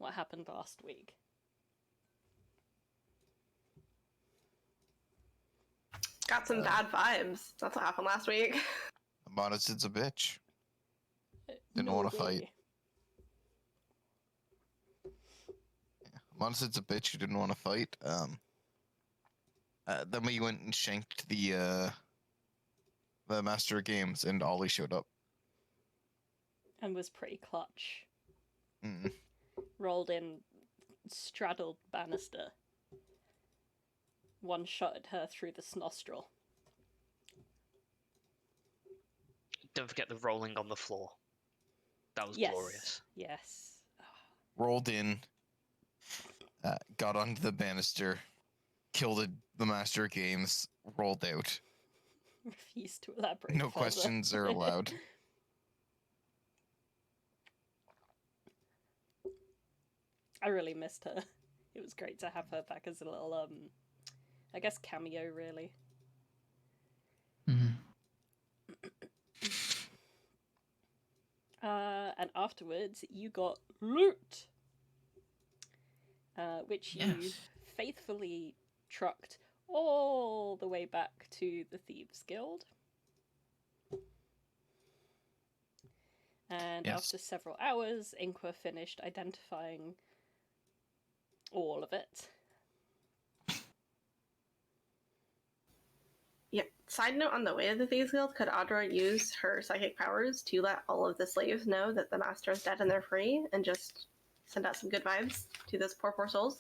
what happened last week. Got some bad vibes. That's what happened last week. Arazid's a bitch. Didn't want to fight. Arazid's a bitch who didn't want to fight. Then we went and shanked the Master of Games, and Ollie showed up. And was pretty clutch. Mm. Rolled in, straddled banister. One-shotted her through the nostril. Don't forget the rolling on the floor. That was glorious. Yes. Rolled in, got onto the banister, killed the Master of Games, rolled out. Refused to elaborate. No further. questions are allowed. I really missed her. It was great to have her back as a little, I guess, cameo, really. Mm-hmm. And afterwards, you got loot, which you faithfully trucked all the way back to the Thieves Guild. And after several hours, Inqua finished identifying all of it. Yeah. Side note on the way to the Thieves Guild, could Audra use her psychic powers to let all of the slaves know that the master is dead and they're free, and just send out some good vibes to those poor souls?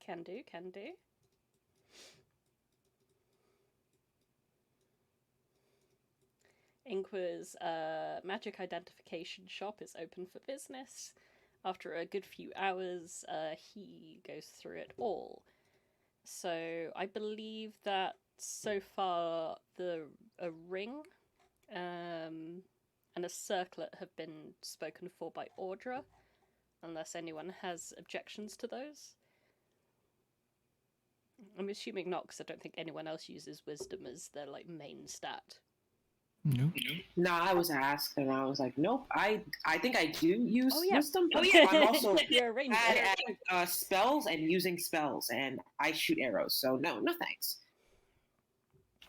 Can do. Inqua's magic identification shop is open for business. After a good few hours, he goes through it all. So I believe that so far a ring and a circlet have been spoken for by Audra, unless anyone has objections to those. I'm assuming not, because I don't think anyone else uses wisdom as their main stat. Nope. No, I was asked, and I was like, nope. I think I do use wisdom. Oh yeah, I'm also You're a ranger. adding spells and using spells, and I shoot arrows. So no thanks.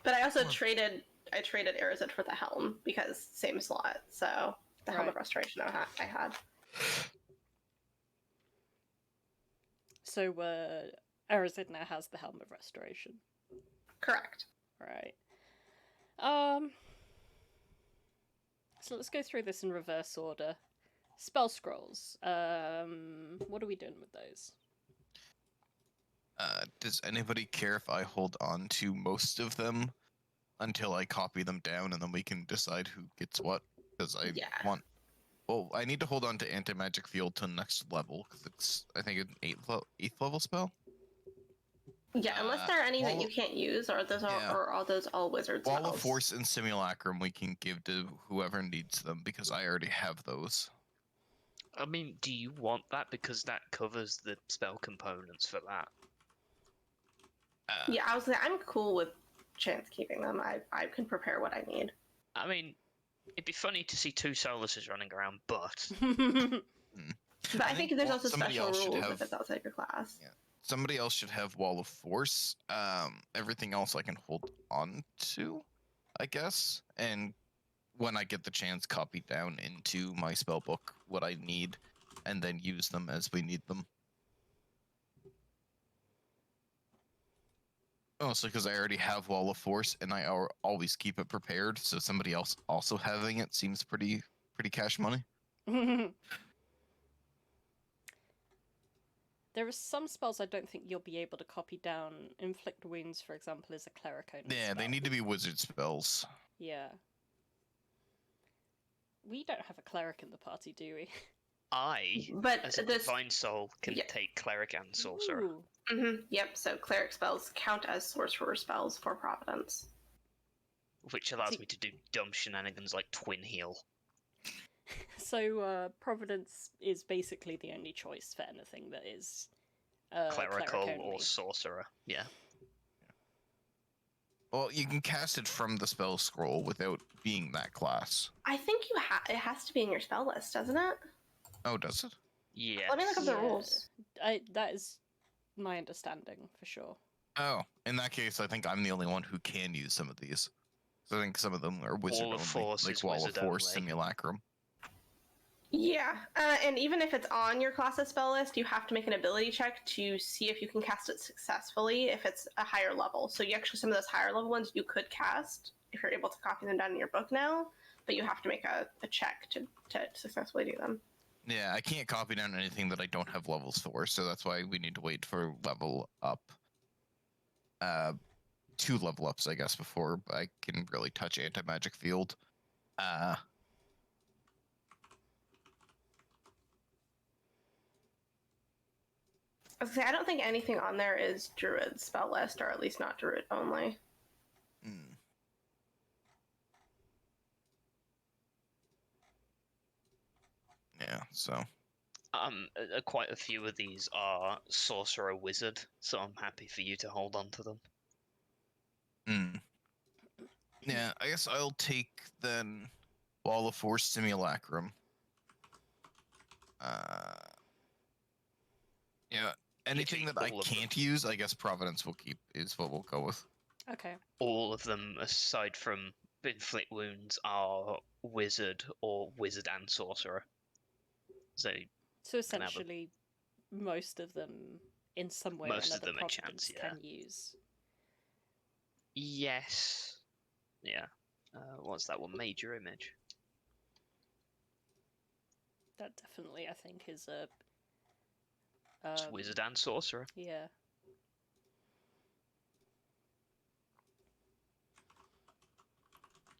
But I also traded Arazid for the helm because same slot. So the helm of restoration I had. So Arazid now has the helm of restoration. Correct. Right. So let's go through this in reverse order. Spell scrolls. What are we doing with those? Does anybody care if I hold on to most of them until I copy them down, and then we can decide who gets what? Because I want... Well, I need to hold on to anti-magic field to next level, because it's, I think, an 8th level spell? Yeah, unless there are any that you can't use, or are those all wizard spells? Wall of Force and Simulacrum we can give to whoever needs them, because I already have those. I mean, do you want that? Because that covers the spell components for that. Yeah, I'm cool with Chance keeping them. I can prepare what I need. I mean, it'd be funny to see 2 Solases running around, but... But I think there's also special rules have, if it's outside your class. Yeah. Somebody else should have Wall of Force. Everything else I can hold on to, I guess. And when I get the chance, copy down into my spellbook what I need, and then use them as we need them. Mostly because I already have Wall of Force, and I always keep it prepared, so somebody else also having it seems pretty cash money. There are some spells I don't think you'll be able to copy down. Inflict Wounds, for example, is a cleric only spell. They need to be wizard spells. Yeah. We don't have a cleric in the party, do we? As a divine soul, can take cleric and sorcerer. Yep, so cleric spells count as sorcerer spells for Providence. Which allows me to do dumb shenanigans like Twin Heal. So, Providence is basically the only choice for anything that is clerical cleric or sorcerer, yeah. Well, you can cast it from the spell scroll without being that class. I think it has to be in your spell list, doesn't it? Oh, does it? Yeah. Let me look up the Yeah. rules. That is my understanding for sure. Oh, in that case, I think I'm the only one who can use some of these. So I think some of them are wizard Wall of only, Force like is Wall of wizard Force, only. Simulacrum. Yeah, and even if it's on your class's spell list, you have to make an ability check to see if you can cast it successfully if it's a higher level. So you actually, some of those higher level ones you could cast if you're able to copy them down in your book now, but you have to make a check to successfully do them. Yeah, I can't copy down anything that I don't have levels for, so that's why we need to wait for level up. 2 level ups, I guess, before I can really touch anti-magic field. I was gonna say, I don't think anything on there is druid spell list, or at least not druid only. Yeah, so. Quite a few of these are sorcerer wizard, so I'm happy for you to hold on to them. Yeah, I guess I'll take then Wall of Force Simulacrum. Yeah, anything that I can't use, I guess Providence will keep, is what we'll go with. Okay. All of them, aside from inflict wounds, are wizard or wizard and sorcerer. So essentially, most of them, in some way or another, Providence can use. Yes. Yeah. What's that one? Major image. That definitely, I think, is a... It's wizard and sorcerer. Yeah.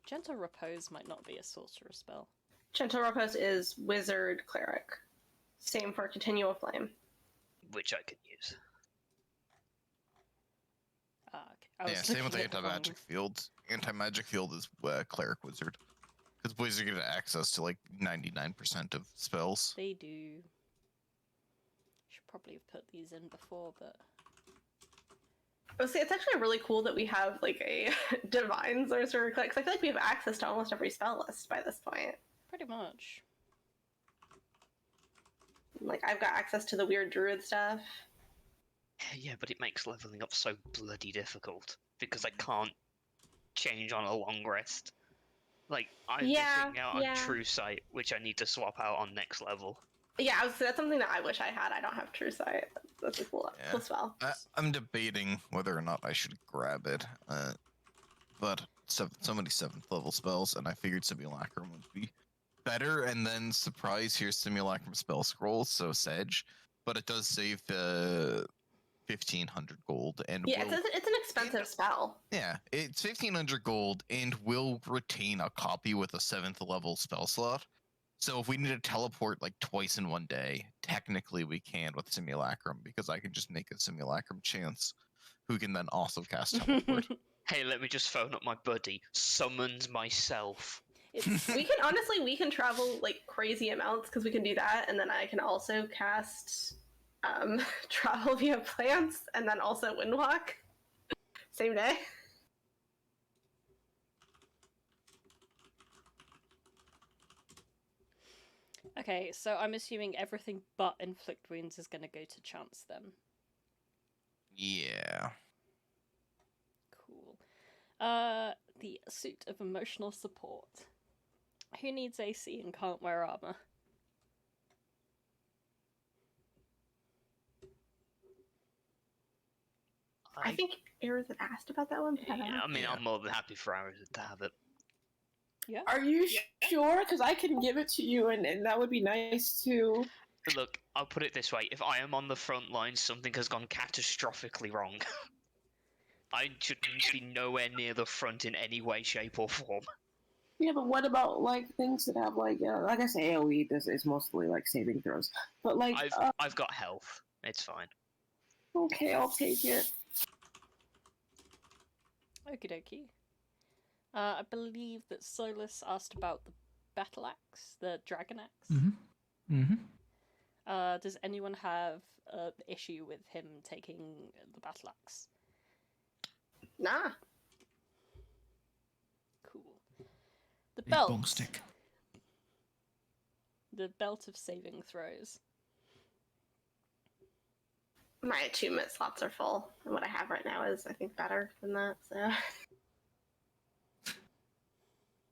Gentle Repose might not be a sorcerer spell. Gentle Repose is wizard cleric. Same for Continual Flame. Which I could use. Okay. Yeah, same with anti-magic field. Anti-magic field is cleric wizard. Because wizards get access to like 99% of spells. They do. Should probably have put these in before, but... Oh, see, it's actually really cool that we have like a divine sorcerer cleric, because I feel like we have access to almost every spell list by this point. Pretty much. Like, I've got access to the weird druid stuff. Yeah, but it makes leveling up so bloody difficult because I can't change on a long rest. Like, I'm missing out on True Sight, which I need to swap out on next level. Yeah, that's something that I wish I had. I don't have True Sight. That's a cool spell. I'm debating whether or not I should grab it. But so many 7th level spells, and I figured Simulacrum would be better, and then surprise, here's Simulacrum spell scrolls, so Sedge. But it does save 1,500 gold, and it's an expensive spell. Yeah, it's 1,500 gold, and will retain a copy with a 7th level spell slot. So if we need to teleport like twice in one day, technically we can with Simulacrum, because I can just make a Simulacrum chance, who can then also cast teleport. Hey, let me just phone up my buddy. Summons myself. we can travel like crazy amounts because we can do that, and then I can also cast travel via plants, and then also Windwalk. Same day. Okay, so I'm assuming everything but inflict wounds is going to go to chance then. Yeah. Cool. The suit of emotional support. Who needs AC and can't wear armor? I think Arazid asked about that one. I'm more than happy for Arazid to have it. Yeah. Are you sure? Because I can give it to you, and that would be nice too. Look, I'll put it this way: if I am on the front line, something has gone catastrophically wrong. I should be nowhere near the front in any way, shape, or form. Yeah, but what about like things that have like I guess AOE? This is mostly like saving throws, but like I've got health. It's fine. Okay, I'll take it. Okie dokie. I believe that Solas asked about the battle axe, the dragon axe. Does anyone have an issue with him taking the battle axe? Nah. Cool. The belt. Bong stick. The belt of saving throws. My attunement slots are full, and what I have right now is, I think, better than that, so...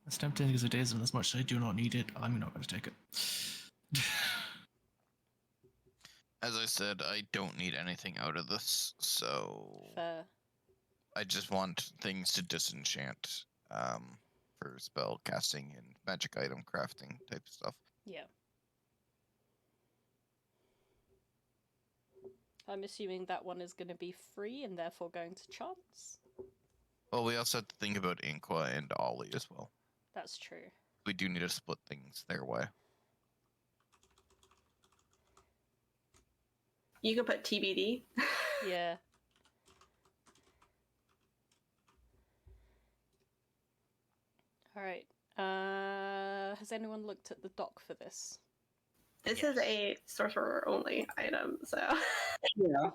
As tempting as it is, and as much as I do not need it, I'm not going to take it. As I said, I don't need anything out of this, so... Fair. I just want things to disenchant, for spell casting and magic item crafting type stuff. Yeah. I'm assuming that one is going to be free and therefore going to chance. Well, we also have to think about Inqua and Ollie as well. That's true. We do need to split things their way. You can put TBD. Yeah. Alright. Has anyone looked at the doc for this? This is a sorcerer only item, so... Yeah.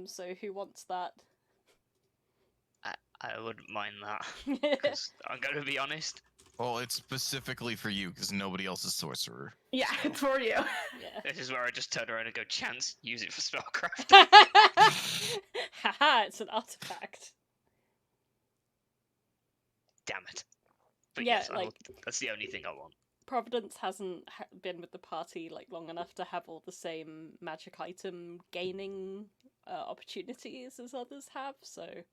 So who wants that? I wouldn't mind that. 'Cause I'm going to be honest. Well, it's specifically for you, because nobody else is sorcerer. Yeah, it's for you. Yeah. This is where I just turn around and go, chance, use it for spellcraft. Haha, it's an artifact. Damn it. But Yeah, yes, like- that's the only thing I want. Providence hasn't been with the party like long enough to have all the same magic item gaining opportunities as others have, so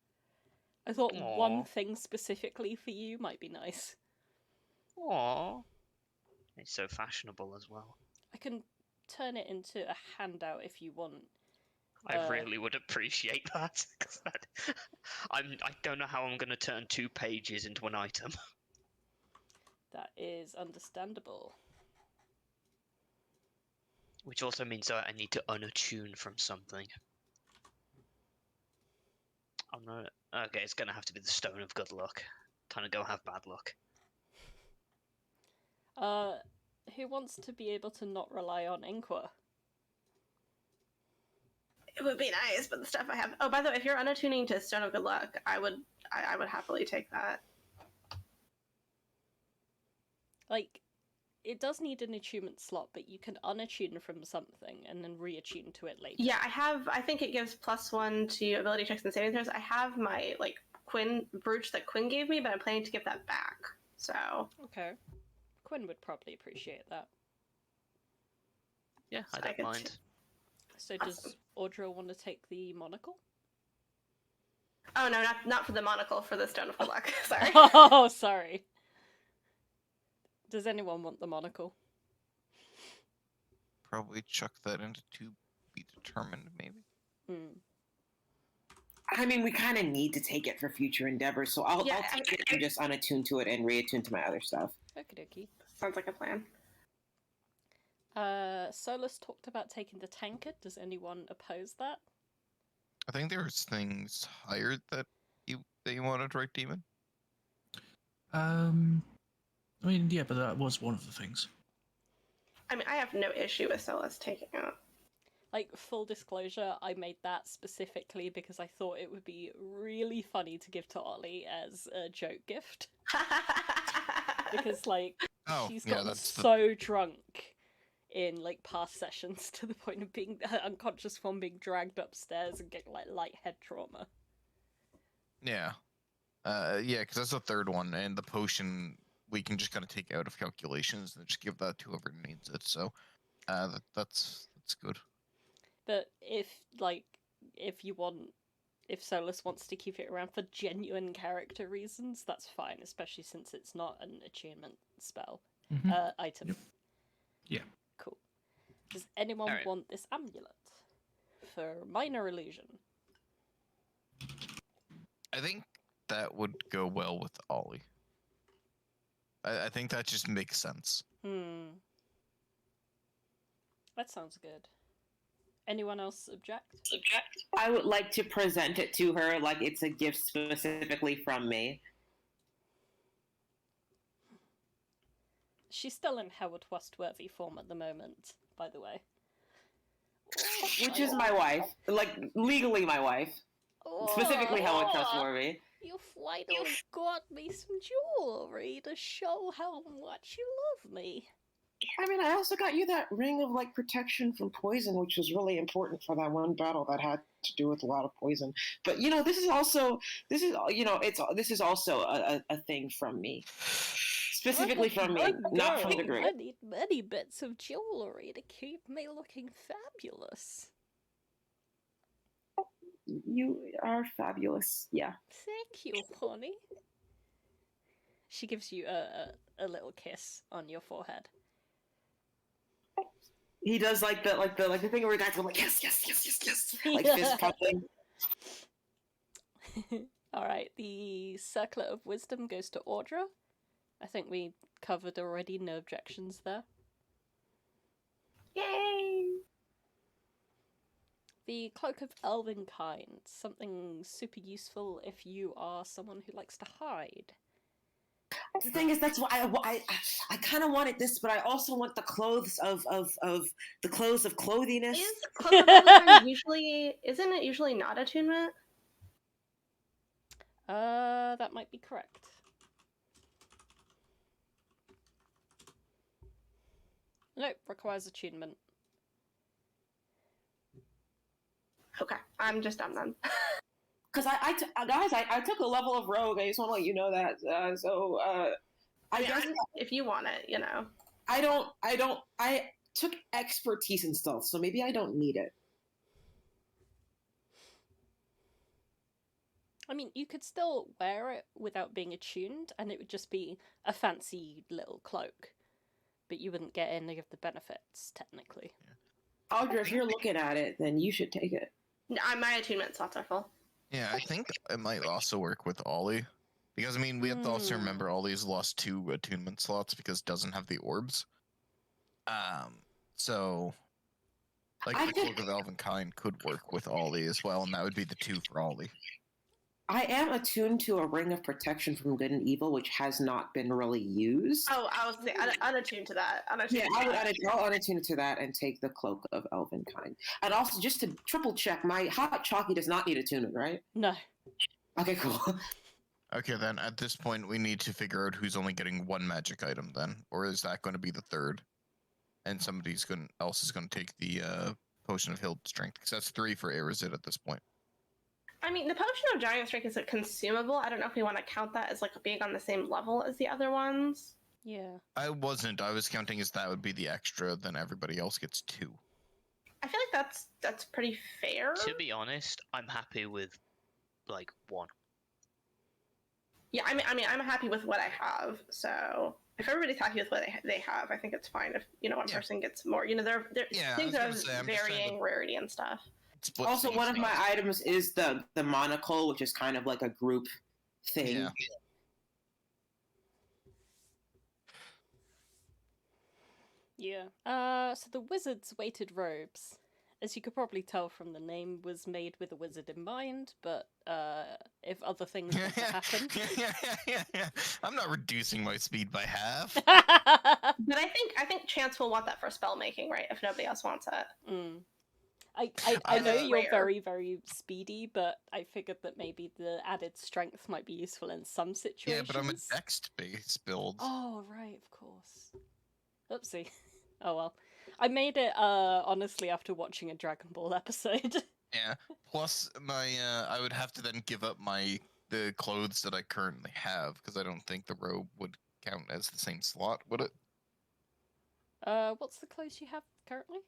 I thought Aww. one thing specifically for you might be nice. Aww. It's so fashionable as well. I can turn it into a handout if you want. I really would appreciate that. 'Cause I don't know how I'm going to turn 2 pages into an item. That is understandable. Which also means that I need to unattune from something. I'm not... Okay, it's going to have to be the Stone of Good Luck. Time to go have bad luck. Who wants to be able to not rely on Inqua? It would be nice, but the stuff I have... Oh, by the way, if you're unattuning to Stone of Good Luck, I would happily take that. Like, it does need an attunement slot, but you can unattune from something and then reattune to it later. Yeah, I think it gives +1 to ability checks and saving throws. I have my, like, Quinn brooch that Quinn gave me, but I'm planning to give that back, so... Okay. Quinn would probably appreciate that. Yeah, I So I don't could mind. So does Audra want to take the monocle? Oh, no, not for the monocle, for the Stone of Good Luck. Sorry. Oh, sorry. Does anyone want the monocle? Probably chuck that into to be determined, maybe. Hmm. I mean, we kind of need to take it for future endeavors, so I'll take it and just unattune to it and reattune to my other stuff. Okie dokie. Sounds like a plan. Solas talked about taking the tankard. Does anyone oppose that? I think there's things higher that you wanted, right, Demon? I mean, yeah, but that was one of the things. I mean, I have no issue with Solas taking it. Like, full disclosure, I made that specifically because I thought it would be really funny to give to Ollie as a joke gift. Because, like, she's gotten so drunk in, like, past sessions to the point of being unconscious from being dragged upstairs and getting, like, light head trauma. Yeah. Yeah, because that's the third one, and the potion we can just kind of take out of calculations and just give that to whoever needs it, so that's good. But if Solas wants to keep it around for genuine character reasons, that's fine, especially since it's not an attunement spell item. Yep. Yeah. Cool. Does anyone want this amulet for minor illusion? I think that would go well with Ollie. I think that just makes sense. That sounds good. Anyone else object? I would like to present it to her like it's a gift specifically from me. She's still in Howard Trustworthy form at the moment, by the way. Which is my wife. Like, legally my wife. Specifically Howard Trustworthy. You finally got me some jewelry to show how much you love me. I mean, I also got you that ring of like protection from poison, which was really important for that one battle that had to do with a lot of poison. But you know, this is also a thing from me, specifically from me, not from the group. I need many bits of jewelry to keep me looking fabulous. You are fabulous. Yeah. Thank you, Pony. She gives you a little kiss on your forehead. He does like the thing where guys go like yes, like fist pumping. All right, the Circlet of Wisdom goes to Audra. I think we covered already. No objections there. Yay! The Cloak of Elvenkind, something super useful if you are someone who likes to hide. The thing is, that's why I kind of wanted this, but I also want the clothes of the clothes of clothiness. Is Cloak of Elvenkind isn't it usually not attunement? That might be correct. Nope, requires attunement. Okay, I'm just done then. Because I took a level of rogue. I just want to let you know that. I guess if you want it, you know. I took expertise in stealth, so maybe I don't need it. I mean, you could still wear it without being attuned, and it would just be a fancy little cloak. But you wouldn't get any of the benefits, technically. Yeah. Audra, if you're looking at it, then you should take it. No, my attunement slots are full. Yeah, I think it might also work with Ollie. Because, I mean, we have to also remember Ollie's lost 2 attunement slots because it doesn't have the orbs. So, like, the Cloak of Elvenkind could work with Ollie as well, and that would be the 2 for Ollie. I am attuned to a ring of protection from good and evil, which has not been really used. Oh, I was unattuned to that. I'll unattune to that and take the Cloak of Elvenkind. And also, just to triple check, my Hot Chalky does not need attunement, right? No. Okay, cool. Okay, then, at this point, we need to figure out who's only getting 1 magic item, then. Or is that going to be the 3rd? And somebody else is going to take the Potion of Healed Strength, because that's 3 for Arazid at this point. I mean, the Potion of Giant Strike is a consumable. I don't know if we want to count that as like being on the same level as the other ones. Yeah. I wasn't. I was counting as that would be the extra, then everybody else gets 2. I feel like that's pretty fair. To be honest, I'm happy with like 1. Yeah, I mean, I'm happy with what I have. So if everybody's happy with what they have, I think it's fine. If one person gets more, they're things are varying rarity and stuff. Also, one of my items is the monocle, which is kind of like a group thing. Yeah. So the wizard's weighted robes, as you could probably tell from the name, was made with a wizard in mind, but if other things were to happen... Yeah. I'm not reducing my speed by half. But I think Chance will want that for spell making, right? If nobody else wants it. Mm. I know you're very, very speedy, but I figured that maybe the added strength might be useful in some situations. Yeah, but I'm a dex-based build. Oh, right, of course. Oopsie. Oh well. I made it, honestly, after watching a Dragon Ball episode. Yeah, plus I would have to then give up the clothes that I currently have, because I don't think the robe would count as the same slot, would it? What's the clothes you have currently?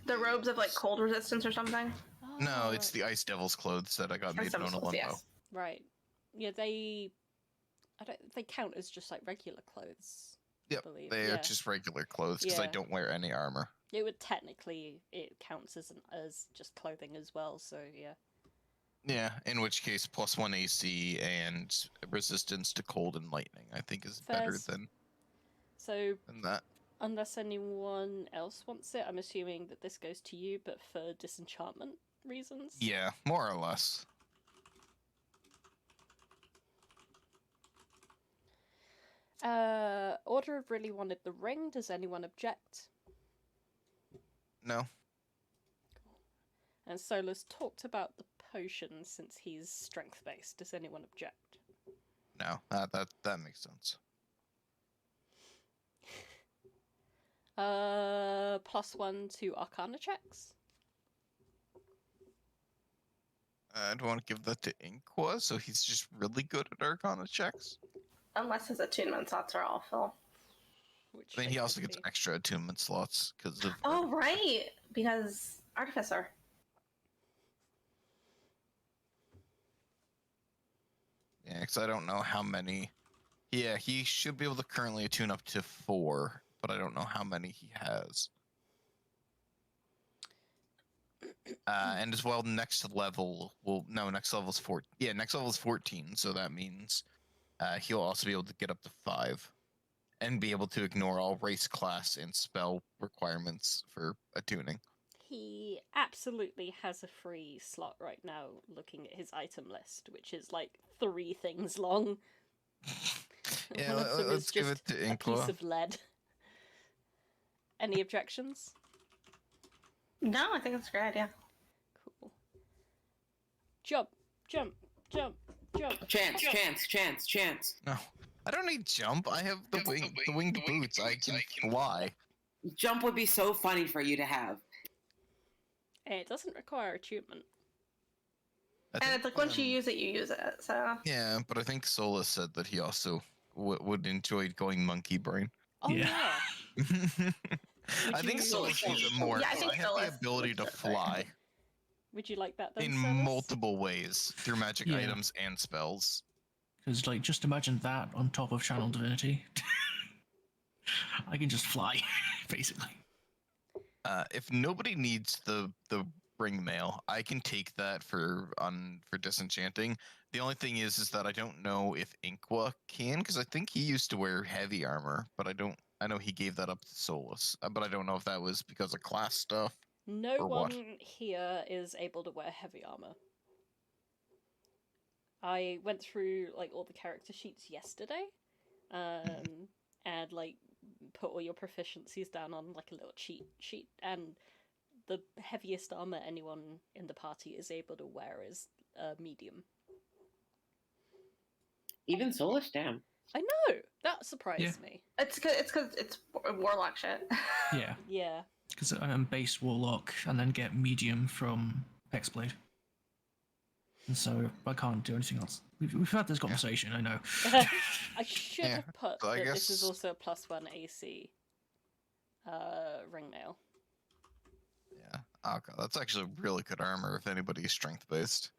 The robes of like cold resistance or something. Oh, no, it's the Ice Devil's clothes that I got made known a Limbo. Yes. Right. Yeah, they count as just like regular clothes. Yep, they are just regular clothes because I don't wear any armor. It would technically counts as just clothing as well. So yeah. Yeah, in which case, +1 AC and resistance to cold and lightning, I think, is better than that. Unless anyone else wants it, I'm assuming that this goes to you, but for disenchantment reasons? Yeah, more or less. Audra really wanted the ring. Does anyone object? No. Cool. And Solas talked about the potion since he's strength based. Does anyone object? No, that makes sense. +1 to Arcana checks. I'd want to give that to Inqua, so he's just really good at Arcana checks. Unless his attunement slots are all full. Which I mean, he also gets extra attunement slots because of. Oh, right! Because Artificer. Yeah, because I don't know how many. Yeah, he should be able to currently attune up to 4, but I don't know how many he has. And as well, next level next level is 4. Yeah, next level is 14, so that means he'll also be able to get up to 5, and be able to ignore all race, class, and spell requirements for attuning. He absolutely has a free slot right now looking at his item list, which is like 3 things long. Yeah, One of them let's is give just it to a Inqua. piece of lead. Any objections? No, I think that's a great idea. Cool. Jump, jump, jump, jump. Chance. No, I don't need jump. I have the winged boots. I can fly. Jump would be so funny for you to have. It doesn't require attunement. And it's like once you use it, you use it. So yeah, but I think Solas said that he also would enjoy going monkey brain. Oh yeah. I think Solas needs it more. Yeah, I think I have the ability to fly Would you like that then, in Solas? multiple ways through magic items and spells. Because, like, just imagine that on top of Channel Divinity. I can just fly, basically. If nobody needs the ring mail, I can take that for disenchanting. The only thing is that I don't know if Inqua can, because I think he used to wear heavy armor, but I know he gave that up to Solas, but I don't know if that was because of class stuff. No or one what. here is able to wear heavy armor. I went through like all the character sheets yesterday, and like put all your proficiencies down on like a little cheat sheet, and the heaviest armor anyone in the party is able to wear is medium. Even Solas, damn. I know, that surprised me. it's because it's warlock shit. Yeah. Yeah. Because I'm base warlock and then get medium from Hexblade. And so I can't do anything else. We've had this conversation, I know. I should have put so that this is also a +1 AC ring mail. Yeah. Oh god, that's actually really good armor if anybody's strength based.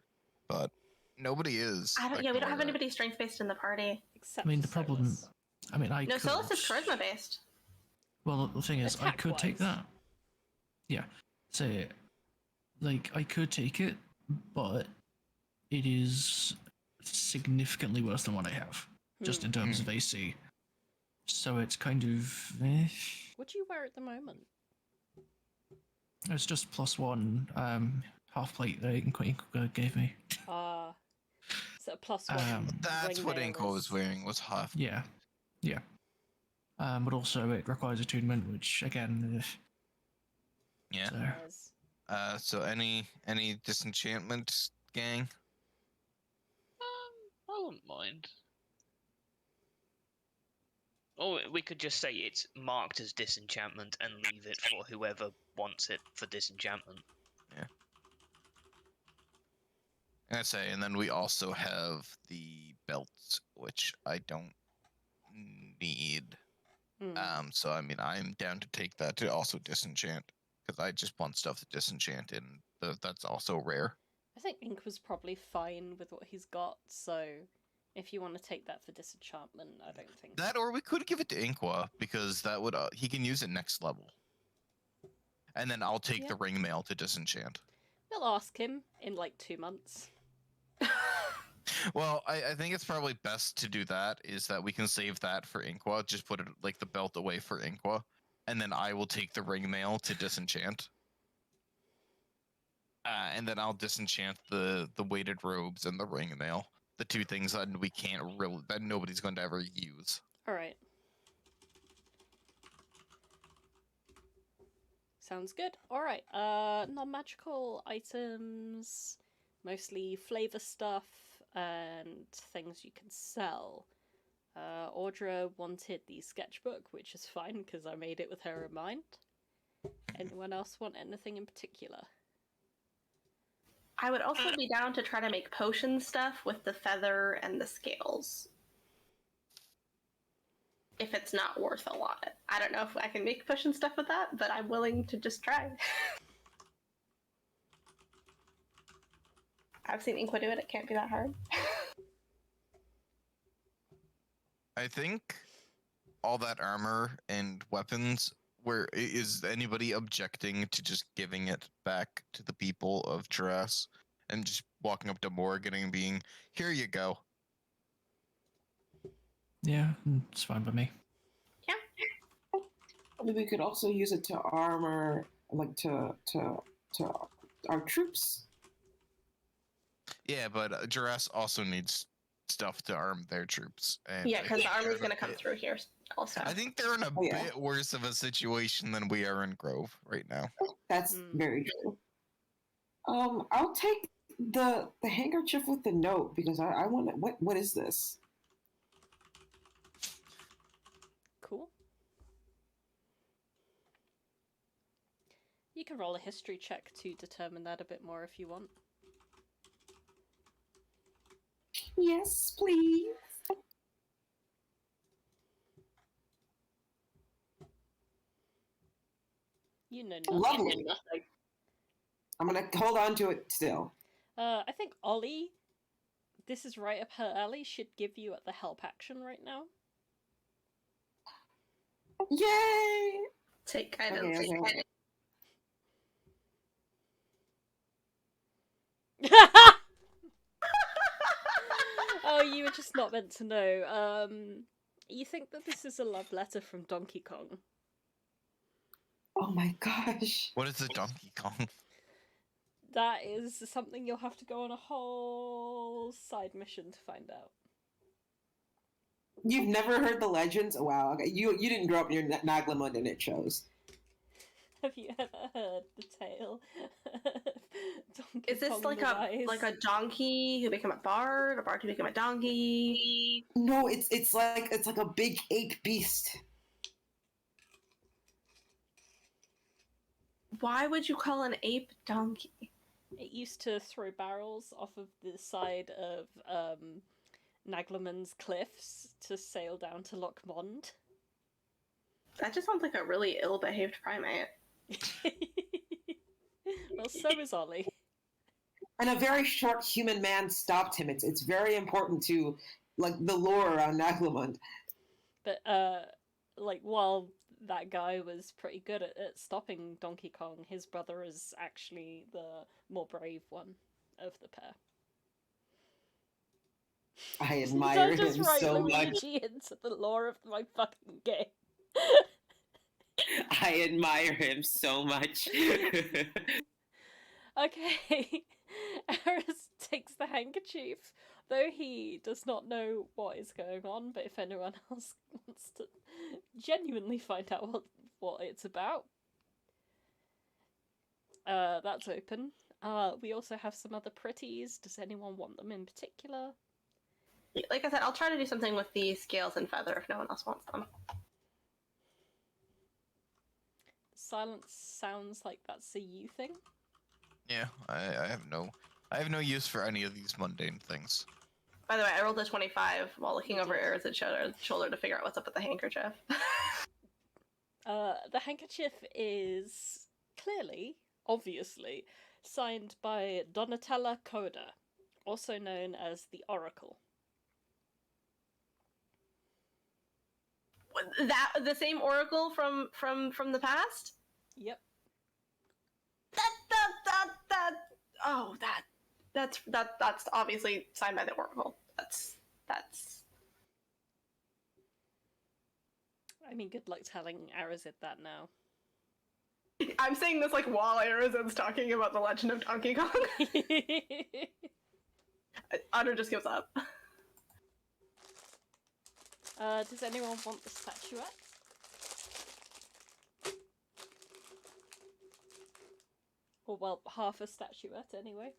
But nobody is. we don't have anybody strength based in the party. Except I mean, the for problem... Solas. I mean, I No, could... Solas is charisma based. Well, the thing is, I could take Attack-wise. that. Yeah. So, like, I could take it, but it is significantly worse than what I have, just in terms of AC. So it's kind of... What do you wear at the moment? It's just +1 half plate that Inqua gave me. So a +1. That's ring what mail Inqua was is- wearing, was half. Yeah. Yeah. But also it requires attunement, which, again... Yeah. is- So any disenchantment, gang? I wouldn't mind. Or we could just say it's marked as disenchantment and leave it for whoever wants it for disenchantment. Yeah. I say, and then we also have the belts, which I don't need. So I mean, I'm down to take that to also disenchant, because I just want stuff to disenchant, and that's also rare. I think Inqua's probably fine with what he's got, so if you want to take that for disenchantment, I don't think... That, or we could give it to Inqua, because that would he can use it next level. And then I'll take the ring mail to disenchant. We'll ask him in like 2 months. Well, I think it's probably best to do that, is that we can save that for Inqua, just put it like the belt away for Inqua, and then I will take the ring mail to disenchant. And then I'll disenchant the weighted robes and the ring mail. The 2 things that we can't really, that nobody's going to ever use. Alright. Sounds good. Alright, non-magical items. Mostly flavor stuff and things you can sell. Audra wanted the sketchbook, which is fine because I made it with her in mind. Anyone else want anything in particular? I would also be down to try to make potion stuff with the feather and the scales. If it's not worth a lot. I don't know if I can make potion stuff with that, but I'm willing to just try. I've seen Inqua do it, it can't be that hard. I think all that armor and weapons, is anybody objecting to just giving it back to the people of Taras and just walking up to Morgan and being, here you go? Yeah, it's fine by me. Yeah. I mean, we could also use it to armor, like to our troops. Yeah, but Taras also needs stuff to arm their troops. And yeah, because the armor's going to come through here also. I think they're in a bit worse of a situation than we are in Grove right now. That's very true. I'll take the handkerchief with the note because I want to. What is this? Cool. You can roll a history check to determine that a bit more if you want. Yes, please. You know nothing. Lovely. I'm gonna hold on to it still. I think Ollie, this is right up her alley, should give you the help action right now. Yay! Take guidance. Okay. Oh, you were just not meant to know. You think that this is a love letter from Donkey Kong? Oh my gosh. What is the Donkey Kong? That is something you'll have to go on a whole side mission to find out. You've never heard the legends? Wow. Okay. You didn't grow up near Naglamund and it shows. Have you ever heard the tale of Donkey Is this Kong like a donkey who became a bard who became a donkey? No, it's like a big ape beast. Why would you call an ape donkey? It used to throw barrels off of the side of Naglamund's cliffs to sail down to Loch Mond. That just sounds like a really ill-behaved primate. Well, so is Ollie. And a very short human man stopped him. It's very important to like the lore around Naglamund. But while that guy was pretty good at stopping Donkey Kong, his brother is actually the more brave one of the pair. I admire Don't just him write so Luigi much. into the lore of my fucking game. I admire him so much. Okay, Aris takes the handkerchief, though he does not know what is going on, but if anyone else wants to genuinely find out what it's about, that's open. We also have some other pretties. Does anyone want them in particular? Like I said, I'll try to do something with the scales and feather if no one else wants them. Silence sounds like that's a you thing. Yeah, I have no use for any of these mundane things. By the way, I rolled a 25 while looking over Arazid's shoulder to figure out what's up with the handkerchief. The handkerchief is clearly, obviously, signed by Donatella Coda, also known as the Oracle. That the same Oracle from the past? Yep. That's obviously signed by the Oracle. That's. I mean, good luck telling Arazid that now. I'm saying this like while Arazid's talking about the Legend of Donkey Kong. Audra just gives up. Does anyone want the statuette? Or, well, half a statuette, anyway.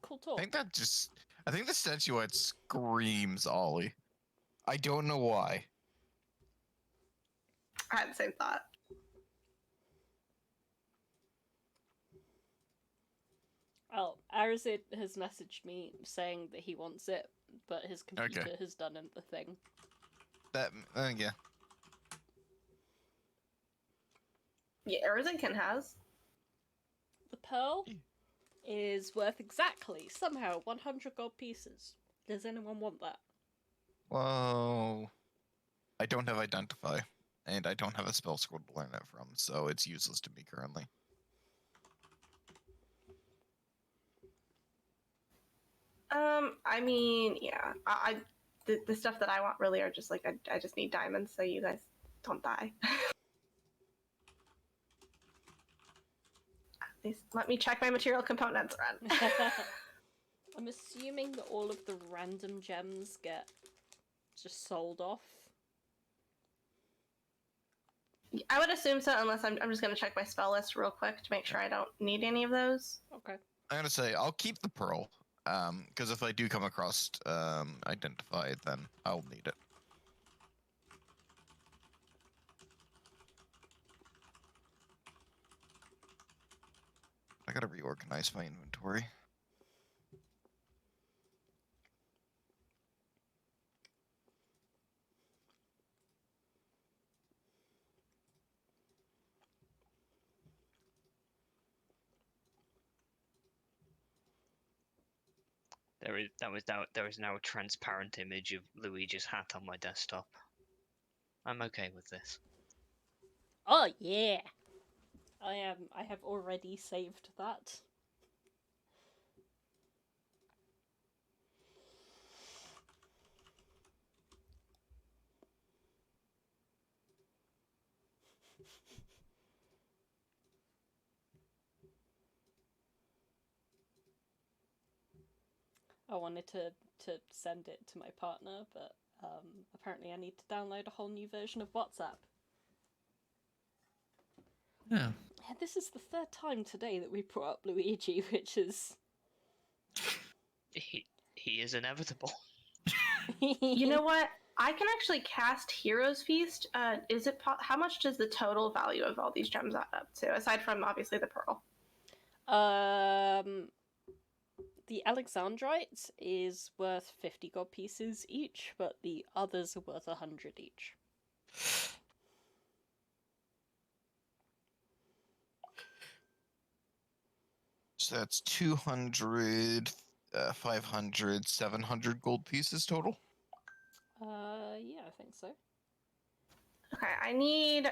Cool talk. I think the statuette screams Ollie. I don't know why. I had the same thought. Oh, Arazid has messaged me saying that he wants it, but his computer has done the thing. That, yeah. Yeah, Arazid has. The pearl is worth exactly, somehow, 100 gold pieces. Does anyone want that? Whoa. I don't have Identify, and I don't have a spell scroll to learn it from, so it's useless to me currently. I mean, yeah, the stuff that I want really are just like, I just need diamonds so you guys don't die. At least let me check my material components, Ren. I'm assuming that all of the random gems get just sold off. I would assume so, unless I'm just going to check my spell list real quick to make sure I don't need any of those. Okay. I'm gonna say I'll keep the pearl, because if I do come across Identify, then I'll need it. I gotta reorganize my inventory. There is now a transparent image of Luigi's hat on my desktop. I'm okay with this. Oh yeah, I have already saved that. I wanted to send it to my partner, but apparently I need to download a whole new version of WhatsApp. Yeah. Yeah, this is the third time today that we brought up Luigi, which is... He is inevitable. You know what? I can actually cast Hero's Feast. How much does the total value of all these gems add up to, aside from obviously the pearl? The Alexandrite is worth 50 gold pieces each, but the others are worth 100 each. So that's 200, 500, 700 gold pieces total? Yeah, I think so. Okay, I need,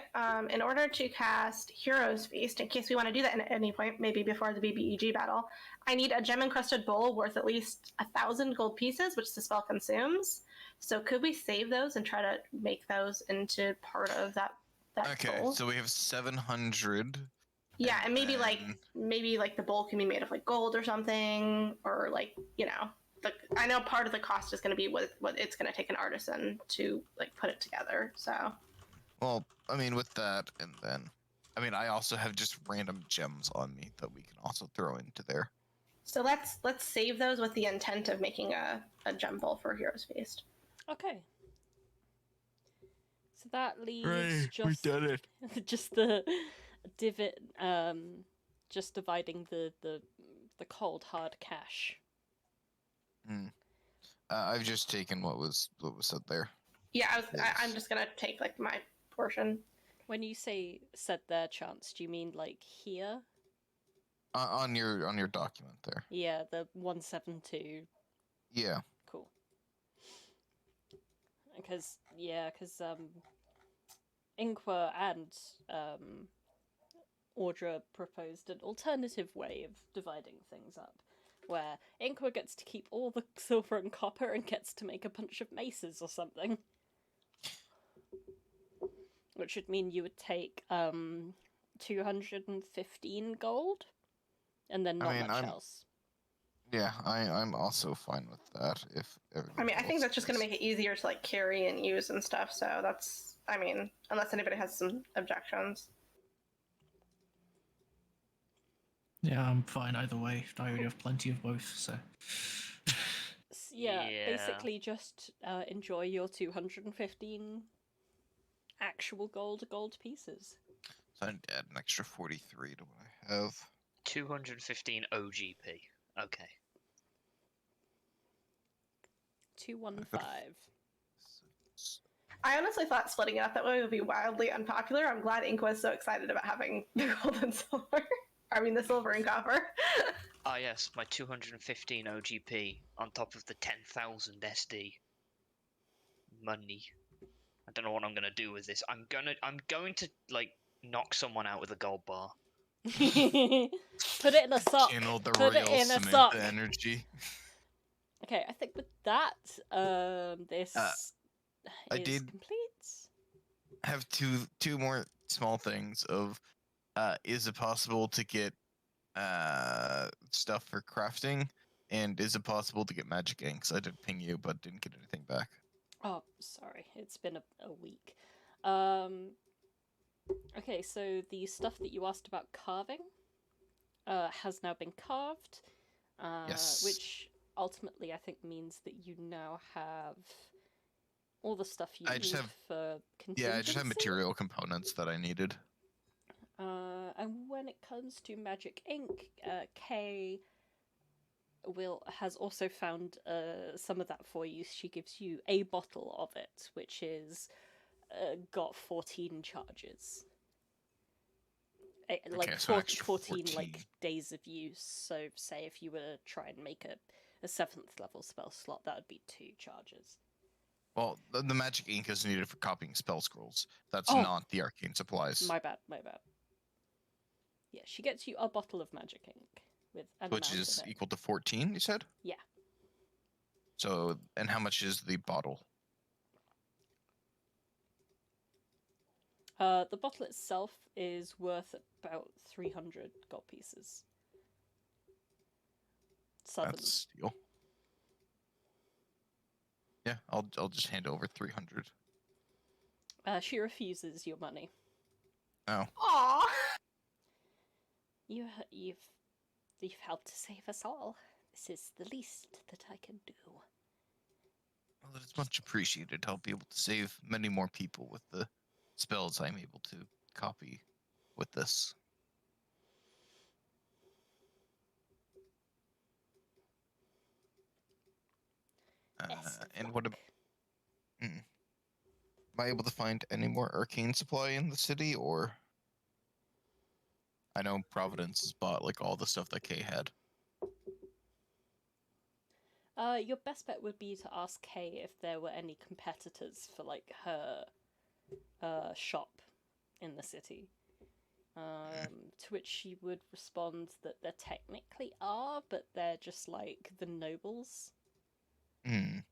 in order to cast Hero's Feast, in case we want to do that at any point, maybe before the BBEG battle, I need a gem-encrusted bowl worth at least 1,000 gold pieces, which the spell consumes. So could we save those and try to make those into part of that okay, bowl? so we have 700. Yeah, and maybe like the bowl can be made of like gold or something, or like, you know, I know part of the cost is going to be what it's going to take an artisan to like put it together. So. Well, I mean, with that, and then, I mean, I also have just random gems on me that we can also throw into there. So let's save those with the intent of making a gem bowl for Hero's Feast. Okay. So that leaves we did it. just the divot, just dividing the cold hard cash. I've just taken what was said there. Yeah, I'm just gonna take like my portion. When you say said there, Chance, do you mean like here? On your document there. Yeah, the 172. Yeah. Cool. Because Inqua and Audra proposed an alternative way of dividing things up, where Inqua gets to keep all the silver and copper and gets to make a bunch of maces or something. Which would mean you would take 215 gold, and then not much else. Yeah, I'm also fine with that. I think that's just gonna make it easier to like carry and use and stuff. So that's, unless anybody has some objections. Yeah, I'm fine either way. I already have plenty of both, so. Yeah, basically just enjoy your 215 actual gold pieces. So I need to add an extra 43 to what I have. 215 OGP. Okay. 215. I honestly thought splitting it up that way would be wildly unpopular. I'm glad Inqua is so excited about having the gold and silver. I mean, the silver and copper. Ah, yes, my 215 OGP on top of the 10,000 SD. Money. I don't know what I'm gonna do with this. I'm going to like knock someone out with a gold bar. Put it in a sock. Channel the Put it real in a Samantha sock. energy. Okay, I think with that, this I is did complete. have two more small things of is it possible to get stuff for crafting, and is it possible to get magic inks? I did ping you but didn't get anything back. Oh, sorry, it's been a week. Okay, so the stuff that you asked about carving has now been carved, Yes. which ultimately I think means that you now have all the stuff you need for contingency. Yeah, I just have material components that I needed. And when it comes to magic ink, Kay has also found some of that for you. She gives you a bottle of it, which is got 14 charges. Like so 14 like days of use. So say if you were to try and make a 7th level spell slot, that would be 2 charges. Well, the magic ink is needed for copying spell scrolls. That's not the arcane supplies. My bad. Yeah, she gets you a bottle of magic ink with an which amount is in it. equal to 14, you said? Yeah. So, and how much is the bottle? The bottle itself is worth about 300 gold pieces. Southern. That's steal. Yeah, I'll just hand over 300. She refuses your money. Oh. Aww. You've helped to save us all. This is the least that I can do. Well, it's much appreciated. I'll be able to save many more people with the spells I'm able to copy with this. And what? Am I able to find any more arcane supply in the city, or? I know Providence has bought like all the stuff that Kay had. Your best bet would be to ask Kay if there were any competitors for like her shop in the city. To which she would respond that there technically are, but they're just like the nobles. In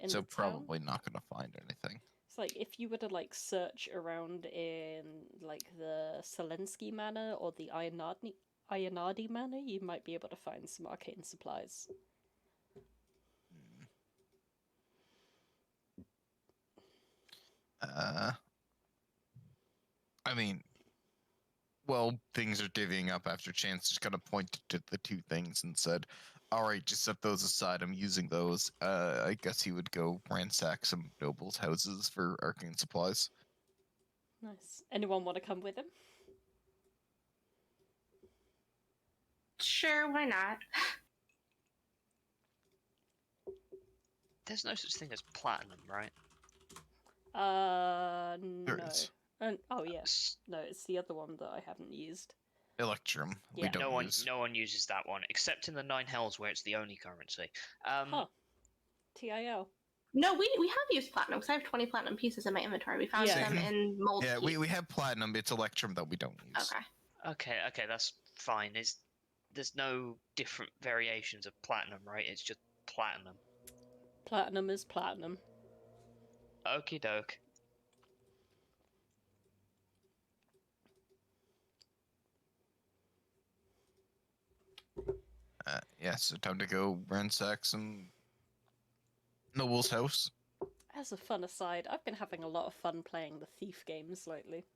so the probably not gonna find anything. It's like if you were to like search around in like the Selensky Manor or the Ionardi Manor, you might be able to find some arcane supplies. I mean, well, things are divvying up after Chance just kind of pointed to the two things and said, all right, just set those aside. I'm using those. I guess he would go ransack some nobles' houses for arcane supplies. Nice. Anyone want to come with him? Sure, why not? There's no such thing as platinum, right? No. Oh yes. No, it's the other one that I haven't used. Electrum. Yeah. We don't use. No one uses that one, except in the Nine Hells where it's the only currency. TIL. No, we have used platinum because I have 20 platinum pieces in my inventory. We found them in mold. Yeah, we have platinum. It's Electrum that we don't use. Okay, that's fine. There's no different variations of platinum, right? It's just platinum. Platinum is platinum. Okie doke. Yeah, so time to go ransack some noble's house. As a fun aside, I've been having a lot of fun playing the thief games lately.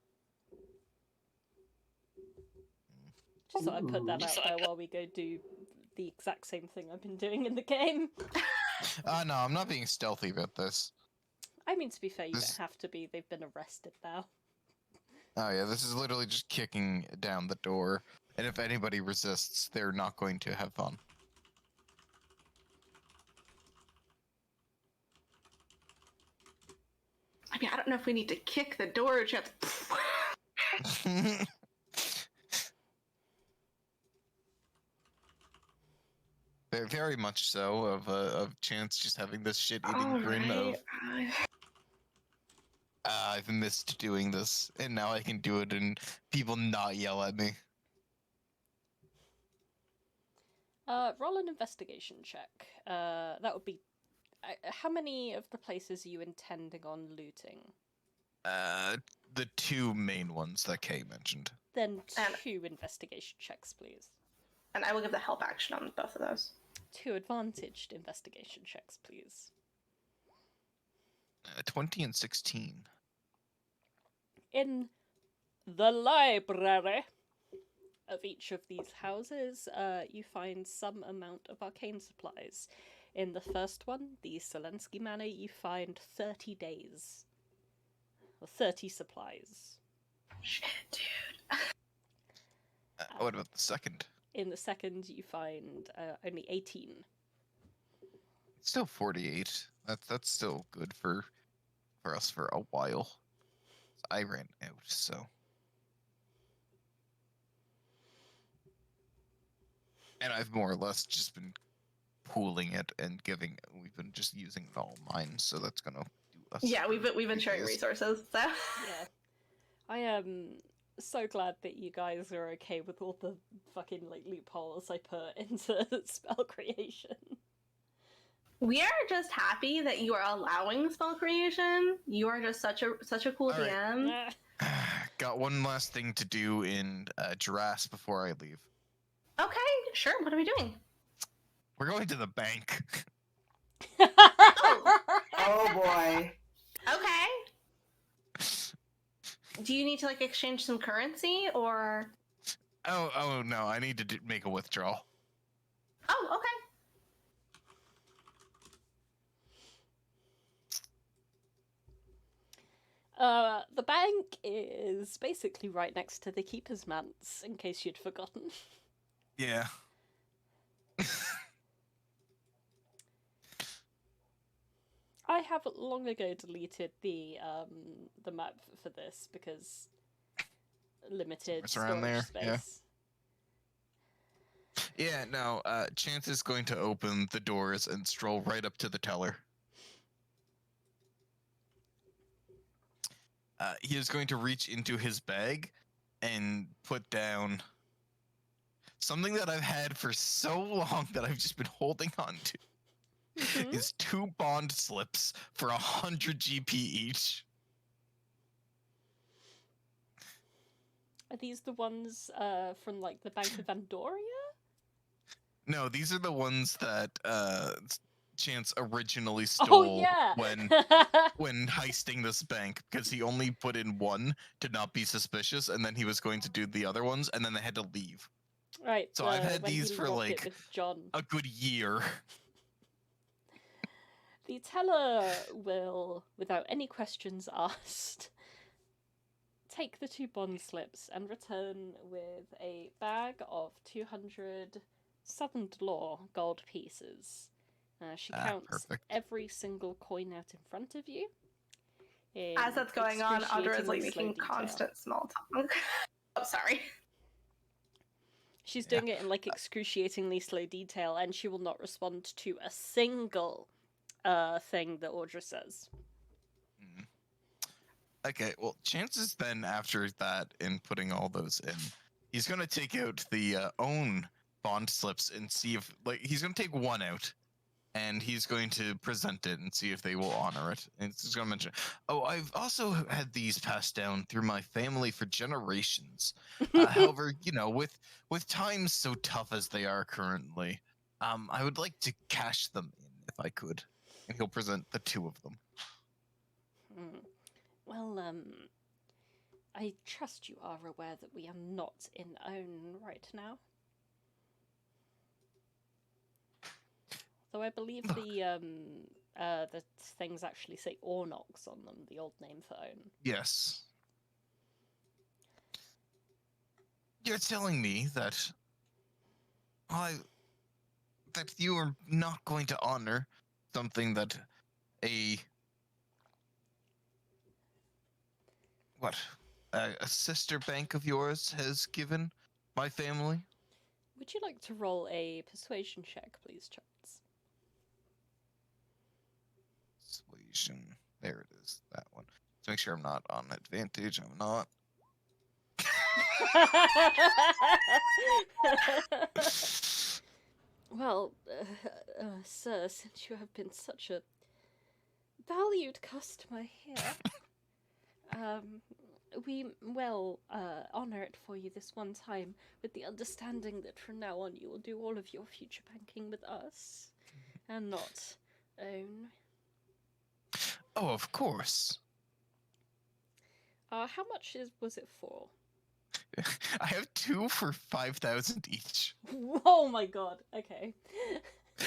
Just thought I'd put that out there while we go do the exact same thing I've been doing in the game. No, I'm not being stealthy about this. I mean, to be fair, you don't have to be. They've been arrested now. Oh yeah, this is literally just kicking down the door. And if anybody resists, they're not going to have fun. I mean, I don't know if we need to kick the door or just... Very much so, of Chance just having this shit-eating grin of... I've missed doing this, and now I can do it and people not yell at me. Roll an investigation check. That would be... how many of the places are you intending on looting? The two main ones that Kay mentioned. Then 2 investigation checks, please. And I will give the help action on both of those. 2 advantaged investigation checks, please. 20 and 16. In the library of each of these houses, you find some amount of arcane supplies. In the first one, the Selensky Manor, you find 30 days. Or 30 supplies. Shit, dude. What about the second? In the second, you find only 18. Still 48. That's still good for us for a while. I ran out, so. And I've more or less just been pooling it and giving. We've been just using it all mine, so that's gonna do us. Yeah, we've been sharing resources. So. Yeah, I am so glad that you guys are okay with all the fucking loopholes I put into spell creation. We are just happy that you are allowing spell creation. You are just such a cool DM. Right. Got one last thing to do in Jurass before I leave. Okay, sure. What are we doing? We're going to the bank. Oh boy. Okay. Do you need to exchange some currency or? Oh no! I need to make a withdrawal. Oh, okay. The bank is basically right next to the Keeper's Manse, in case you'd forgotten. Yeah. I have long ago deleted the map for this because limited storage space. Yeah, no, Chance is going to open the doors and stroll right up to the teller. He is going to reach into his bag and put down something that I've had for so long that I've just been holding on to. Mm-hmm. Is 2 bond slips for 100 GP each. Are these the ones from the Bank of Andoria? No, these are the ones that Chance originally stole when heisting this bank, because he only put in 1 to not be suspicious, and then he was going to do the other ones, and then they had to leave. Right. So I've had these for a good year. The teller will, without any questions asked, take the 2 bond slips and return with a bag of 200 Southern Law gold pieces. She counts every single coin out in front of you. As that's going on, Audra is making constant small talk. Oh, sorry. She's doing it in excruciatingly slow detail, and she will not respond to a single thing that Audra says. Okay, well, Chances then after that, in putting all those in, he's going to take out the own bond slips and see if, he's going to take 1 out, and he's going to present it and see if they will honor it. And he's going to mention, oh, I've also had these passed down through my family for generations. However, with times so tough as they are currently, I would like to cash them in if I could. And he'll present the 2 of them. Well, I trust you are aware that we are not in Own right now. Though I believe the things actually say Ornox on them, the old name for Own. Yes. You're telling me that that you are not going to honor something that a sister bank of yours has given my family? Would you like to roll a persuasion check, please, Charles? Persuasion. There it is. That one. Let's make sure I'm not on advantage. I'm not. Well, sir, since you have been such a valued customer here, we will honor it for you this one time, with the understanding that from now on you will do all of your future banking with us, and not Own. Oh, of course. How much was it for? I have 2 for 5,000 each. Oh my god, okay.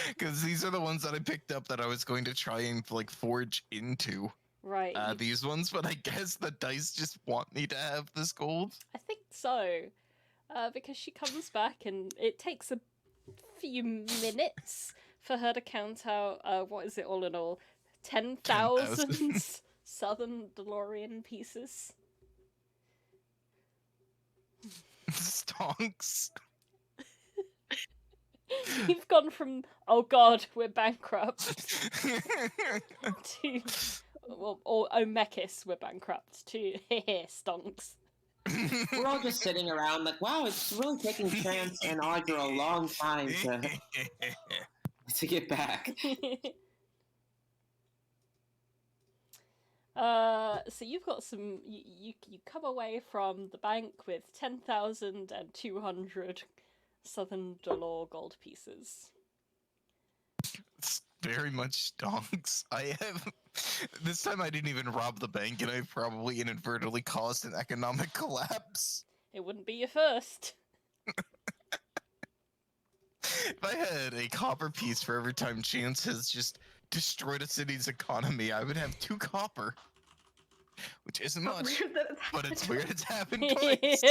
Because these are the ones that I picked up that I was going to try and forge into. Right. These ones, but I guess the dice just want me to have this gold. I think so. Because she comes back and it takes a few minutes for her to count out, what is it all in all? 10,000 Southern DeLorean pieces. Stonks. You've gone from, oh god, we're bankrupt, to, or oh Mekhis, we're bankrupt, to, stonks. We're all just sitting around like, wow, it's really taking Chance and Audra a long time to get back. So you've got some, you come away from the bank with 10,200 Southern Dolor gold pieces. It's very much stonks. I have... This time I didn't even rob the bank, and I probably inadvertently caused an economic collapse. It wouldn't be your first. If I had a copper piece for every time Chance has just destroyed a city's economy, I would have 2 copper. Which isn't much, but it's weird it's happened twice.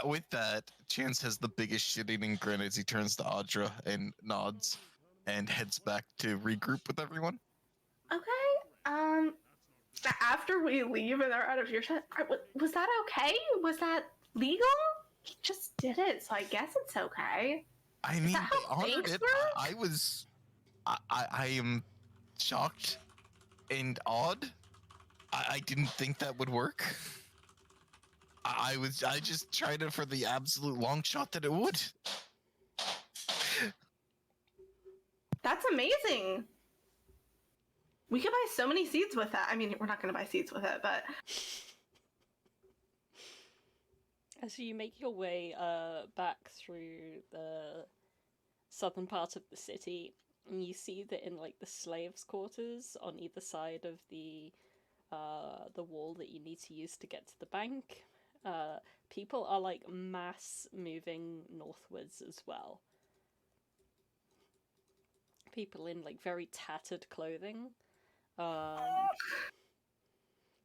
With that, Chance has the biggest shit-eating grin as he turns to Audra and nods and heads back to regroup with everyone. Okay, after we leave and are out of earshot, was that okay? Was that legal? He just did it, so I guess it's okay. I mean, they honored it. I am shocked and awed. I didn't think that would work. I just tried it for the absolute long shot that it would. That's amazing. We could buy so many seeds with that. I mean, we're not going to buy seeds with it, but... As you make your way back through the southern part of the city, you see that in the slaves' quarters on either side of the wall that you need to use to get to the bank, people are mass moving northwards as well. People in very tattered clothing. A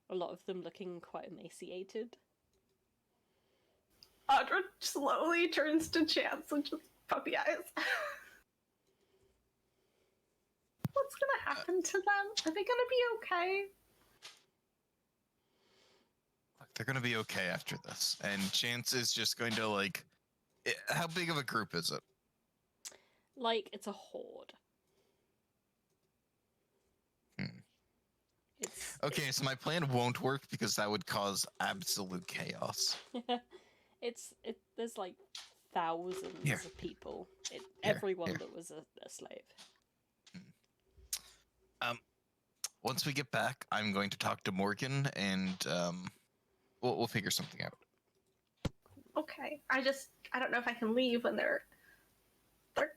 lot of them looking quite emaciated. Audra slowly turns to Chance and just puppy eyes. What's gonna happen to them? Are they gonna be okay? They're gonna be okay after this. And Chance is just going to how big of a group is it? It's a horde. Okay, so my plan won't work because that would cause absolute chaos. There's thousands of people. Everyone that was a slave. Once we get back, I'm going to talk to Morgan and we'll figure something out. Okay. I don't know if I can leave when their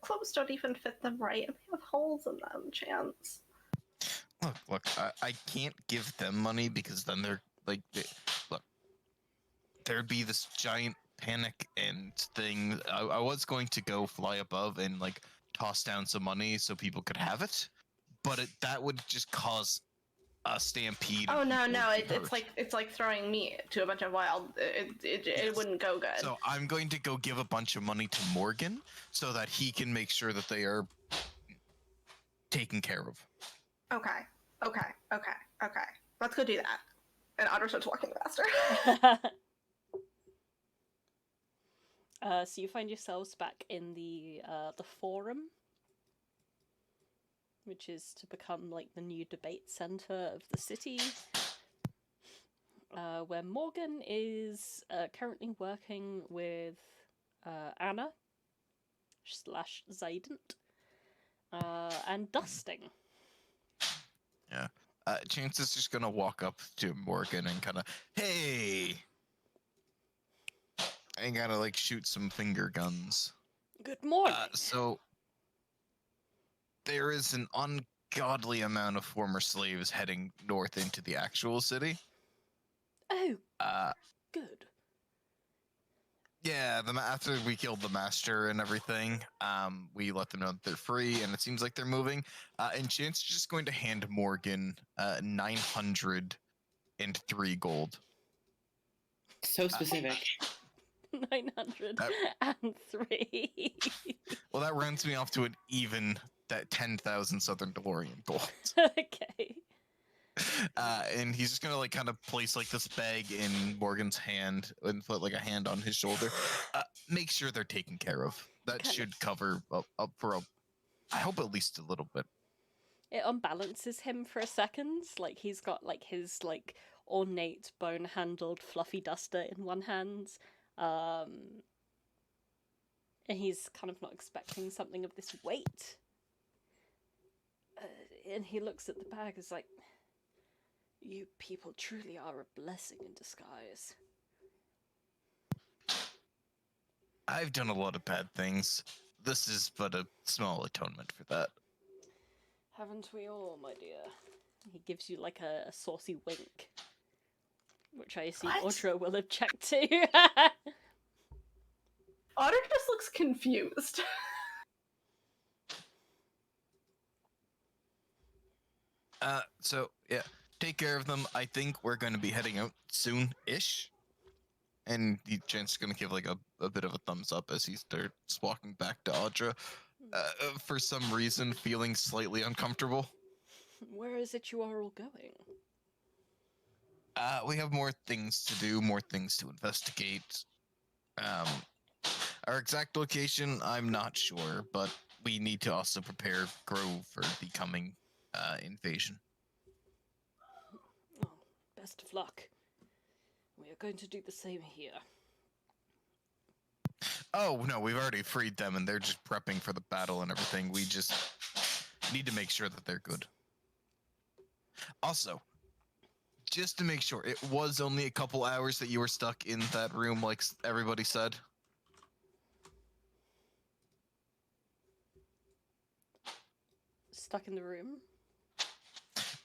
clothes don't even fit them right and they have holes in them, Chance. Look, I can't give them money because then they're look, there'd be this giant panic and thing. I was going to go fly above and like toss down some money so people could have it, but that would just cause a stampede. Oh no, it's like throwing meat to a bunch of wild. It wouldn't go good. So I'm going to go give a bunch of money to Morgan so that he can make sure that they are taken care of. Okay. Let's go do that. And Audra starts walking faster. So you find yourselves back in the forum, which is to become like the new debate center of the city, where Morgan is currently working with Anna / Zaidant and dusting. Yeah. Chance is just gonna walk up to Morgan and kind of, hey, and gotta like shoot some finger guns. Good morning. So there is an ungodly amount of former slaves heading north into the actual city. Oh, good. Yeah, after we killed the master and everything, we let them know that they're free, and it seems like they're moving. And Chance is just going to hand Morgan 903 gold. So specific. 903. Well, that rounds me off to an even that 10,000 Southern DeLorean gold. Okay. And he's just gonna like kind of place like this bag in Morgan's hand and put like a hand on his shoulder. Make sure they're taken care of. That should cover up for I hope at least a little bit. It unbalances him for a second. Like he's got like his like ornate bone-handled fluffy duster in one hand. And he's kind of not expecting something of this weight. And he looks at the bag as like, you people truly are a blessing in disguise. I've done a lot of bad things. This is but a small atonement for that. Haven't we all, my dear? He gives you like a saucy wink, which I assume Audra will object to. Audra just looks confused. So yeah, take care of them. I think we're going to be heading out soon-ish. And Jan's going to give like a bit of a thumbs up as he starts walking back to Audra. For some reason, feeling slightly uncomfortable. Where is it you are all going? We have more things to do, more things to investigate. Our exact location, I'm not sure, but we need to also prepare Grove for the coming invasion. Oh, best of luck. We are going to do the same here. Oh, no, we've already freed them, and they're just prepping for the battle and everything. We just need to make sure that they're good. Also, just to make sure, it was only a couple hours that you were stuck in that room, like everybody said? Stuck in the room?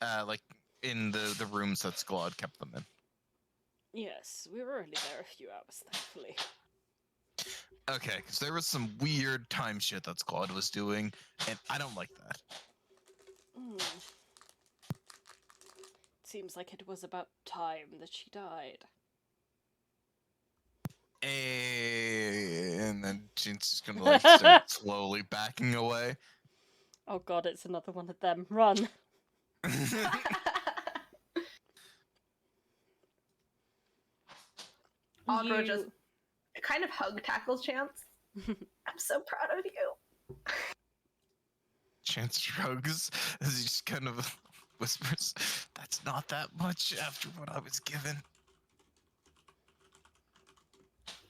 Like, in the rooms that Squad kept them in. Yes, we were only there a few hours, thankfully. Okay, because there was some weird time shit that Squad was doing, and I don't like that. Seems like it was about time that she died. And then she's just gonna like start slowly backing away. Oh god, it's another one of them. Run! Audra just kind of hug tackles Chance. I'm so proud of you. Chance shrugs as he just kind of whispers, "That's not that much after what I was given."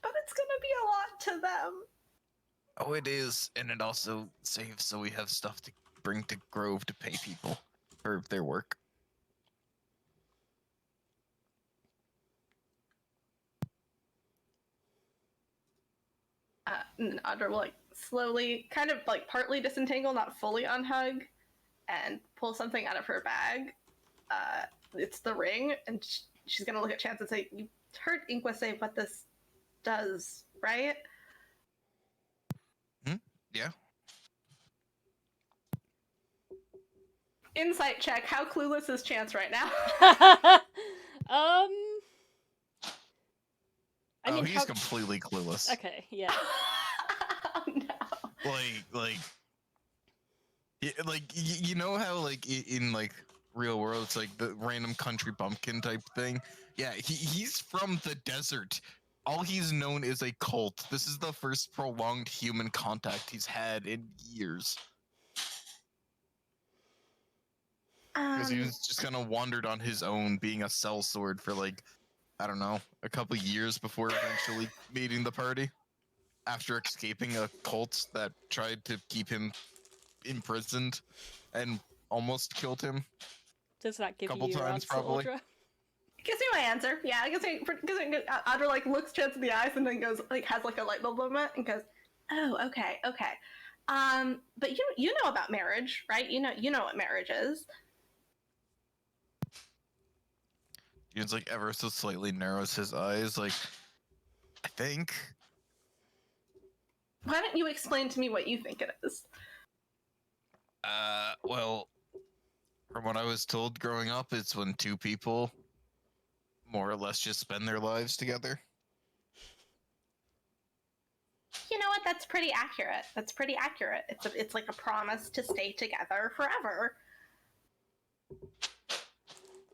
But it's gonna be a lot to them. Oh, it is, and it also saves so we have stuff to bring to Grove to pay people for their work. Audra will like slowly, kind of like partly disentangle, not fully unhug, and pull something out of her bag. It's the ring, and she's gonna look at Chance and say, "You heard Inqua say what this does, right?" Yeah. Insight check. How clueless is Chance right now? I mean, he's completely clueless. Okay, yeah. Oh, no. You know how like in like real world it's like the random country bumpkin type thing. Yeah, he's from the desert. All he's known is a cult. This is the first prolonged human contact he's had in years. Because he was just kind of wandered on his own, being a sellsword for like, I don't know, a couple years before eventually meeting the party. After escaping a cult that tried to keep him imprisoned and almost killed him. Does that give couple you your times, answer, probably. Audra? Gives me my answer. Yeah, I guess Audra like looks Chance in the eyes and then goes like has like a light bulb moment and goes, "Oh, okay. But you know about marriage, right? You know what marriage is." He's like ever so slightly narrows his eyes, like, I think. Why don't you explain to me what you think it is? Well, from what I was told growing up, it's when two people more or less just spend their lives together. You know what? That's pretty accurate. It's like a promise to stay together forever.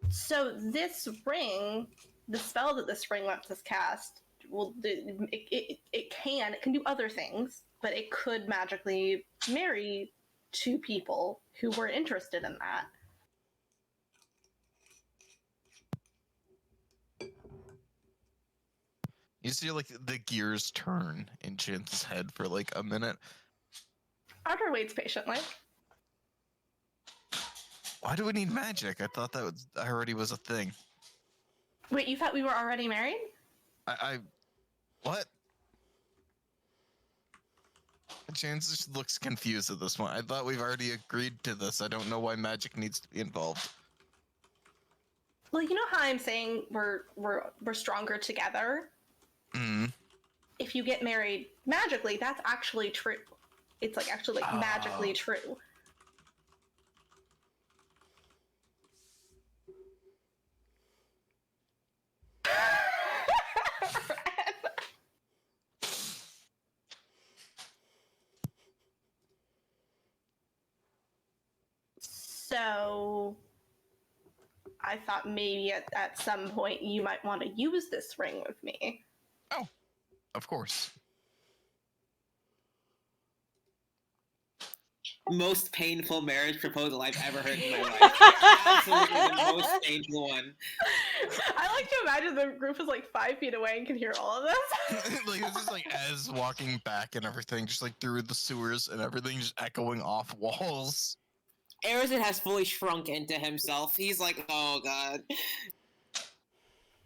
So this ring, the spell that this ring lets us cast, it can do other things, but it could magically marry two people who were interested in that. You see, like, the gears turn in Chance's head for, like, a minute. Audra waits patiently. Why do we need magic? I thought that already was a thing. Wait, you thought we were already married? What? Chance just looks confused at this point. I thought we've already agreed to this. I don't know why magic needs to be involved. Well, you know how I'm saying we're stronger together? If you get married magically, that's actually true. It's like actually like magically true. So I thought maybe at some point you might want to use this ring with me. Oh, of course. Most painful marriage proposal I've ever heard in my life. Absolutely the most painful one. I like to imagine the group is like 5 feet away and can hear all of this. Like this is like as walking back and everything, just like through the sewers and everything, just echoing off walls. Arazid has fully shrunk into himself. He's like, oh god.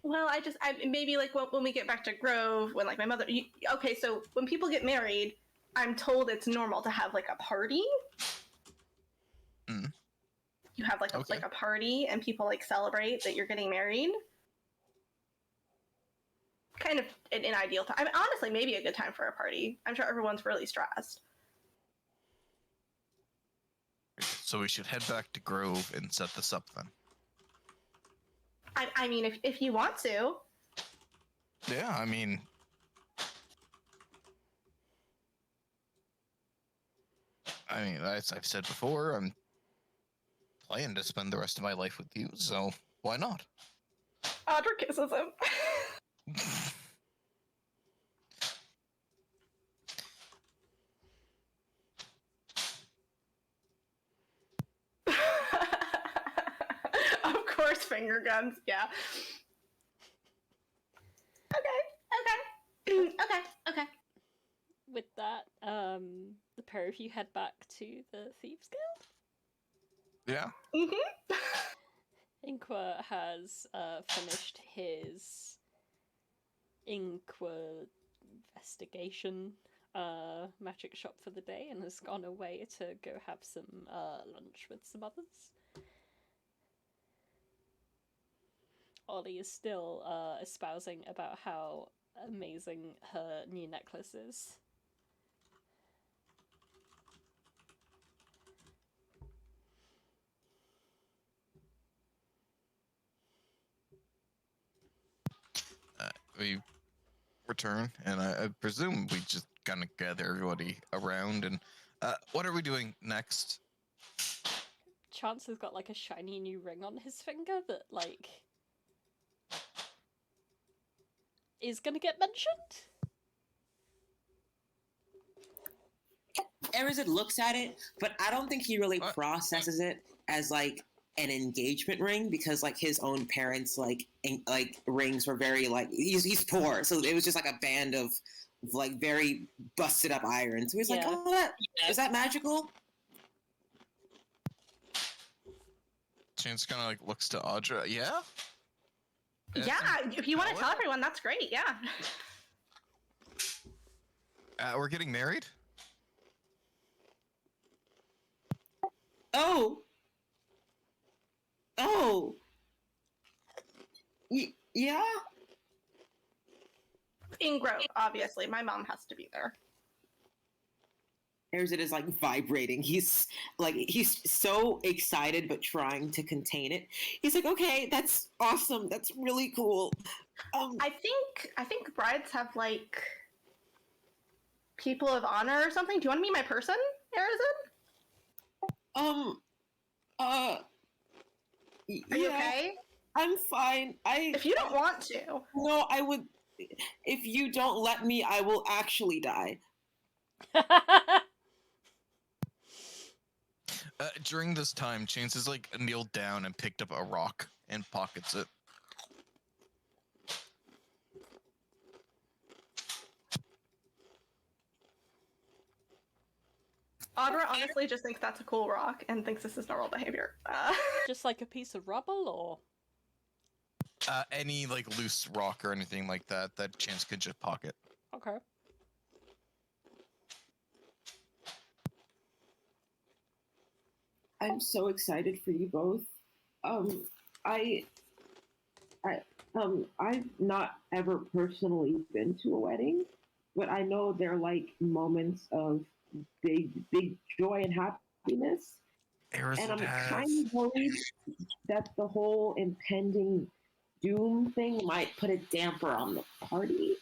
Well, I maybe like when we get back to Grove, when like my mother. Okay, so when people get married, I'm told it's normal to have like a party. You have like a party, and people like celebrate that you're getting married. Kind of an ideal time. I mean, honestly, maybe a good time for a party. I'm sure everyone's really stressed. So we should head back to Grove and set this up then. I mean, if you want to. Yeah, I mean... as I've said before, I'm planning to spend the rest of my life with you, so why not? Audra kisses him. Of course, finger guns, yeah. Okay. With that, the pair of you head back to the Thieves Guild. Yeah. Inqua has finished his Inqua investigation magic shop for the day and has gone away to go have some lunch with some others. Ollie is still espousing about how amazing her new necklace is. We return, and I presume we just kind of gather everybody around. And what are we doing next? Chance has got like a shiny new ring on his finger that like is gonna get mentioned. Arazid looks at it, but I don't think he really processes it as like an engagement ring, because like his own parents like rings were very like he's poor, so it was just like a band of like very busted up iron. So he's like, oh, is that magical? Chance kind of like looks to Audra. Yeah. Yeah, if you want to tell everyone, that's great. Yeah. We're getting married. Oh. Yeah. In Grove, obviously. My mom has to be there. Arazid is like vibrating. He's so excited but trying to contain it. He's like, okay, that's awesome. That's really cool. I think brides have like people of honor or something. Do you want to be my person, Arazid? Are you okay? I'm fine. If you don't want to. No, I would. If you don't let me, I will actually die. During this time, Chance has like kneeled down and picked up a rock and pockets it. Audra honestly just thinks that's a cool rock and thinks this is normal behavior. Just like a piece of rubble, or any like loose rock or anything like that Chance could just pocket. okay. I'm so excited for you both. I've not ever personally been to a wedding, but I know they're like moments of big joy and happiness. Arazid and I'm kind of worried that the whole impending doom thing might put a damper on the party.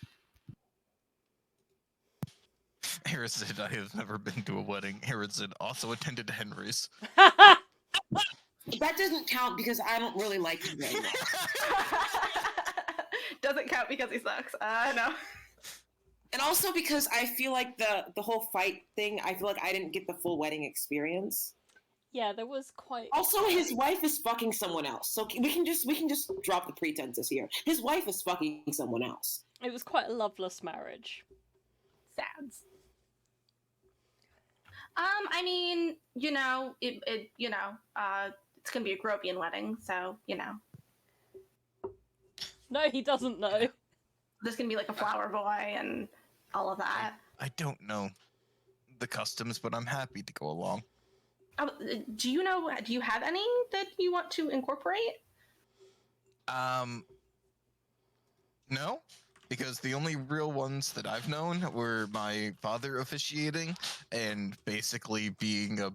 Arazid, I have never been to a wedding. Arazid also attended Henry's. That doesn't count because I don't really like him very much. Doesn't count because he sucks. No. And also because I feel like the whole fight thing, I feel like I didn't get the full wedding experience. Yeah, there was quite. Also, his wife is fucking someone else, so we can just drop the pretenses here. His wife is fucking someone else. It was quite a loveless marriage. Sads. I mean, it's gonna be a Grovian wedding, so No, he doesn't know. There's gonna be like a flower boy and all of that. I don't know the customs, but I'm happy to go along. Do you have any that you want to incorporate? No, because the only real ones that I've known were my father officiating and basically being a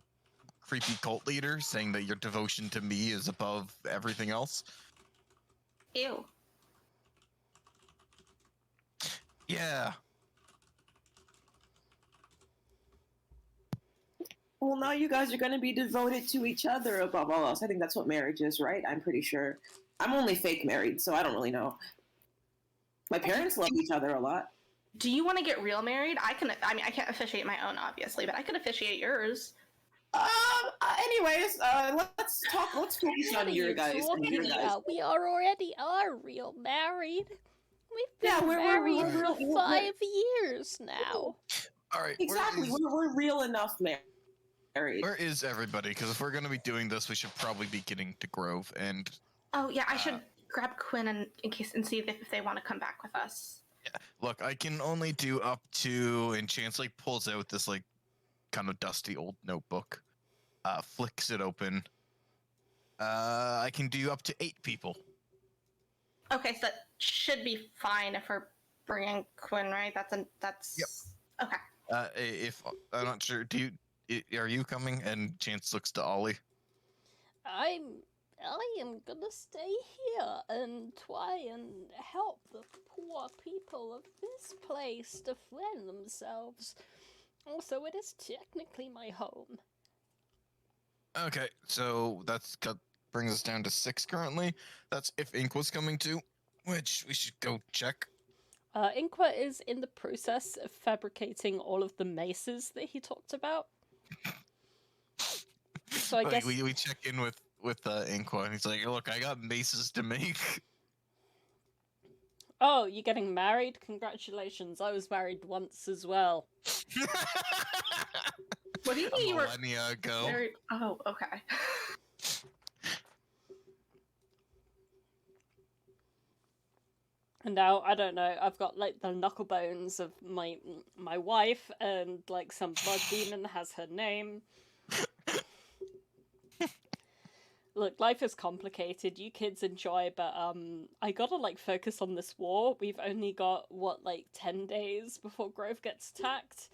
creepy cult leader, saying that your devotion to me is above everything else. Ew. Yeah. Well, now you guys are going to be devoted to each other above all else. I think that's what marriage is, right? I'm pretty sure. I'm only fake married, so I don't really know. My parents love each other a lot. Do you want to get real married? I can't officiate my own, obviously, but I could officiate yours. Anyways, let's focus on your guys. We already are real married. We've been married for 5 years now. All right. Exactly. We're real enough married. Where is everybody? Because if we're going to be doing this, we should probably be getting to Grove and... Oh, yeah, I should grab Quinn and see if they want to come back with us. Yeah. Look, I can only do up to... And Chance, like, pulls out this, like, kind of dusty old notebook. Flicks it open. I can do up to 8 people. Okay, so that should be fine if we're bringing Quinn, right? That's. Yep. Okay. If I'm not sure, are you coming? And Chance looks to Ollie. I am gonna stay here and try and help the poor people of this place defend themselves. Also, it is technically my home. Okay, so brings us down to 6 currently. That's if Inqua's coming too, which we should go check. Inqua is in the process of fabricating all of the maces that he talked about. So I guess we check in with Inqua, and he's like, "Look, I got maces to make." Oh, you're getting married? Congratulations! I was married once as well. What do you mean you were millennia ago? married? Oh, okay. And now, I don't know, I've got, like, the knuckle bones of my wife, and, like, some blood demon has her name. Look, life is complicated, you kids enjoy, but, I gotta, like, focus on this war. We've only got, 10 days before Grove gets attacked?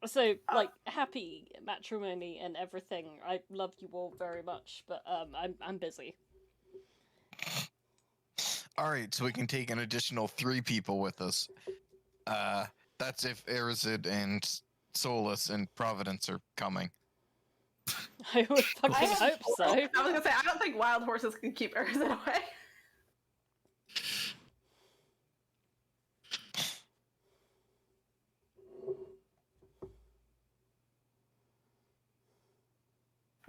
So, like, happy matrimony and everything. I love you all very much, but I'm busy. Alright, so we can take an additional 3 people with us. That's if Arazid and Solas and Providence are coming. I would fucking hope so. I was gonna say, I don't think wild horses can keep Arazid away.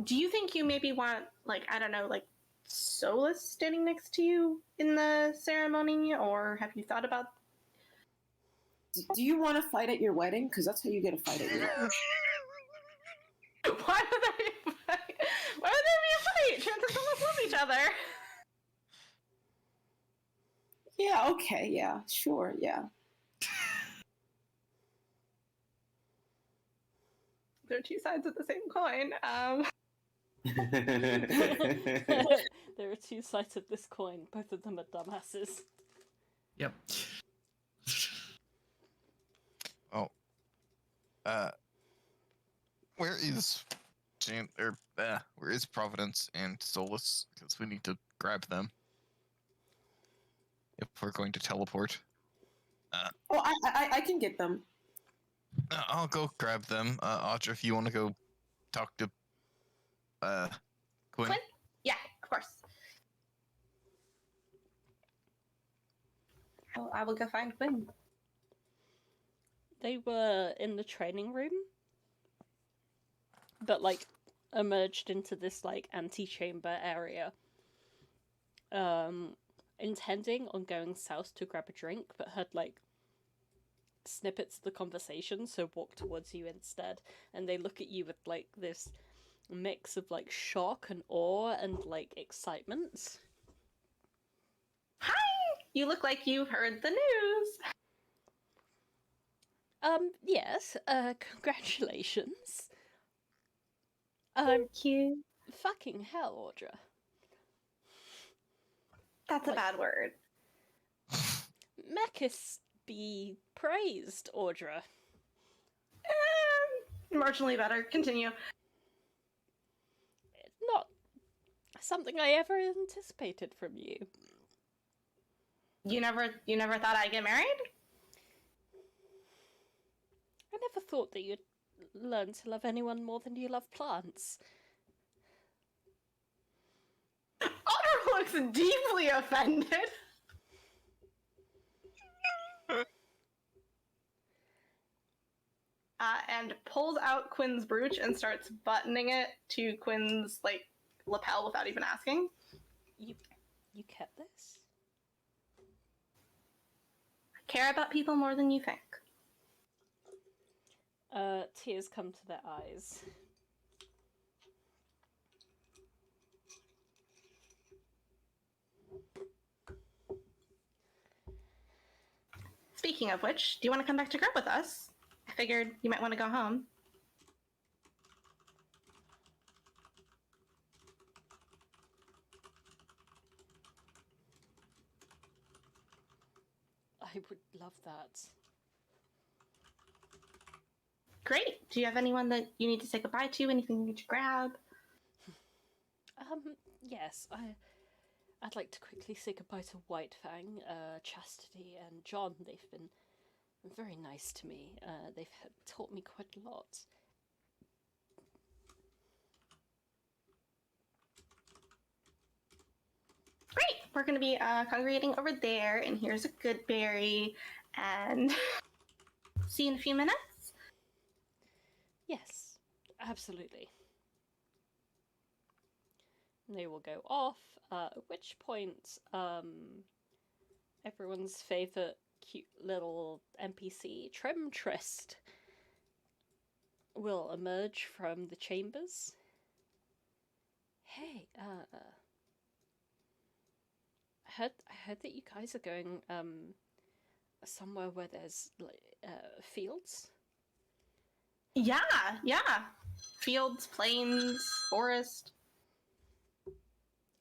Do you think you maybe want, like, I don't know, like, Solas standing next to you in the ceremony, or have you thought about? Do you want to fight at your wedding? Because that's how you get a fight at your wedding. Why would there be a fight? Why would there be a fight? Chance and Solas love each other. Yeah. Okay. Yeah. Sure. Yeah. There are 2 sides of the same coin. There are 2 sides of this coin. Both of them are dumbasses. Yep. Oh. Where is where is Providence and Solas? Because we need to grab them if we're going to teleport. Oh, I can get them. I'll go grab them. Audra, if you want to go talk to Quinn. Yeah, of course. I will go find Quinn. They were in the training room, but, like, emerged into this, like, antechamber area. Intending on going south to grab a drink, but heard, like, snippets of the conversation, so walk towards you instead. And they look at you with, like, this mix of, like, shock and awe and, like, excitement. Hi! You look like you've heard the news. Yes, congratulations. Thank you. Fucking hell, Audra. That's a bad word. Mekhis be praised, Audra. Marginally better. Continue. Not something I ever anticipated from you. You never thought I'd get married? I never thought that you'd learn to love anyone more than you love plants. Audra looks deeply offended. And pulls out Quinn's brooch and starts buttoning it to Quinn's, like, lapel without even asking. You kept this? I care about people more than you think. Tears come to their eyes. Speaking of which, do you want to come back to Grub with us? I figured you might want to go home. I would love that. Great. Do you have anyone that you need to say goodbye to? Anything you need to grab? Yes, I'd like to quickly say goodbye to Whitefang, Chastity, and John. They've been very nice to me. They've taught me quite a lot. Great! We're going to be congregating over there, and here's a good berry, and see you in a few minutes. Yes, absolutely. They will go off, at which point, everyone's favourite cute little NPC, Trimtrist, will emerge from the chambers. Hey, I heard that you guys are going, somewhere where there's, like, fields? Yeah. Fields, plains, forest.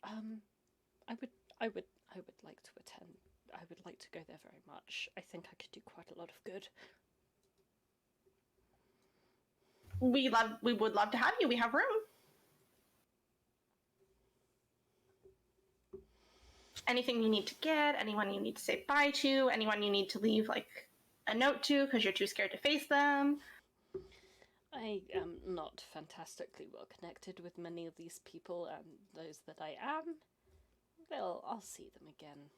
I would like to attend. I would like to go there very much. I think I could do quite a lot of good. We would love to have you. We have room. Anything you need to get, anyone you need to say bye to, anyone you need to leave like a note to because you're too scared to face them. I am not fantastically well connected with many of these people, and those that I am, I'll see them again.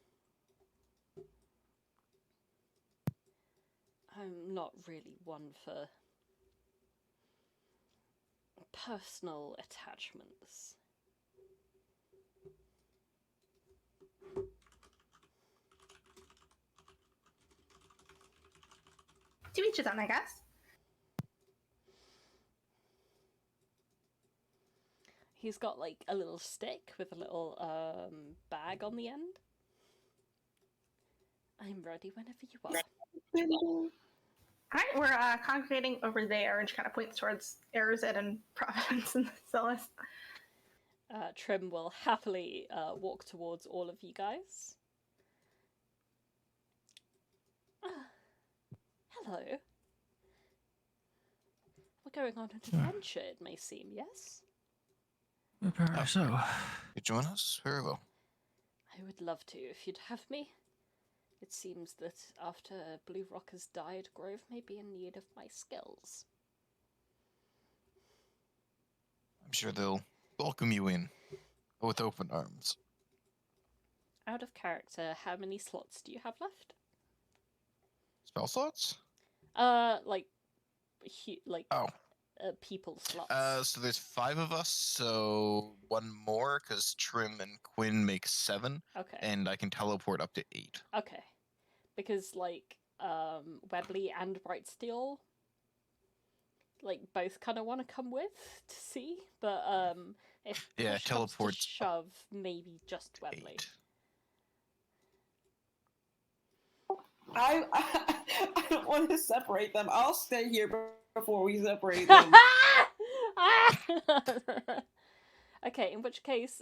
I'm not really one for personal attachments. To each his own, I guess. He's got like a little stick with a little bag on the end. I'm ready whenever you are. Alright, we're congregating over there, and she kind of points towards Arazid and Providence and Solas. Trim will happily walk towards all of you guys. Hello. We're going on an adventure, it may seem, yes? Apparently so. You join us? Very well. I would love to, if you'd have me. It seems that after Blue Rock has died, Grove may be in need of my skills. I'm sure they'll welcome you in with open arms. Out of character, how many slots do you have left? Spell slots? People slots. So there's 5 of us, so 1 more, because Trim and Quinn make 7. Okay. And I can teleport up to 8. Okay. Because, Webley and Brightsteel, both kind of want to come with to see, but, if push comes to shove, maybe just Webley. 8. I don't want to separate them. I'll stay here before we separate them. Okay, in which case,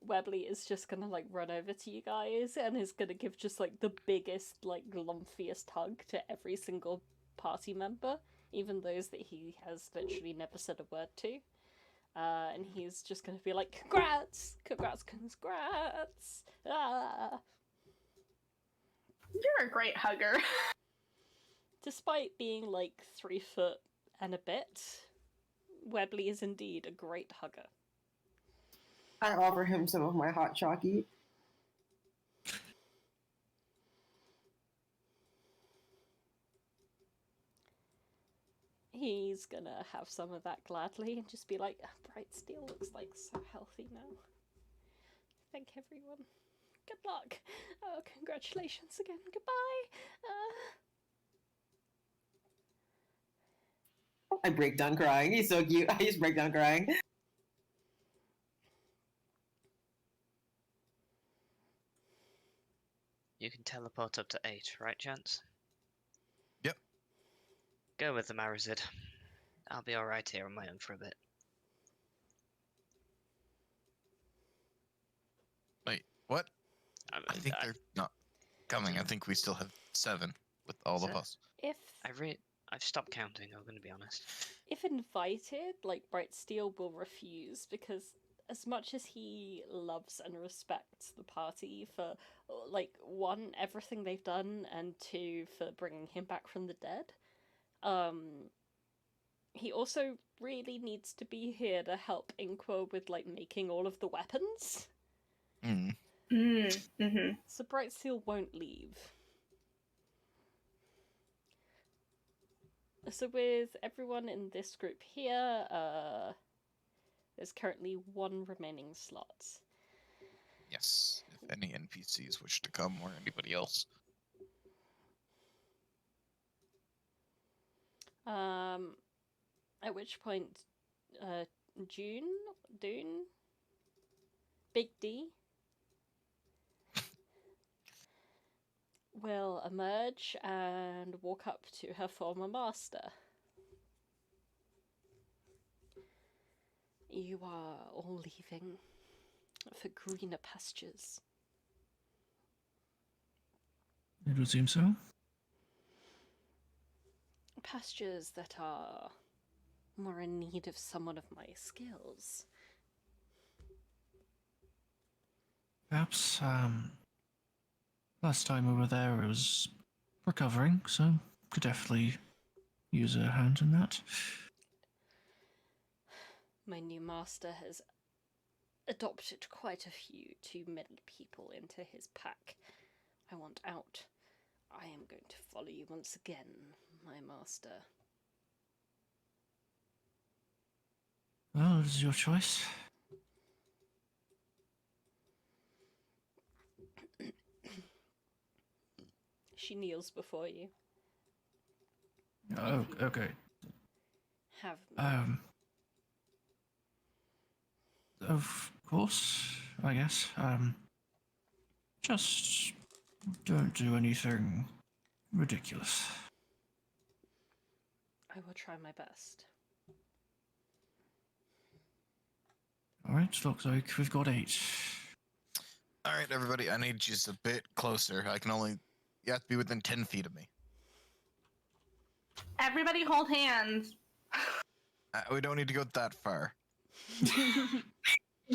Webley is just gonna run over to you guys and is gonna give just the biggest, lumpiest hug to every single party member, even those that he has literally never said a word to. And he's just gonna be like, congrats! Congrats! Congrats! Ah! You're a great hugger. Despite being 3 foot and a bit, Webley is indeed a great hugger. I offer him some of my hot chalky. He's gonna have some of that gladly and just be like, Brightsteel looks so healthy now. Thank everyone. Good luck. Oh, congratulations again. Goodbye. I break down crying. He's so cute. I just break down crying. You can teleport up to 8, right, Chance? Yep. Go with them, Arazid. I'll be alright here on my own for a bit. Wait, what? I think they're not. coming. I think we still have 7 with all of us. If I've stopped counting. I'm going to be honest. If invited, like Brightsteel will refuse because as much as he loves and respects the party for, like, 1, everything they've done, and 2, for bringing him back from the dead, he also really needs to be here to help Inqua with, like, making all of the weapons. So Brightsteel won't leave. So with everyone in this group here, there's currently 1 remaining slot. Yes, if any NPCs wish to come, or anybody else. At which point, Dune, Big D, will emerge and walk up to her former master. You are all leaving for greener pastures. It would seem so. Pastures that are more in need of someone of my skills. Perhaps, last time we were there it was recovering, so could definitely use a hand in that. My new master has adopted quite a few two-middle people into his pack. I want out. I am going to follow you once again, my master. Well, it is your choice. She kneels before you. Oh, okay. Have me. Of course, I guess. Just don't do anything ridiculous. I will try my best. Alright, looks like we've got 8. Alright, everybody, I need just a bit closer. You have to be within 10 feet of me. Everybody hold hands. We don't need to go that far.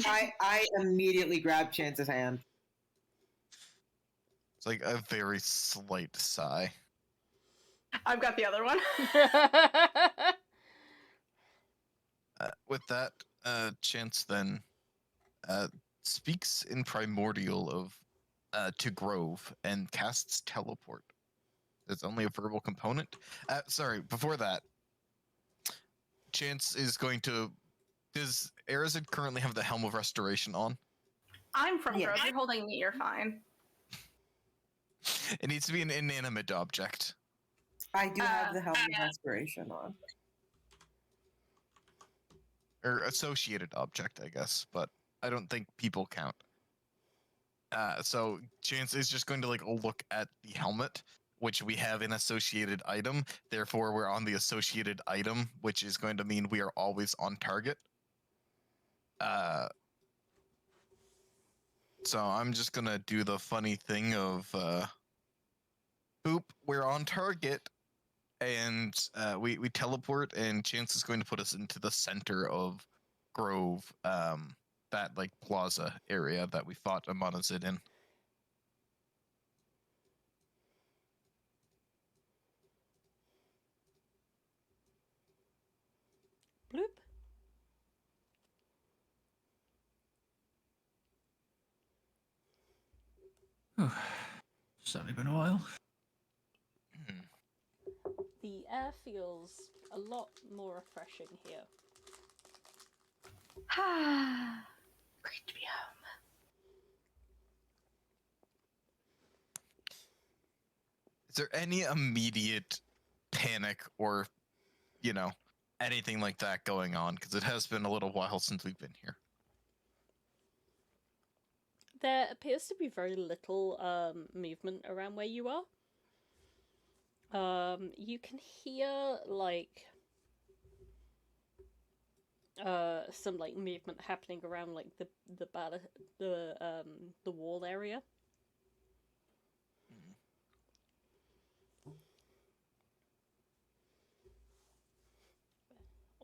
I immediately grab Chance's hand. It's like a very slight sigh. I've got the other one. With that, Chance then speaks in Primordial to Grove and casts Teleport. It's only a verbal component. Sorry, before that, Chance is going to... Does Arazid currently have the Helm of Restoration on? I'm from Grove. You're holding me. You're fine. It needs to be an inanimate object. I do have the Helm of Restoration on. Or associated object, I guess, but I don't think people count. So Chance is just going to look at the helmet, which we have an associated item. Therefore, we're on the associated item, which is going to mean we are always on target. So I'm just gonna do the funny thing of boop, we're on target, and we teleport, and Chance is going to put us into the center of Grove, that plaza area that we fought Amonazid in. Bloop. Oh, certainly been a while. The air feels a lot more refreshing here. Great to be home. Is there any immediate panic or, anything like that going on? Because it has been a little while since we've been here. There appears to be very little movement around where you are. You can hear some movement happening around the wall area.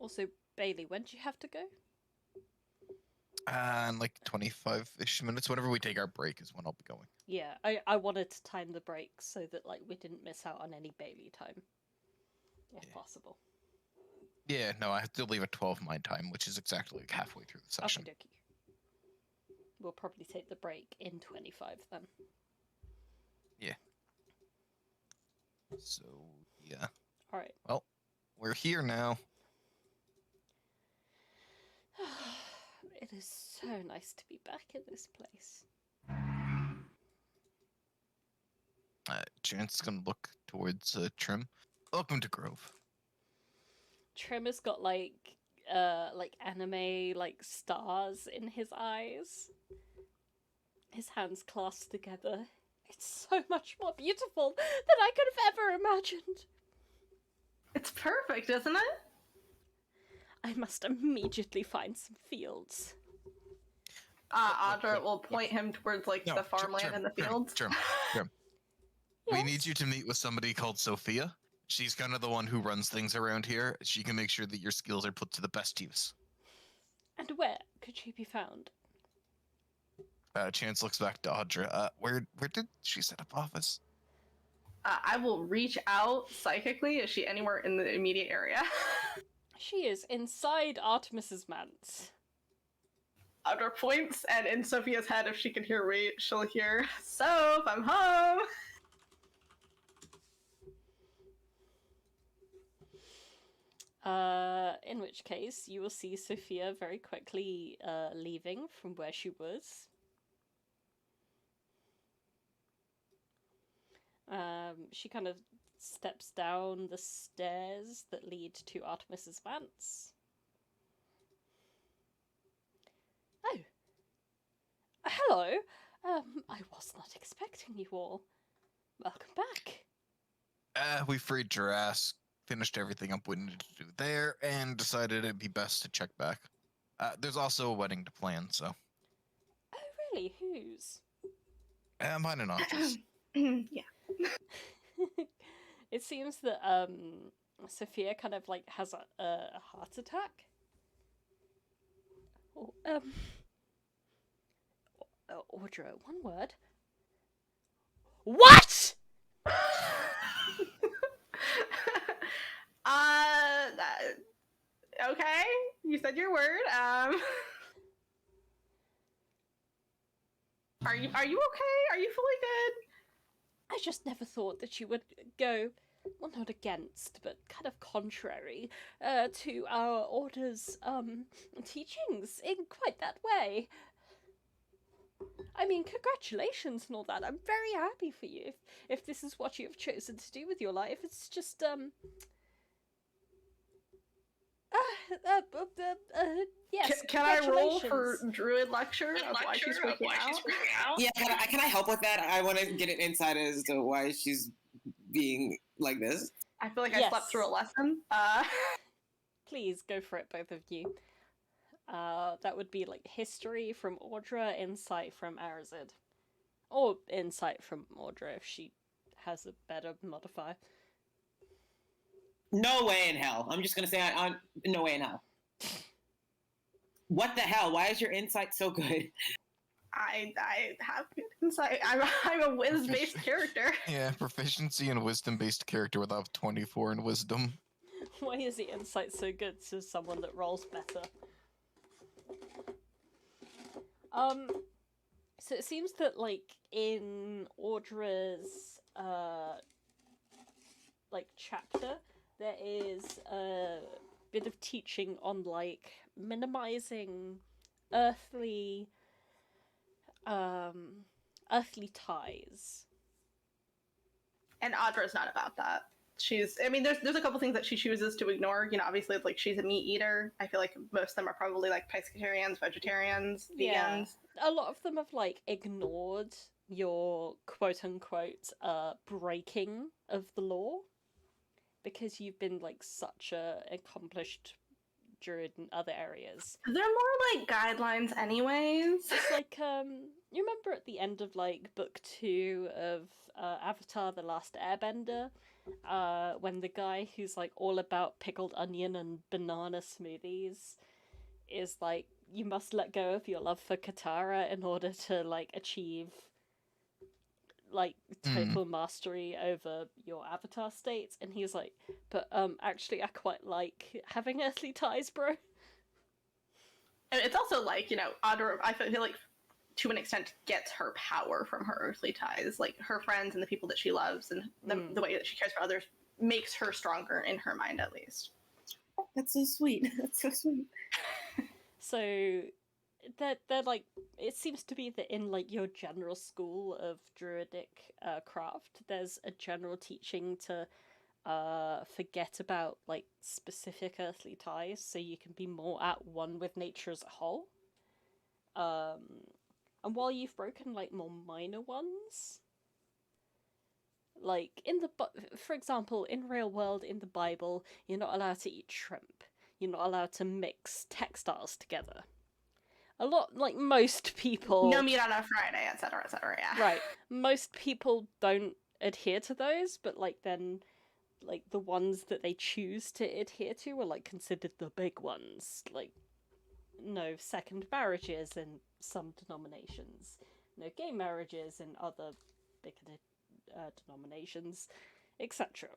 Also, Bailey, when do you have to go? In like 25-ish minutes. Whenever we take our break is when I'll be going. Yeah, I wanted to time the break so that like we didn't miss out on any Bailey time, if possible. Yeah, no, I have to leave at 12 my time, which is exactly like halfway through the session. Okie dokie. We'll probably take the break in 25 then. Yeah. So, yeah. Alright. Well, we're here now. It is so nice to be back in this place. Chance is gonna look towards Trim. Welcome to Grove. Trim has got like anime like stars in his eyes. His hands clasped together. It's so much more beautiful than I could have ever imagined. It's perfect, isn't it? I must immediately find some fields. Audra will point him towards like the farmland and the fields. Trim. Yes? We need you to meet with somebody called Sophia. She's kind of the one who runs things around here. She can make sure that your skills are put to the best use. And where could she be found? Chance looks back to Audra. Where did she set up office? I will reach out psychically. Is she anywhere in the immediate area? She is inside Artemis's manse. Audra points, and in Sophia's head, if she can hear me, she'll hear, "Soph, I'm home!" In which case, you will see Sophia very quickly leaving from where she was. She kind of steps down the stairs that lead to Artemis's manse. Oh. Hello. I was not expecting you all. Welcome back. We freed your ass, finished everything up we needed to do there, and decided it'd be best to check back. There's also a wedding to plan, so. Oh, really? Whose? Mine and Audrey's. Yeah. It seems that Sophia kind of like has a heart attack. Oh, Audra, one word. What? Okay. You said your word. Are you okay? Are you fully good? I just never thought that you would go, well, not against, but kind of contrary to our order's teachings in quite that way. I mean, congratulations and all that. I'm very happy for you if this is what you've chosen to do with your life. It's just, yes. Can I roll for druid lecture of why she's freaking out? Yeah, can I help with that? I want to get an insight as to why she's being like this. I feel like I slept through a lesson. Please go for it, both of you. That would be like history from Audra, insight from Arazid. Or insight from Audra if she has a better modifier. No way in hell. I'm just gonna say no way in hell. What the hell? Why is your insight so good? I have good insight. I'm a whiz-based character. Yeah, proficiency in wisdom-based character without 24 in wisdom. Why is the insight so good to someone that rolls better? So it seems that, like, in Audra's, like, chapter, there is a bit of teaching on, like, minimizing earthly ties. And Audra's not about that. There's a couple things that she chooses to ignore. You know, obviously, like, she's a meat eater. I feel like most of them are probably, like, pescatarians, vegetarians, vegans. Yeah. A lot of them have, like, ignored your quote-unquote breaking of the law because you've been, like, such a accomplished druid in other areas. They're more like guidelines anyways. It's like, you remember at the end of, like, book 2 of Avatar The Last Airbender, when the guy who's, like, all about pickled onion and banana smoothies is like, you must let go of your love for Katara in order to, like, achieve, like, total mastery over your avatar states, and he's like, but actually I quite like having earthly ties, bro. And it's also like, you know, Audra, I feel like to an extent gets her power from her earthly ties, like her friends and the people that she loves and the way that she cares for others makes her stronger in her mind, at least. That's so sweet. That's so sweet. So they're like, it seems to be that in, like, your general school of druidic craft, there's a general teaching to forget about, like, specific earthly ties so you can be more at one with nature as a whole. And while you've broken, like, more minor ones, like, for example, in real world, in the Bible, you're not allowed to eat shrimp. You're not allowed to mix textiles together. A lot, like, most people... No meat on a Friday, etc., yeah. Right. Most people don't adhere to those, but, like, then, like, the ones that they choose to adhere to are, like, considered the big ones. Like, no second marriages in some denominations. No gay marriages in other bigoted denominations, etc.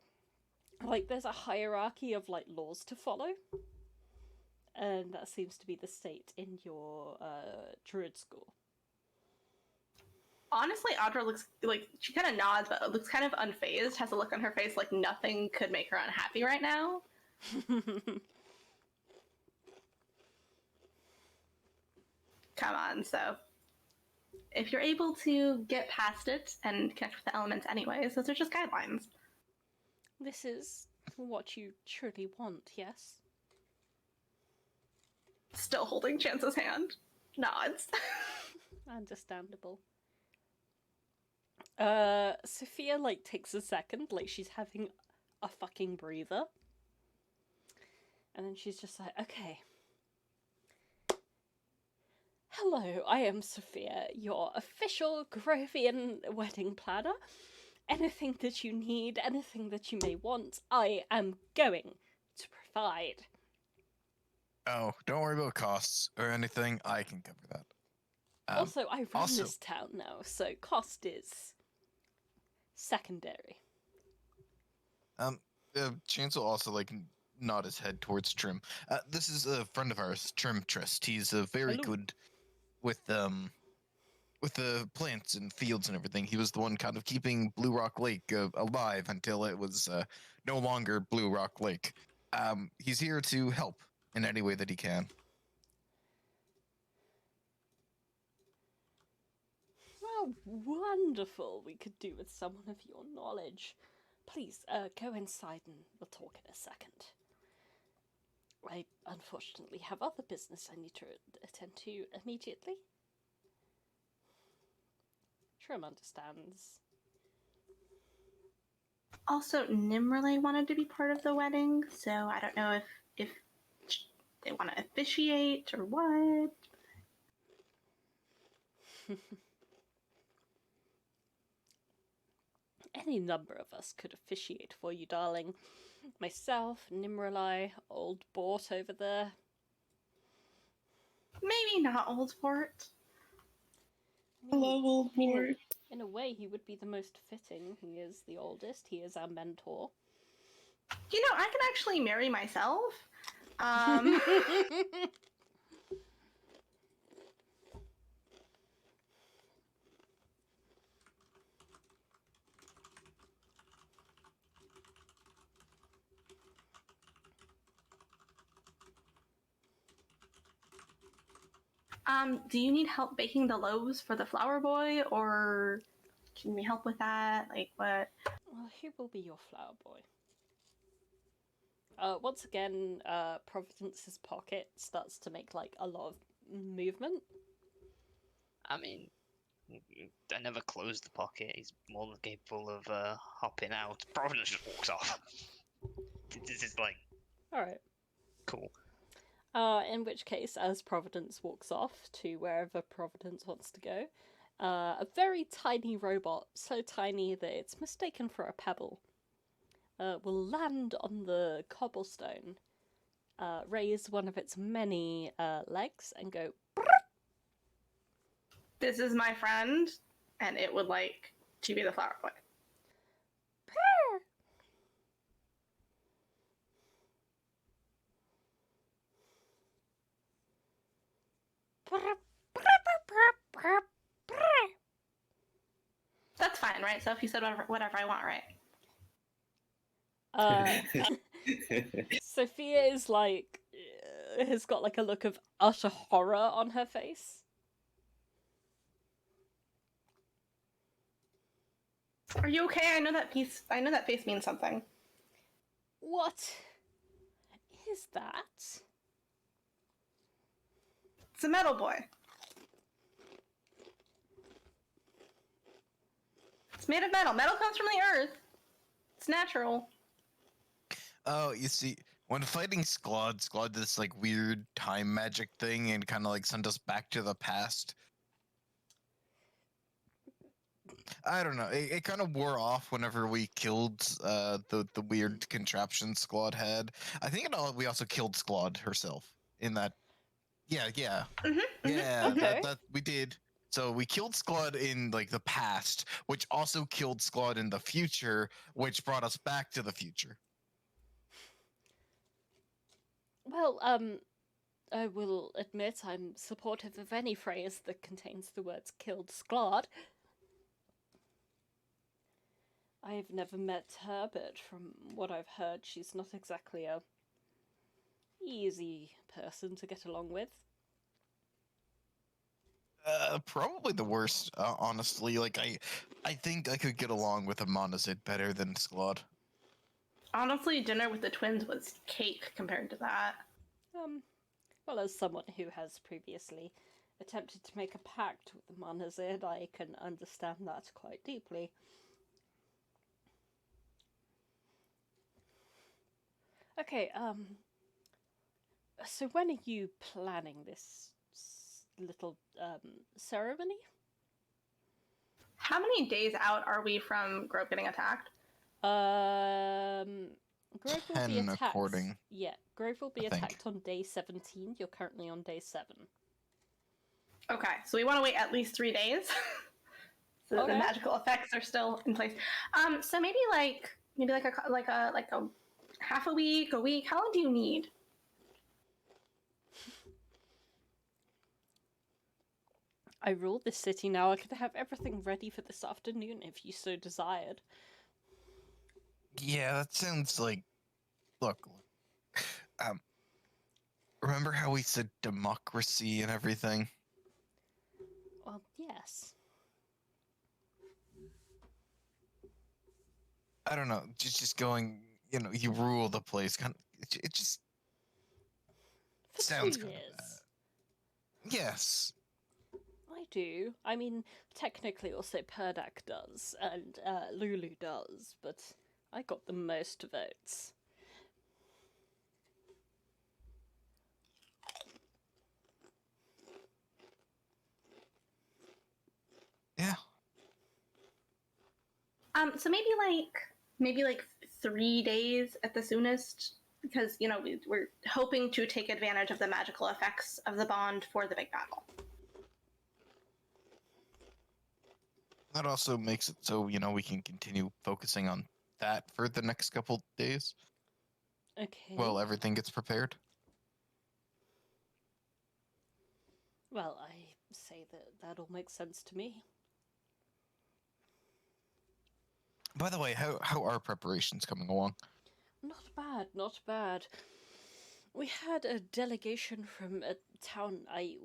Like, there's a hierarchy of, like, laws to follow. And that seems to be the state in your druid school. Honestly, Audra looks like, she kind of nods, but looks kind of unfazed, has a look on her face like nothing could make her unhappy right now. Come on, so if you're able to get past it and connect with the elements anyways, those are just guidelines. This is what you truly want, yes? Still holding Chance's hand. Nods. Understandable. Sophia, like, takes a second, like she's having a fucking breather. And then she's just like, okay. Hello, I am Sophia, your official Grovian wedding planner. Anything that you need, anything that you may want, I am going to provide. Oh, don't worry about costs or anything. I can cover that. Also, I run this town now, so cost is secondary. Chance will also, like, nod his head towards Trim. This is a friend of ours, Trim Trist. He's very good with the plants and fields and everything. He was the one kind of keeping Blue Rock Lake alive until it was no longer Blue Rock Lake. He's here to help in any way that he can. How wonderful we could do with someone of your knowledge. Please, go inside and we'll talk in a second. I unfortunately have other business I need to attend to immediately. Trim understands. Also, Nimrele wanted to be part of the wedding, so I don't know if they want to officiate or what. Any number of us could officiate for you, darling. Myself, Nimrele, old Bort over there. Maybe not Old Port. Hello, Old Port. In a way, he would be the most fitting. He is the oldest. He is our mentor. You know, I can actually marry myself. Do you need help baking the loaves for the flower boy, or can we help with that? Like, what? Well, who will be your flower boy? Once again, Providence's pocket starts to make, like, a lot of movement. I mean, I never closed the pocket. He's more than capable of hopping out. Providence just walks off. This is like... Alright. Cool. In which case, as Providence walks off to wherever Providence wants to go, a very tiny robot, so tiny that it's mistaken for a pebble, will land on the cobblestone, raise one of its many legs, and go, "This is my friend, and it would like to be the flower boy." That's fine, right? So if you said whatever I want, right? Sophia is like, has got like a look of utter horror on her face. Are you okay? I know that face means something. What is that? It's a metal boy. It's made of metal. Metal comes from the earth. It's natural. Oh, you see, when fighting Sklod did this like weird time magic thing and kind of like sent us back to the past. I don't know. It kind of wore off whenever we killed the weird contraption Sklod had. I think we also killed Sklod herself in that. Yeah. Yeah, Okay. that we did. So we killed Sklod in like the past, which also killed Sklod in the future, which brought us back to the future. Well, I will admit I'm supportive of any phrase that contains the words killed Sklod. I've never met her, but from what I've heard, she's not exactly a easy person to get along with. Probably the worst, honestly. Like, I think I could get along with a Monazid better than Sklod. Honestly, dinner with the twins was cake compared to that. Well, as someone who has previously attempted to make a pact with the Monazid, I can understand that quite deeply. Okay, so when are you planning this little, ceremony? How many days out are we from Grove getting attacked? Grove will be attacked. According, yeah, Grove will be attacked on day 17. You're currently on day 7. Okay, so we want to wait at least 3 days. So the magical effects are still in place. So maybe like a half a week, a week. How long do you need? I rule this city now. I could have everything ready for this afternoon if you so desired. Yeah, that sounds like. Look, remember how we said democracy and everything? Well, yes. I don't know. Just going. You know, you rule the place. It just For sounds 2 kind years. of bad. Yes. I do. I mean, technically also Perdak does, and Lulu does, but I got the most votes. Yeah. So maybe like 3 days at the soonest, because you know we're hoping to take advantage of the magical effects of the bond for the big battle. That also makes it so, you know, we can continue focusing on that for the next couple days. Okay. Well, everything gets prepared. Well, I say that all makes sense to me. By the way, how are preparations coming along? Not bad, not bad. We had a delegation from a town I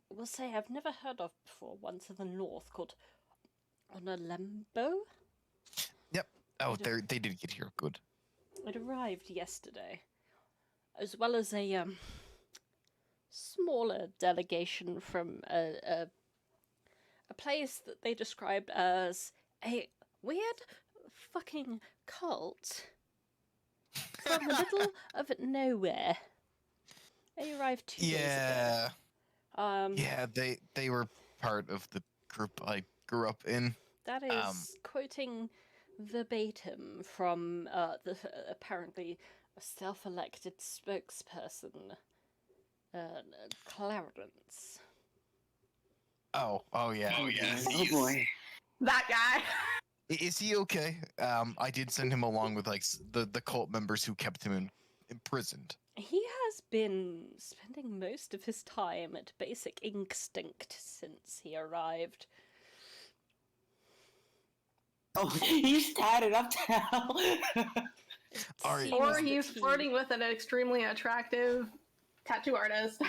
will say I've never heard of before, one to the north, called Onalembo? Yep. Oh, they did get here. Good. It arrived yesterday, as well as a smaller delegation from a place that they described as a weird fucking cult from the middle of nowhere. They arrived 2 days ago. Yeah, they were part of the group I grew up in. That is quoting verbatim from the apparently self-elected spokesperson, Clarence. Oh yeah. Oh boy. That guy. Is he okay? I did send him along with like the cult members who kept him imprisoned. He has been spending most of his time at Basic Instinct since he arrived. Oh, he's tatted up now. Or he's flirting with an extremely attractive tattoo artist.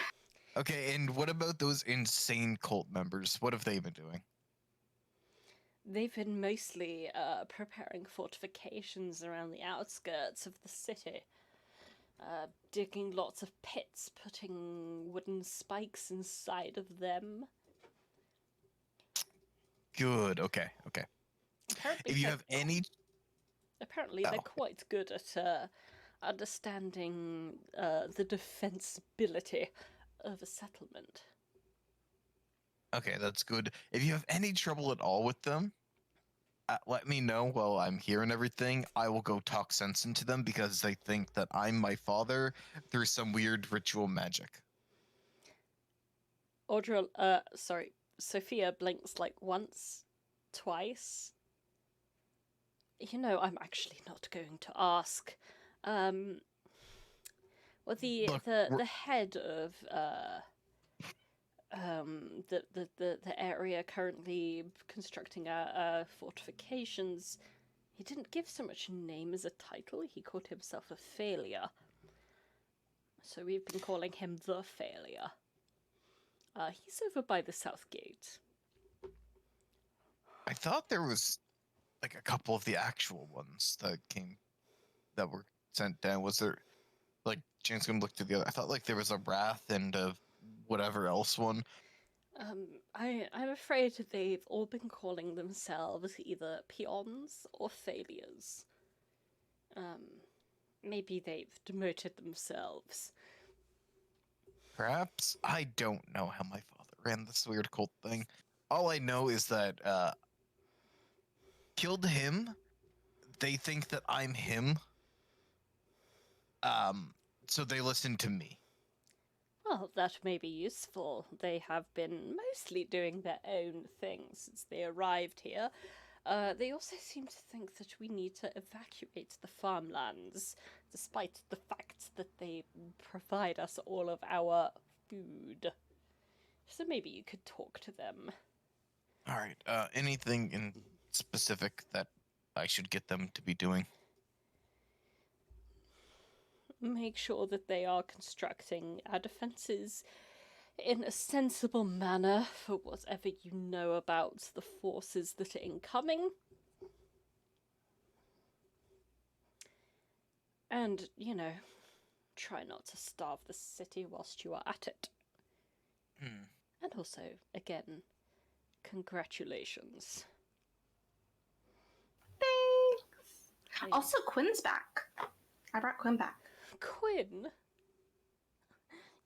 Okay, and what about those insane cult members? What have they been doing? They've been mostly preparing fortifications around the outskirts of the city. Digging lots of pits, putting wooden spikes inside of them. Good, okay. Apparently If you have any... Apparently they're quite good at understanding the defensibility of a settlement. Okay, that's good. If you have any trouble at all with them, let me know while I'm here and everything. I will go talk sense into them because they think that I'm my father through some weird ritual magic. Audra, Sophia blinks like once, twice. You know, I'm actually not going to ask. Well, the head of the area currently constructing fortifications, he didn't give so much name as a title. He called himself a failure. So we've been calling him the Failure. He's over by the south gate. I thought there was like a couple of the actual ones that were sent down. Was there like Jane's gonna look through the other? I thought like there was a Wrath and a whatever else one. I'm afraid they've all been calling themselves either peons or failures. Maybe they've demoted themselves. Perhaps. I don't know how my father ran this weird cult thing. All I know is that killed him. They think that I'm him. So they listen to me. Well, that may be useful. They have been mostly doing their own thing since they arrived here. They also seem to think that we need to evacuate the farmlands, despite the fact that they provide us all of our food. So maybe you could talk to them. All right. Anything in specific that I should get them to be doing? Make sure that they are constructing our defenses in a sensible manner for whatever you know about the forces that are incoming. And, you know, try not to starve the city whilst you are at it. And also, again, congratulations. Thanks. Also, Quinn's back. I brought Quinn back. Quinn?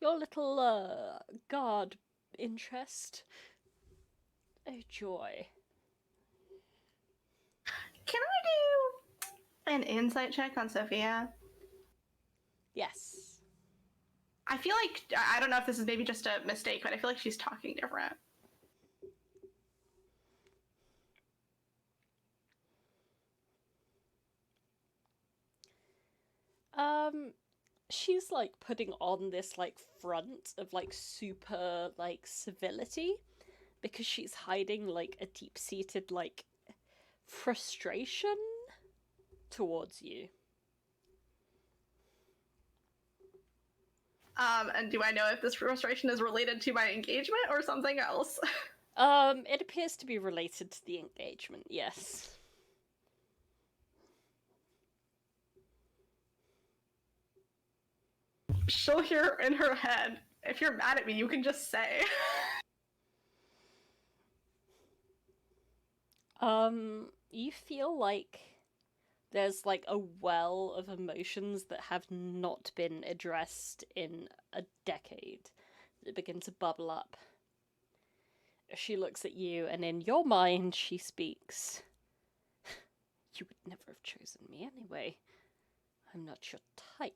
Your little, guard interest? Oh, joy. Can I do an insight check on Sophia? Yes. I feel like, I don't know if this is maybe just a mistake, but I feel like she's talking different. She's like putting on this like front of like super like civility because she's hiding like a deep-seated like frustration towards you. And do I know if this frustration is related to my engagement or something else? It appears to be related to the engagement, yes. She'll hear in her head, if you're mad at me, you can just say. You feel like There's like a well of emotions that have not been addressed in a decade that begin to bubble up. She looks at you, and in your mind, she speaks. You would never have chosen me anyway. I'm not your type.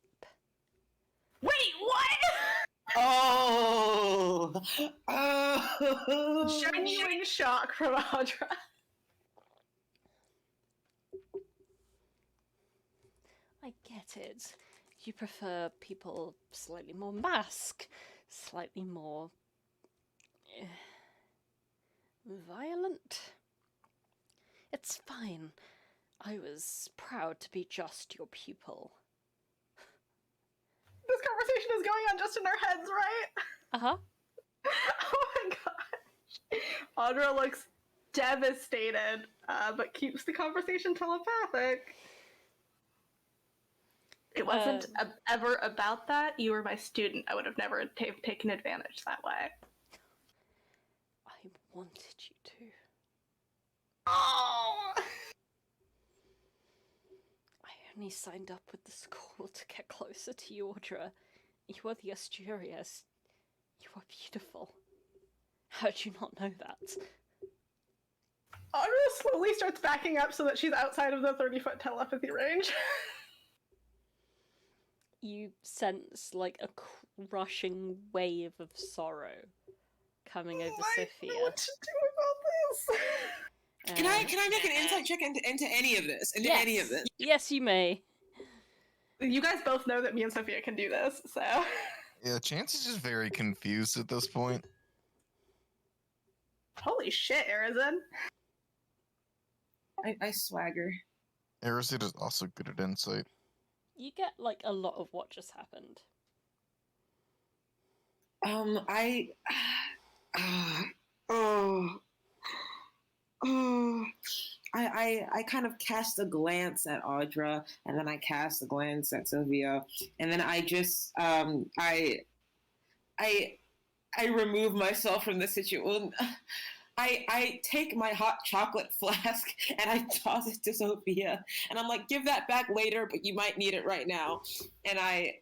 Wait, what? Oh! Oh! Genuine shock from Audra. I get it. You prefer people slightly more mask, slightly more violent. It's fine. I was proud to be just your pupil. This conversation is going on just in our heads, right? Uh-huh. Oh my gosh. Audra looks devastated, but keeps the conversation telepathic. It wasn't ever about that. You were my student. I would have never taken advantage that way. I wanted you to. Oh! I only signed up with the school to get closer to you, Audra. You are the Asturias. You are beautiful. How did you not know that? Audra slowly starts backing up so that she's outside of the 30-foot telepathy range. You sense like a crushing wave of sorrow coming over Sophia. I don't know what to do about this. Can I make an insight check into any of this? Into any of this? Yes, you may. You guys both know that me and Sophia can do this, so. Yeah, Chance is just very confused at this point. Holy shit, Arazid. I swagger. Arazid is also good at insight. You get like a lot of what just happened. I kind of cast a glance at Audra, and then I cast a glance at Sophia, and then I just I remove myself from the situation. I take my hot chocolate flask and I toss it to Sophia, and I'm like, give that back later, but you might need it right now. And I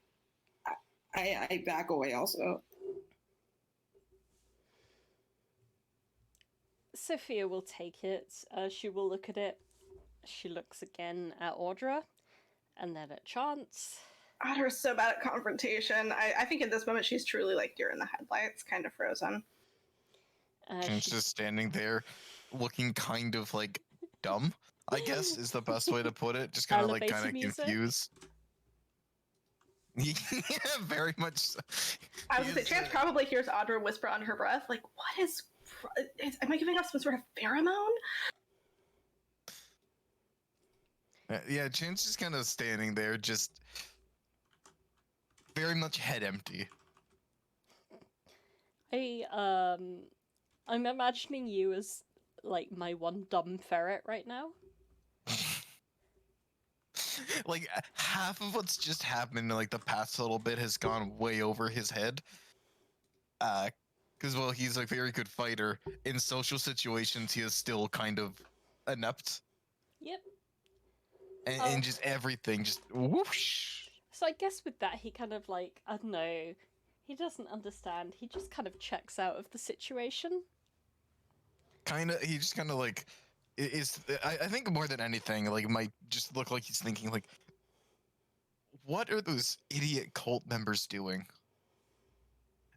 back away also. Sophia will take it. She will look at it. She looks again at Audra, and then at Chance. Audra's so bad at confrontation. I think at this moment she's truly like deer in the headlights, kind of frozen. She's just standing there, looking kind of like dumb, I guess is the best way to put it. Just kind of confused. Yeah, very much so. I was gonna say, Chance probably hears Audra whisper under her breath, like, what is am I giving off some sort of pheromone? Yeah, Chance is kind of standing there, just very much head empty. I'm imagining you as like my one dumb ferret right now. Like half of what's just happened in like the past little bit has gone way over his head. Because well, he's a very good fighter. In social situations, he is still kind of inept. Yep. And just everything, just whoosh. So I guess with that, he kind of like, I don't know, he doesn't understand. He just kind of checks out of the situation. He just kind of like, I think more than anything, like, might just look like he's thinking, like, what are those idiot cult members doing?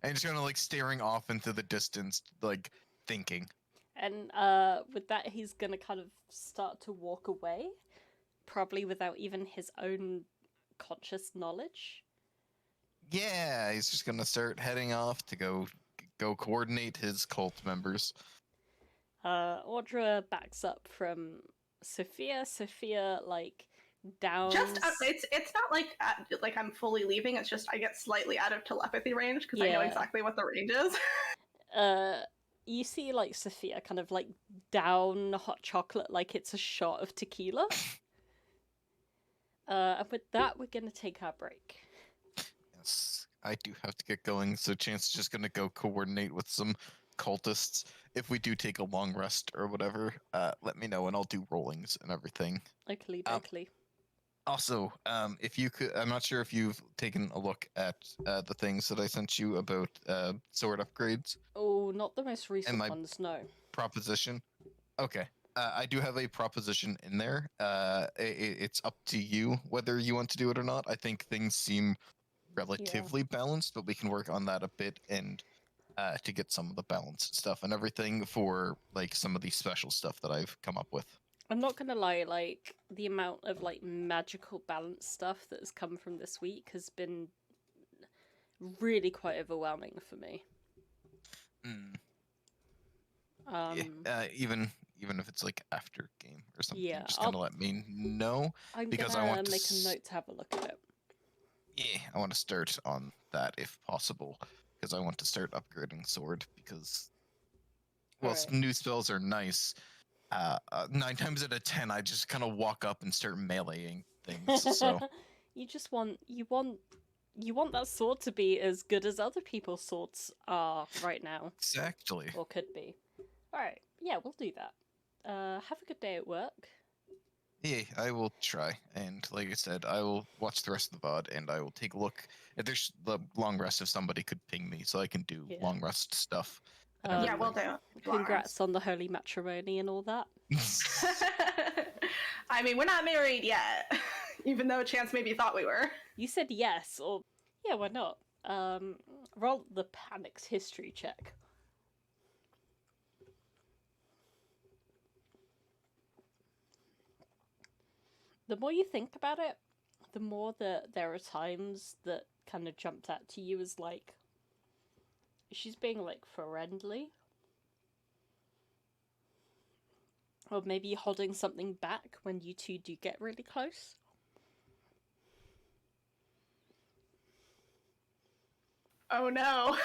And just kind of like staring off into the distance, like, thinking. And with that, he's gonna kind of start to walk away, probably without even his own conscious knowledge. Yeah, he's just gonna start heading off to go coordinate his cult members. Audra backs up from Sophia. Sophia like downs. Just it's not like I'm fully leaving. It's just I get slightly out of telepathy range because I know exactly what the range is. You see like Sophia kind of like down hot chocolate like it's a shot of tequila. And with that, we're gonna take our break. Yes, I do have to get going. So Chance is just gonna go coordinate with some cultists. If we do take a long rest or whatever, let me know and I'll do rollings and everything. Okay. Also, if you could, I'm not sure if you've taken a look at the things that I sent you about sword upgrades. Oh, not the most recent my ones, no. Proposition. Okay. I do have a proposition in there. It's up to you whether you want to do it or not. I think things seem relatively balanced, but we can work on that a bit and to get some of the balanced stuff and everything for like some of the special stuff that I've come up with. I'm not gonna lie, like, the amount of, like, magical balance stuff that has come from this week has been really quite overwhelming for me. Even if it's, like, after game or something, yeah, just kind of let me know. Because I want to make a note to have a look at it. Yeah, I want to start on that if possible, because I want to start upgrading sword, because, well, new spells are nice. 9 times out of 10, I just kind of walk up and start meleeing things. So you want that sword to be as good as other people's swords are right now. Exactly. Or could be. All right. Yeah, we'll do that. Have a good day at work. Yeah, I will try. And like I said, I will watch the rest of the VOD and I will take a look. If there's the long rest, if somebody could ping me so I can do long rest stuff. Yeah, we'll do. Congrats on the holy matrimony and all that. I mean, we're not married yet, even though Chance maybe thought we were. You said yes, or yeah, why not? Roll the panicked history check. The more you think about it, the more that there are times that kind of jumped out to you as like, she's being like friendly. Or maybe holding something back when you two do get really close. Oh no.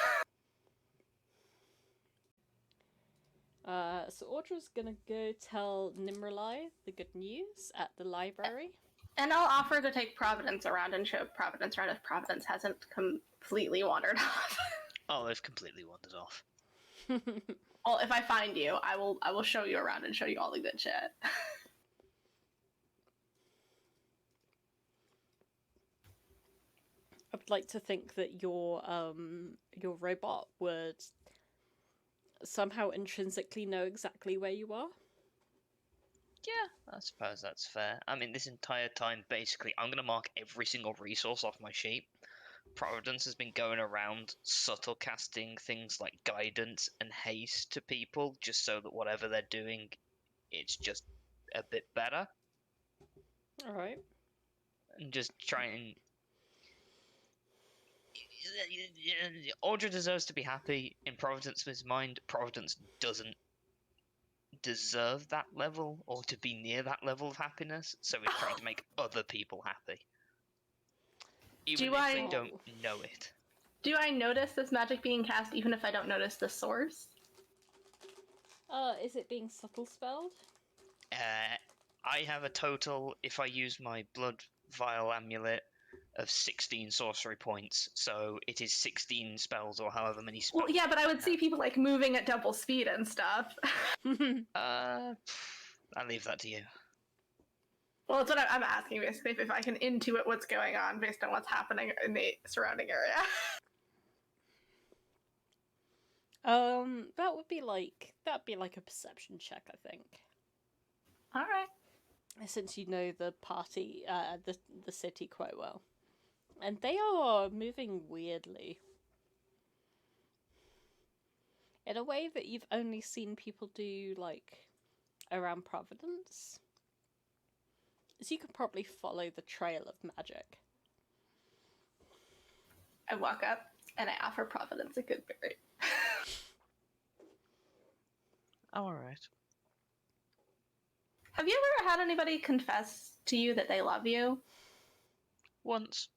So Audra's gonna go tell Nimrali the good news at the library. And I'll offer to take Providence around and show Providence around if Providence hasn't completely wandered off. Oh, they've completely wandered off. Well, if I find you, I will show you around and show you all the good shit. I would like to think that your robot would somehow intrinsically know exactly where you are. Yeah, I suppose that's fair. I mean, this entire time, basically, I'm going to mark every single resource off my sheet. Providence has been going around subtle casting things like guidance and haste to people, just so that whatever they're doing, it's just a bit better. Alright. And just trying... Audra deserves to be happy. In Providence's mind, Providence doesn't deserve that level, or to be near that level of happiness, so we're trying to make other people happy. Even if they don't know it. Do I notice this magic being cast even if I don't notice the source? Is it being subtle spelled? I have a total, if I use my blood vial amulet, of 16 sorcery points, so it is 16 spells or however many spells. Well, yeah, but I would see people like moving at double speed and stuff. I'll leave that to you. Well, that's what I'm asking, basically, if I can intuit what's going on based on what's happening in the surrounding area. That'd be like a perception check, I think. All right. Since you know the party, the city quite well, and they are moving weirdly, in a way that you've only seen people do like around Providence. So you could probably follow the trail of magic. I walk up and I offer Providence a good berry. Oh, alright. Have you ever had anybody confess to you that they love you? Once.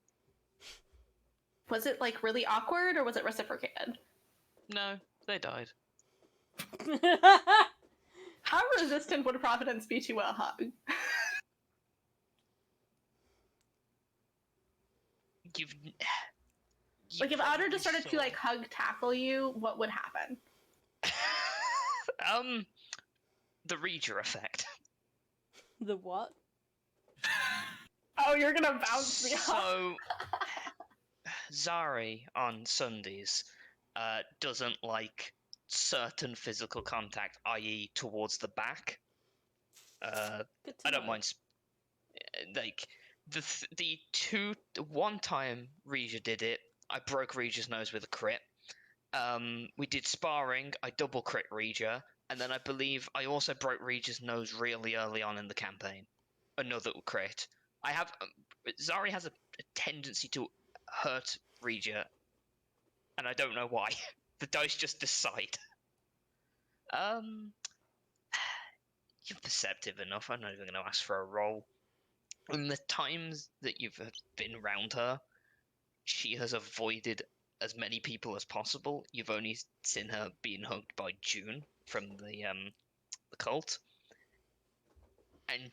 Was it like really awkward or was it reciprocated? No, they died. How resistant would Providence be to a hug? You've like if Audra just started to like hug tackle you, what would happen? The Reader effect. The what? Oh, you're gonna bounce me off. So, Zari on Sundays doesn't like certain physical contact, i.e., towards the back. I don't mind. Like one time Regia did it. I broke Regia's nose with a crit. We did sparring. I double crit Regia, and then I believe I also broke Regia's nose really early on in the campaign. Another crit. Zari has a tendency to hurt Regia, and I don't know why. The dice just decide. You're perceptive enough. I'm not even going to ask for a roll. In the times that you've been around her, she has avoided as many people as possible. You've only seen her being hugged by June from the cult, and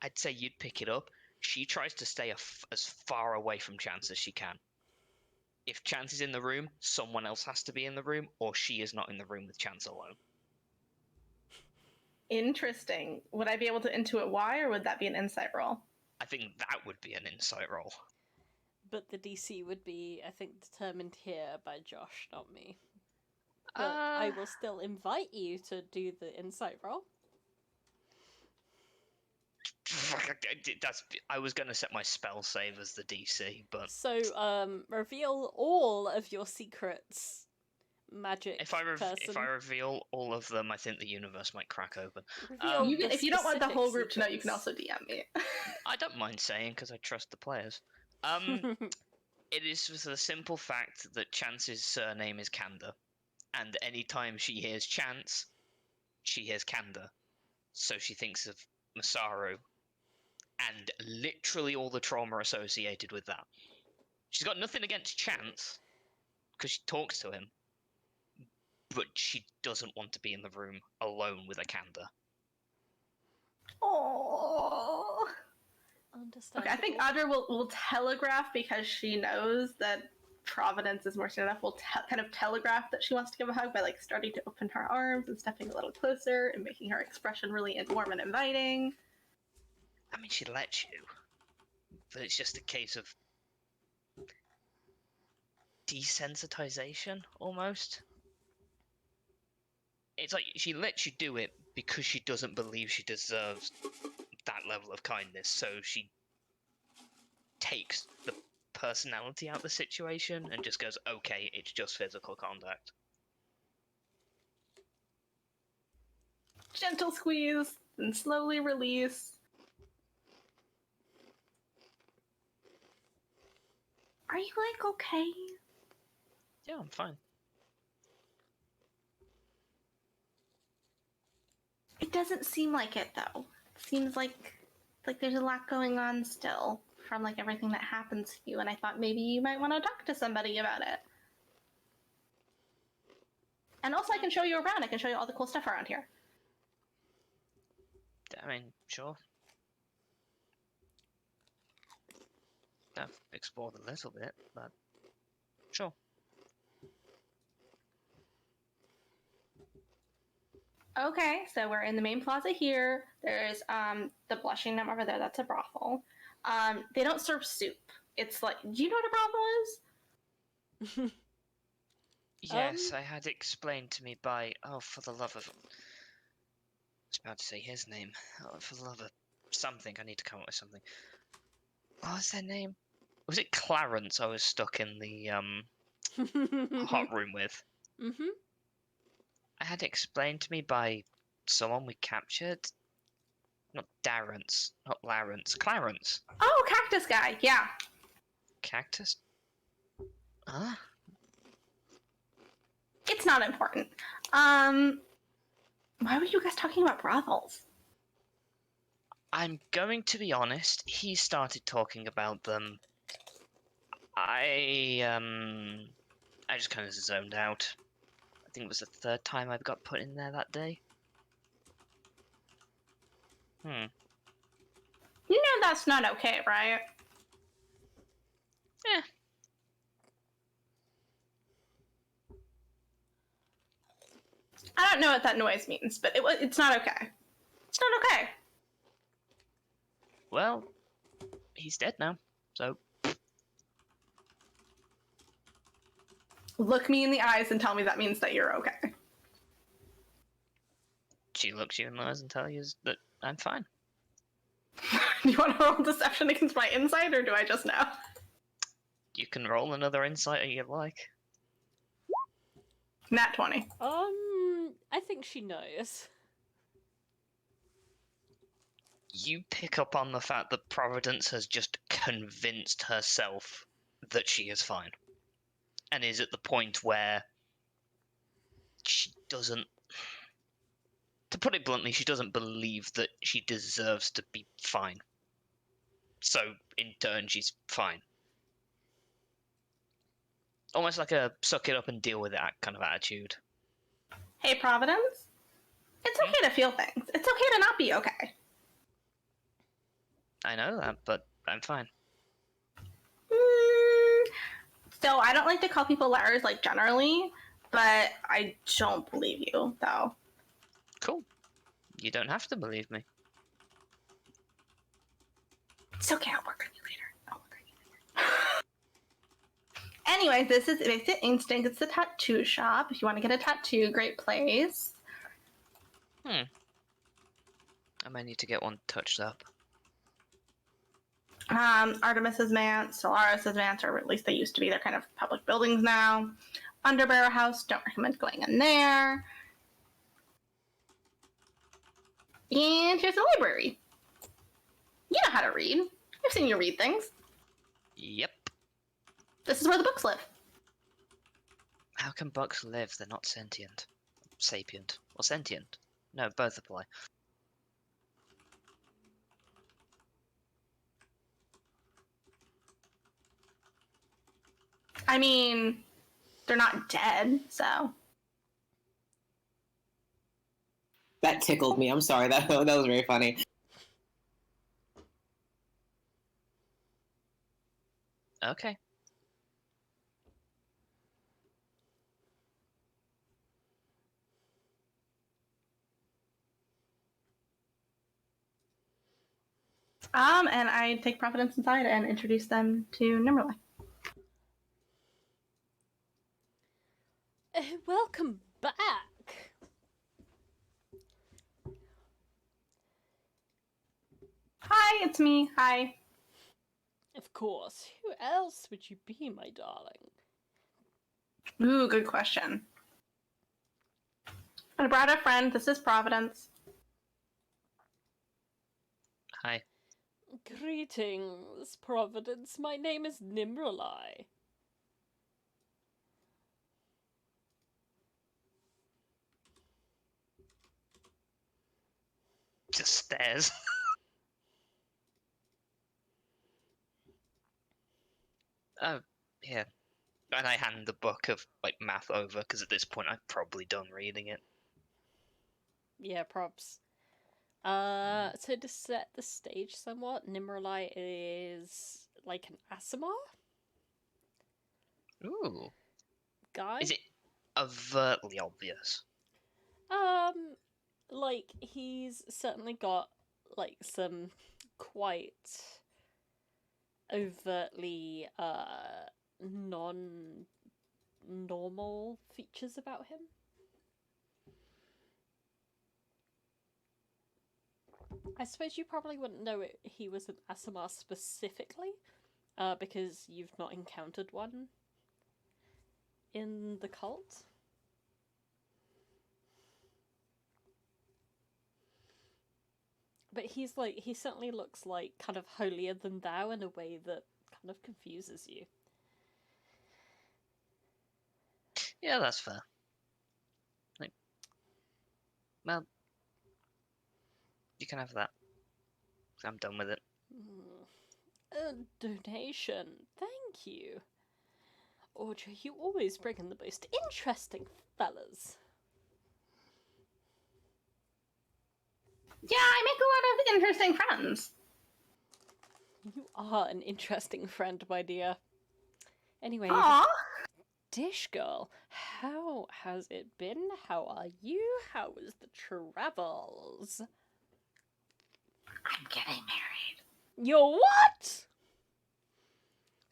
I'd say you'd pick it up. She tries to stay as far away from Chance as she can. If Chance is in the room, someone else has to be in the room, or she is not in the room with Chance alone. Interesting. Would I be able to intuit why, or would that be an insight roll? I think that would be an insight roll. But the DC would be, I think, determined here by Josh, not me. But I will still invite you to do the insight roll. I was going to set my spell save as the DC, but... So, reveal all of your secrets, magic If I reveal all of them, I think the universe might crack open. If you don't want the whole group to know, you can also DM me. I don't mind saying, because I trust the players. It is for the simple fact that Chance's surname is Kanda, and anytime she hears Chance, she hears Kanda. So she thinks of Masaru, and literally all the trauma associated with that. She's got nothing against Chance, because she talks to him, but she doesn't want to be in the room alone with a Kanda. Oh. Okay, I think Audra will telegraph, because she knows that Providence is more soon enough. Will kind of telegraph that she wants to give a hug by like starting to open her arms and stepping a little closer and making her expression really warm and inviting. I mean, she lets you, but it's just a case of desensitization, almost. It's like she lets you do it because she doesn't believe she deserves that level of kindness, so she takes the personality out of the situation and just goes, okay, it's just physical contact. Gentle squeeze and slowly release. Are you like okay? Yeah, I'm fine. It doesn't seem like it though. It seems like there's a lot going on still from like everything that happens to you, and I thought maybe you might want to talk to somebody about it. And also I can show you around. I can show you all the cool stuff around here. I mean, sure. I've explored a little bit, but sure. Okay, so we're in the main plaza here. There's the Blushing Gnome over there. That's a brothel. They don't serve soup. It's like, do you know what a brothel is? Yes, I had explained to me by, for the love of... I was about to say his name. Oh, for the love of something, I need to come up with something. What was their name? Was it Clarence I was stuck in the hot room with? Mm-hmm. I had explained to me by someone we captured. Not Darrence, not Lawrence. Clarence. Oh, Cactus Guy, yeah. Cactus? Huh? It's not important. Why were you guys talking about brothels? I'm going to be honest, he started talking about them. I just kind of zoned out. I think it was the third time I got put in there that day. You know that's not okay, right? Eh. I don't know what that noise means, but it's not okay. It's not okay. Well, he's dead now, so... Look me in the eyes and tell me that means that you're okay. She looks you in the eyes and tells you that I'm fine. Do you want to roll deception against my insight, or do I just know? You can roll another insight if you like. Nat 20. I think she knows. You pick up on the fact that Providence has just convinced herself that she is fine. And is at the point where she doesn't... To put it bluntly, she doesn't believe that she deserves to be fine. So, in turn, she's fine. Almost like a suck it up and deal with it kind of attitude. Hey, Providence? It's okay to feel things. It's okay to not be okay. I know that, but I'm fine. So I don't like to call people liars, like, generally, but I don't believe you, though. Cool. You don't have to believe me. It's okay, I'll work on you later. Anyway, this is Basic Instinct. It's the tattoo shop. If you want to get a tattoo, great place. I might need to get one touched up. Artemis's Manse, Solaris's Manse, or at least they used to be. They're kind of public buildings now. Underbarrow House, don't recommend going in there. And here's the library. You know how to read. I've seen you read things. Yep. This is where the books live. How can books live? They're not sentient. Sapient. Or sentient. No, both apply. I mean, they're not dead, so. That tickled me. I'm sorry. That was very funny. Okay. And I take Providence inside and introduce them to Nimmerle. Welcome back. Hi, it's me. Hi. Of course. Who else would you be, my darling? Ooh, good question. I brought a friend. This is Providence. Hi. Greetings, Providence. My name is Nimrali. Just stares. Oh, yeah. And I hand the book of, like, math over, because at this point I'm probably done reading it. Yeah, props. So to set the stage somewhat, Nimrali is like an Aasimar Ooh. guy. Is it overtly obvious? Like, he's certainly got, like, some quite overtly, non-normal features about him. I suppose you probably wouldn't know he was an Aasimar specifically, because you've not encountered one in the cult. But he certainly looks like kind of holier than thou in a way that kind of confuses you. Yeah, that's fair. Like, well, you can have that. I'm done with it. A donation. Thank you. Audra, you always bring in the most interesting fellas. Yeah, I make a lot of interesting friends. You are an interesting friend, my dear. Anyway, Aww. Dish Girl, how has it been? How are you? How was the travels? I'm getting married. You're what?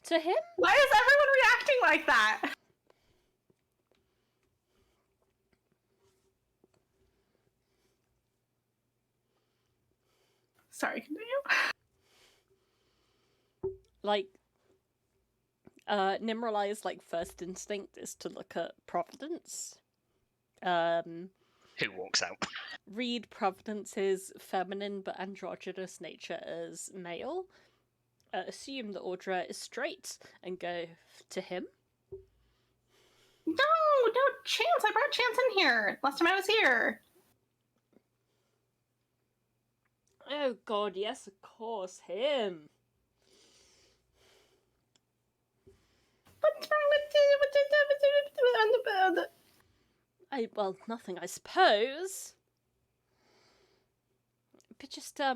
to him? Why is everyone reacting like that? Sorry, continue. Like, Nimrali's, like, first instinct is to look at Providence. Who walks out? Read Providence's feminine but androgynous nature as male. Assume that Audra is straight and go to him. No, Chance. I brought Chance in here. Last time I was here. Oh god, yes, of course, him. What's wrong with Well, nothing, I suppose. But just, I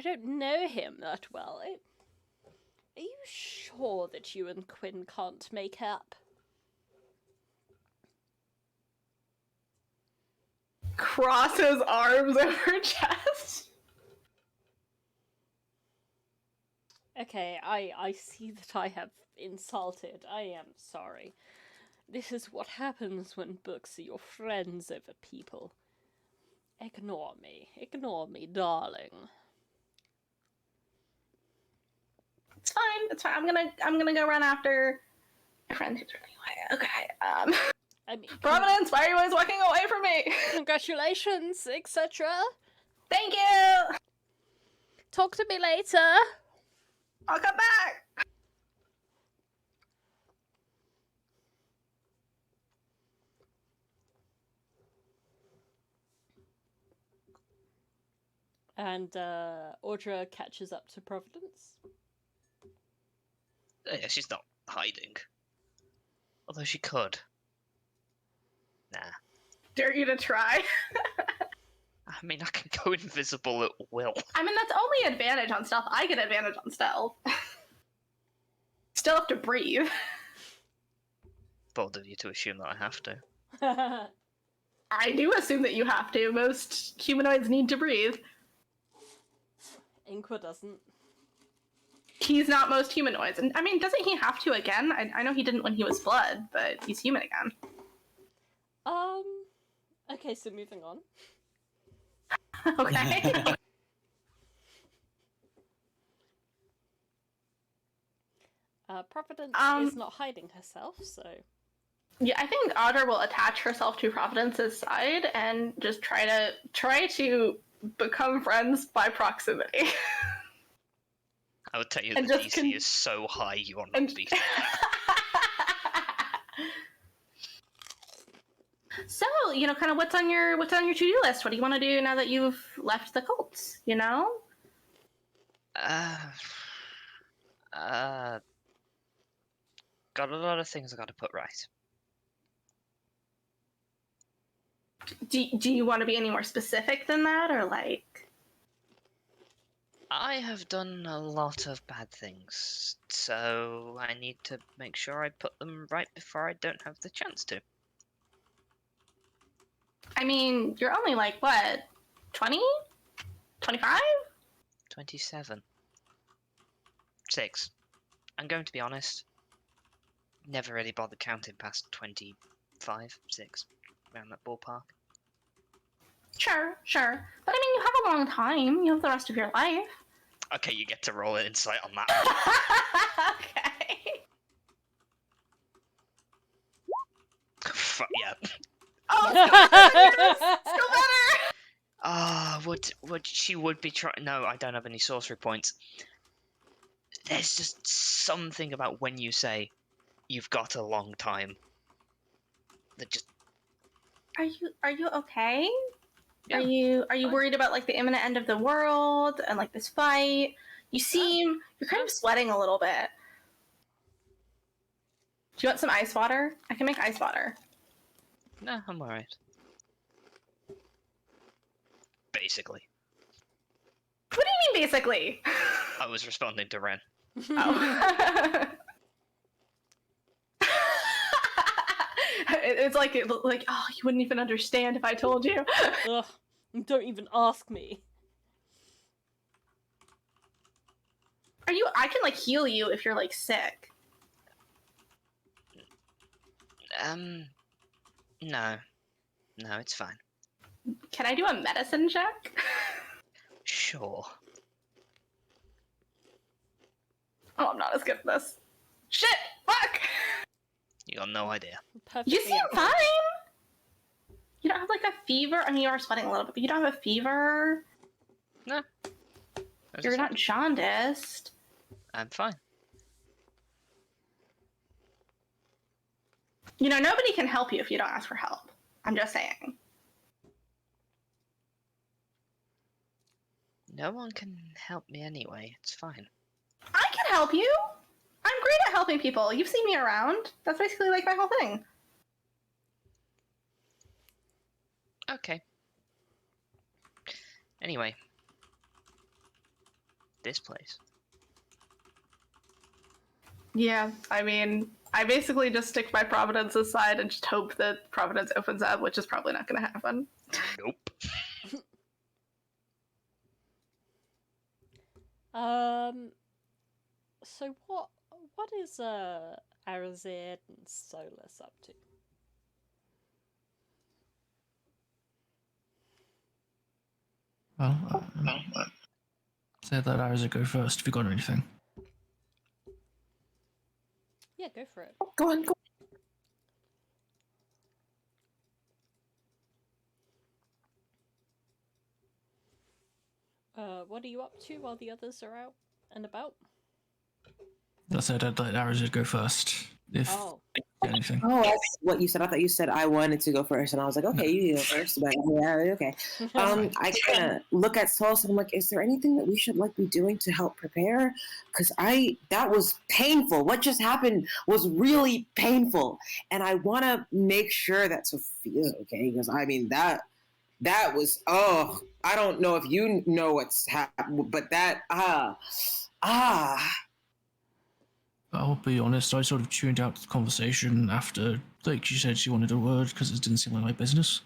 don't know him that well. Are you sure that you and Quinn can't make up? Cross his arms over chest. Okay, I see that I have insulted. I am sorry. This is what happens when books are your friends over people. Ignore me, darling. It's fine. I'm gonna go run after my friend who's running away. Okay. I mean, Providence, why are you always walking away from me? Congratulations, etc. Thank you. Talk to me later. I'll come back. And Audra catches up to Providence. Yeah, she's not hiding. Although she could. Nah. Dare you to try? I mean, I can go invisible at will. I mean, that's only advantage on stealth. I get advantage on stealth. Still have to breathe. Bold of you to assume that I have to. I do assume that you have to. Most humanoids need to breathe. Inqua doesn't. He's not most humanoids. And I mean, doesn't he have to again? I know he didn't when he was blood, but he's human again. Okay, so moving on. Okay. Providence is not hiding herself, so... Yeah, I think Audra will attach herself to Providence's side and just try to become friends by proximity. I would tell you the DC is so high you are not beating that. So, kind of what's on your to-do list? What do you want to do now that you've left the cults, Got a lot of things I gotta put right. Do you want to be any more specific than that, or like... I have done a lot of bad things, so I need to make sure I put them right before I don't have the chance to. I mean, you're only like, what, 20? 25? 27. 6. I'm going to be honest. Never really bothered counting past 25, 6, around that ballpark. Sure. But I mean, you have a long time. You have the rest of your life. Okay, you get to roll an insight on that. Okay. Yeah. Oh, still better! Would she would be trying? No, I don't have any sorcery points. There's just something about when you say you've got a long time that just. Are you okay? Yeah. Are you worried about like the imminent end of the world and like this fight? You're kind of sweating a little bit. Do you want some ice water? I can make ice water. No, I'm alright. Basically. What do you mean, basically? I was responding to Ren. Oh. It's like, oh, you wouldn't even understand if I told you. Ugh, don't even ask me. I can like heal you if you're like sick. No, it's fine. Can I do a medicine check? Sure. Oh, I'm not as good at this. Shit! Fuck! You got no idea. Perfectly You seem average. fine! You don't have like a fever? I mean, you are sweating a little bit, but you don't have a fever? No. You're not jaundiced. I'm fine. You know, nobody can help you if you don't ask for help. I'm just saying. No one can help me anyway. It's fine. I can help you! I'm great at helping people. You've seen me around. That's basically like my whole thing. Okay. Anyway. This place. Yeah, I mean, I basically just stick by Providence aside and just hope that Providence opens up, which is probably not going to happen. Nope. So what is Arazid and Solas up to? Well, say that Arazid go first if you got anything. Yeah, go for it. Go on, go. What are you up to while the others are out and about? I said I'd let Arazid go first if anything. Oh, that's what you said. I thought you said I wanted to go first, and I was like, okay, you go first. But yeah, okay. I kind of look at Solas and I'm like, is there anything that we should like be doing to help prepare? Because that was painful. What just happened was really painful, and I want to make sure that Sophia's okay. Because I mean that was I don't know if you know what's happened, but that I'll be honest, I sort of tuned out the conversation after, like, she said she wanted a word because it didn't seem like my business.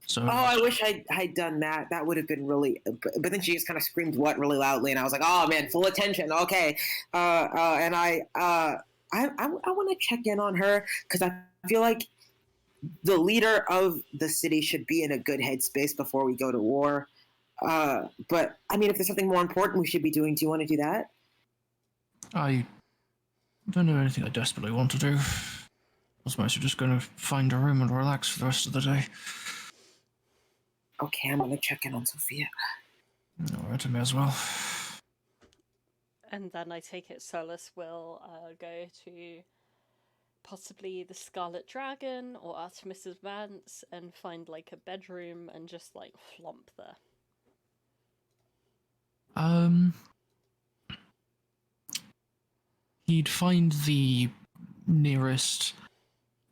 So. Oh, I wish I'd done that. That would have been really. But then she just kind of screamed "what" really loudly, and I was like, "Oh man, full attention." Okay, and I want to check in on her because I feel like the leader of the city should be in a good headspace before we go to war. But I mean, if there's something more important we should be doing, do you want to do that? I don't know anything I desperately want to do. I was mostly just going to find a room and relax for the rest of the day. Okay, I'm going to check in on Sophia. Alright, I may as well. And then I take it Solas will go to possibly the Scarlet Dragon or Artemis's Manse and find like a bedroom and just like flomp there. He'd find the nearest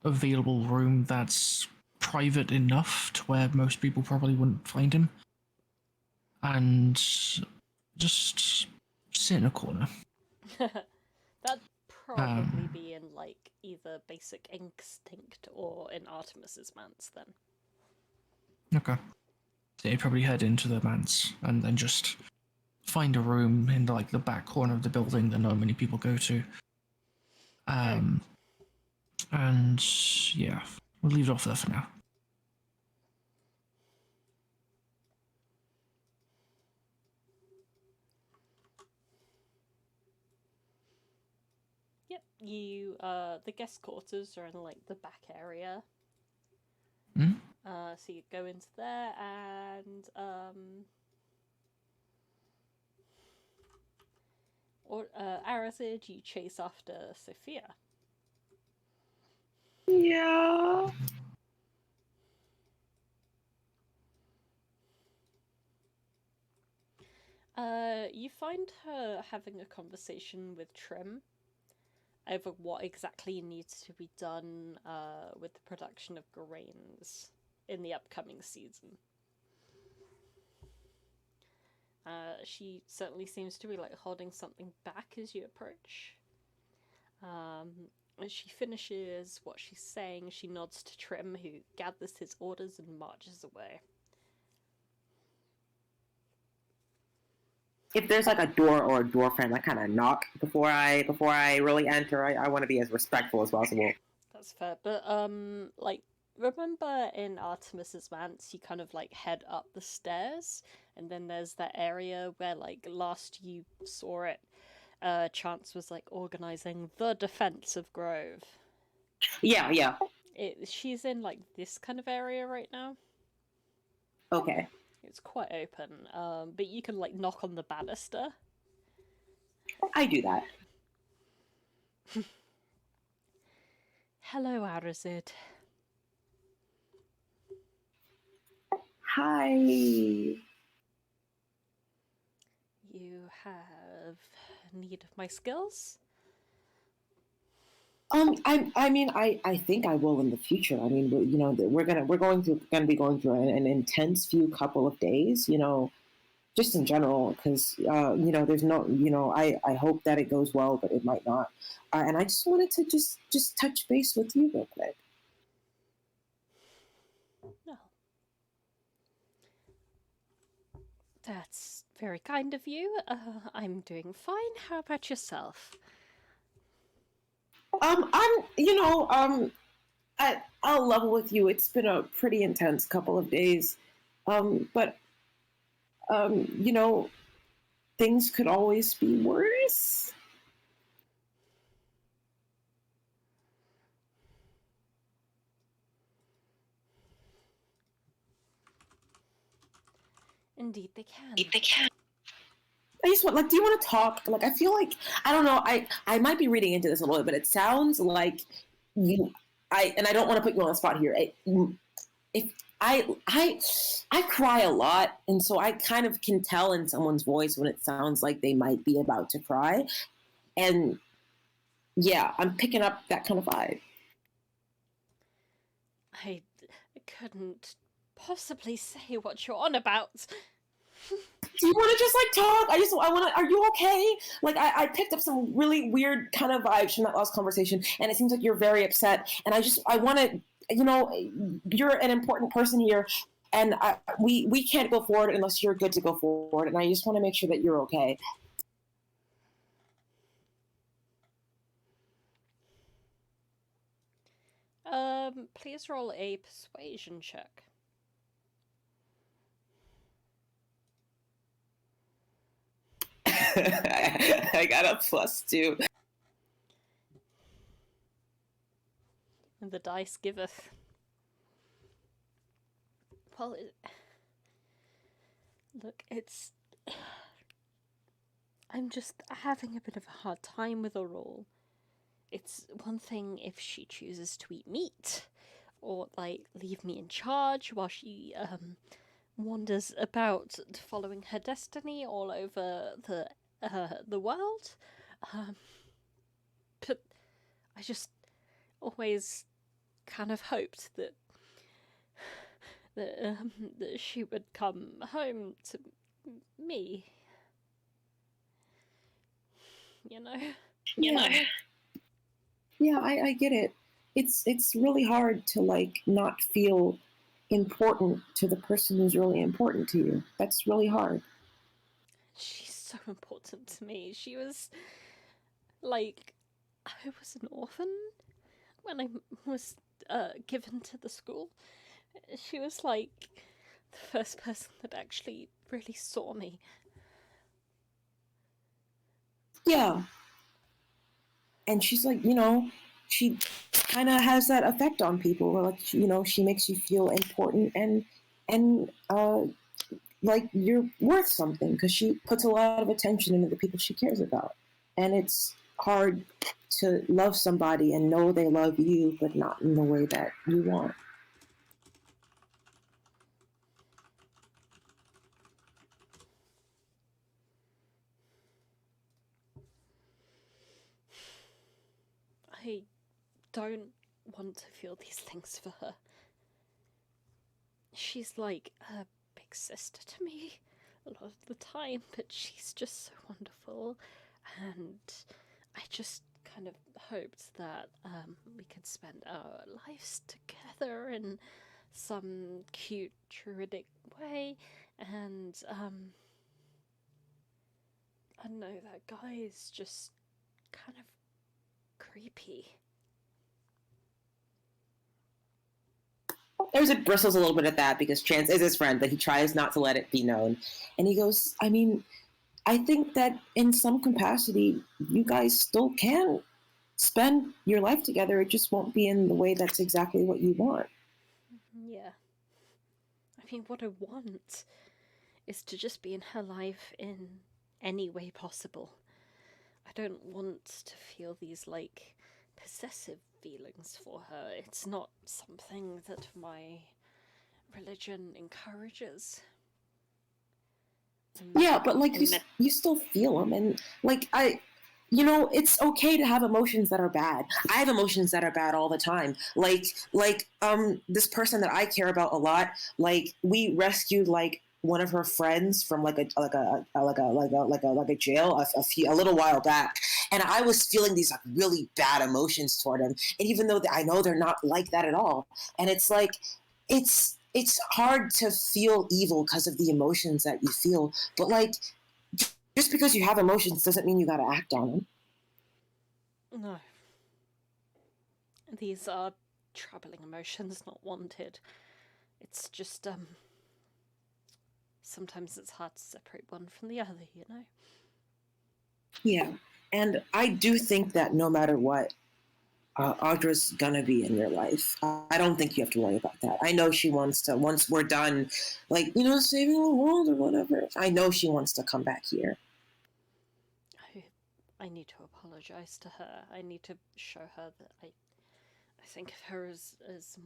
available room that's private enough to where most people probably wouldn't find him. And just sit in a corner. That'd probably be in like either Basic Instinct or in Artemis's Manse then. Okay. So he'd probably head into the manse and then just find a room in like the back corner of the building that not many people go to. And yeah, we'll leave it off there for now. Yep, you the guest quarters are in like the back area. So you go into there and Arazid, you chase after Sophia. Yeah. You find her having a conversation with Trim over what exactly needs to be done with the production of grains in the upcoming season. She certainly seems to be like holding something back as you approach. As she finishes what she's saying, she nods to Trim, who gathers his orders and marches away. if there's like a door or a door frame, I kind of knock before I really enter. I want to be as respectful as possible. That's fair, but like, remember in Artemis's Manse, you kind of like head up the stairs, and then there's that area where like last you saw it, Chance was like organizing the defense of Grove. Yeah. She's in like this kind of area right now. Okay. It's quite open, but you can like knock on the banister. I do that. Hello, Arazid. Hi. You have need of my skills? I think I will in the future. I mean, we're gonna be going through an intense few couple of days. Just in general, because there's no, I hope that it goes well, but it might not. And I just wanted to just touch base with you real quick. No. That's very kind of you. I'm doing fine. How about yourself? I'll level with you. It's been a pretty intense couple of days. But things could always be worse. Indeed, they can. I just want, do you want to talk? I feel like, I don't know, I might be reading into this a little bit, but it sounds like and I don't want to put you on the spot here. I cry a lot, and so I kind of can tell in someone's voice when it sounds like they might be about to cry. And yeah, I'm picking up that kind of vibe. I couldn't possibly say what you're on about. Do you want to just talk? Are you okay? I picked up some really weird kind of vibes from that last conversation, and it seems like you're very upset. And I want to, you're an important person here, and we can't go forward unless you're good to go forward. And I just want to make sure that you're okay. Please roll a persuasion check. I got a +2. And the dice giveth. Well, look, I'm just having a bit of a hard time with her all. It's one thing if she chooses to eat meat, or, leave me in charge while she, wanders about following her destiny all over the world. But I just always kind of hoped that she would come home to me. Yeah, I get it. It's really hard to not feel important to the person who's really important to you. That's really hard. She's so important to me. She was I was an orphan when I was given to the school. She was the first person that actually really saw me. Yeah. And she's she kind of has that effect on people where she makes you feel important and you're worth something because she puts a lot of attention into the people she cares about. And it's hard to love somebody and know they love you, but not in the way that you want. I don't want to feel these things for her. She's like a big sister to me a lot of the time, but she's just so wonderful, and I just kind of hoped that we could spend our lives together in some cute druidic way, and I don't know, that guy is just kind of creepy. Arazid bristles a little bit at that because Chance is his friend, but he tries not to let it be known. And he goes, I mean, I think that in some capacity, you guys still can spend your life together. It just won't be in the way that's exactly what you want. Yeah. I mean, what I want is to just be in her life in any way possible. I don't want to feel these, like, possessive feelings for her. It's not something that my religion encourages. Yeah, but like you still feel them, and like it's okay to have emotions that are bad. I have emotions that are bad all the time. Like this person that I care about a lot. Like we rescued like one of her friends from like a jail a little while back, and I was feeling these like really bad emotions toward him. And even though I know they're not like that at all, and it's like it's hard to feel evil because of the emotions that you feel. But like, just because you have emotions doesn't mean you got to act on them. No. These are troubling emotions, not wanted. It's just, sometimes it's hard to separate one from the other, you know? Yeah. And I do think that no matter what, Audra's gonna be in your life. I don't think you have to worry about that. I know she wants to, once we're done, like, saving the world or whatever, I know she wants to come back here. I need to apologize to her. I need to show her that I think of her as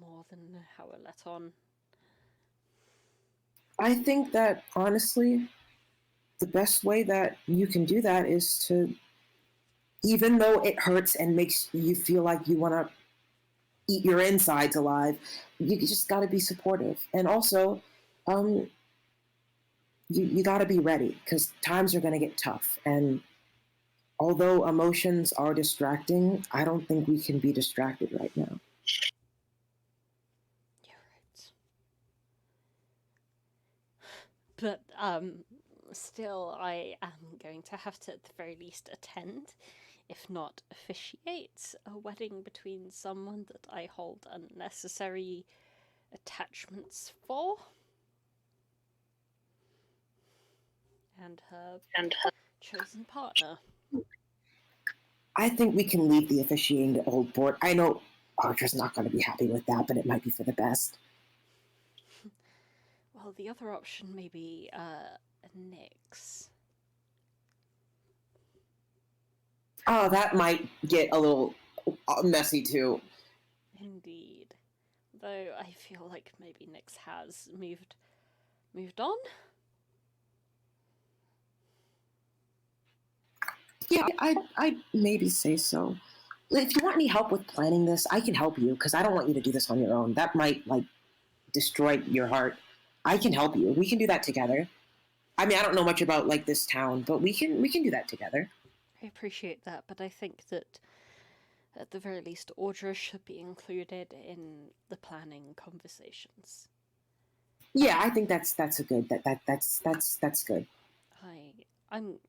more than how I let on. I think that, honestly, the best way that you can do that is to, even though it hurts and makes you feel like you want to eat your insides alive, you just got to be supportive. And also, you got to be ready because times are going to get tough. And although emotions are distracting, I don't think we can be distracted right now. You're right. But, still, I am going to have to, at the very least, attend, if not officiate, a wedding between someone that I hold unnecessary attachments for. And her chosen partner. I think we can leave the officiating to old board. I know Audra's not going to be happy with that, but it might be for the best. Well, the other option may be, Nyx. Oh, that might get a little messy too. Indeed. Though I feel like maybe Nyx has moved on. Yeah, I'd maybe say so. If you want any help with planning this, I can help you because I don't want you to do this on your own. That might like destroy your heart. I can help you. We can do that together. I mean, I don't know much about like this town, but we can do that together. I appreciate that, but I think that at the very least, Audra should be included in the planning conversations. Yeah, I think that's a good that's good. I'm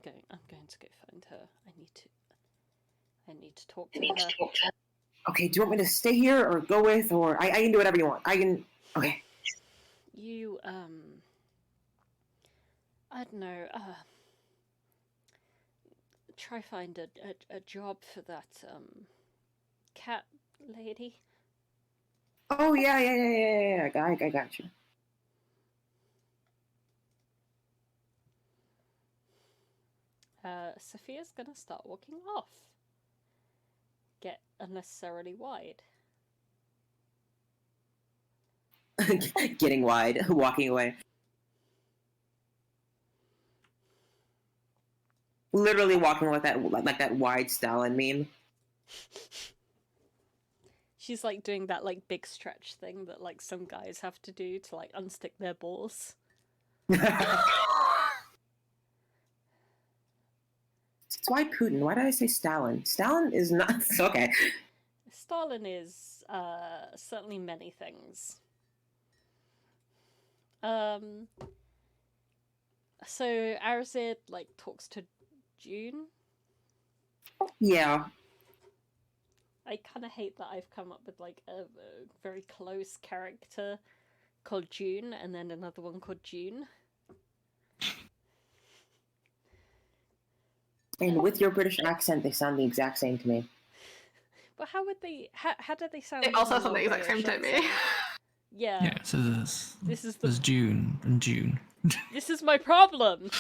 going to go find her. I need to talk to her. Okay, do you want me to stay here or go with, or I can do whatever you want. Okay. You I don't know. Try find a job for that cat lady. Oh yeah. I got you. Sophia's gonna start walking off. Get unnecessarily wide. Getting wide, walking away. Literally walking with that like that wide Stalin meme. She's like doing that like big stretch thing that like some guys have to do to like unstick their balls. It's why Putin. Why did I say Stalin? Stalin is not okay. Stalin is certainly many things. So Arazid like talks to June. Yeah. I kind of hate that I've come up with like a very close character called June and then another one called June. And with your British accent, they sound the exact same to me. But how would they? How did they sound? They also sound the exact same to me. Yeah. Yeah, so there's there's June and June. This is my problem.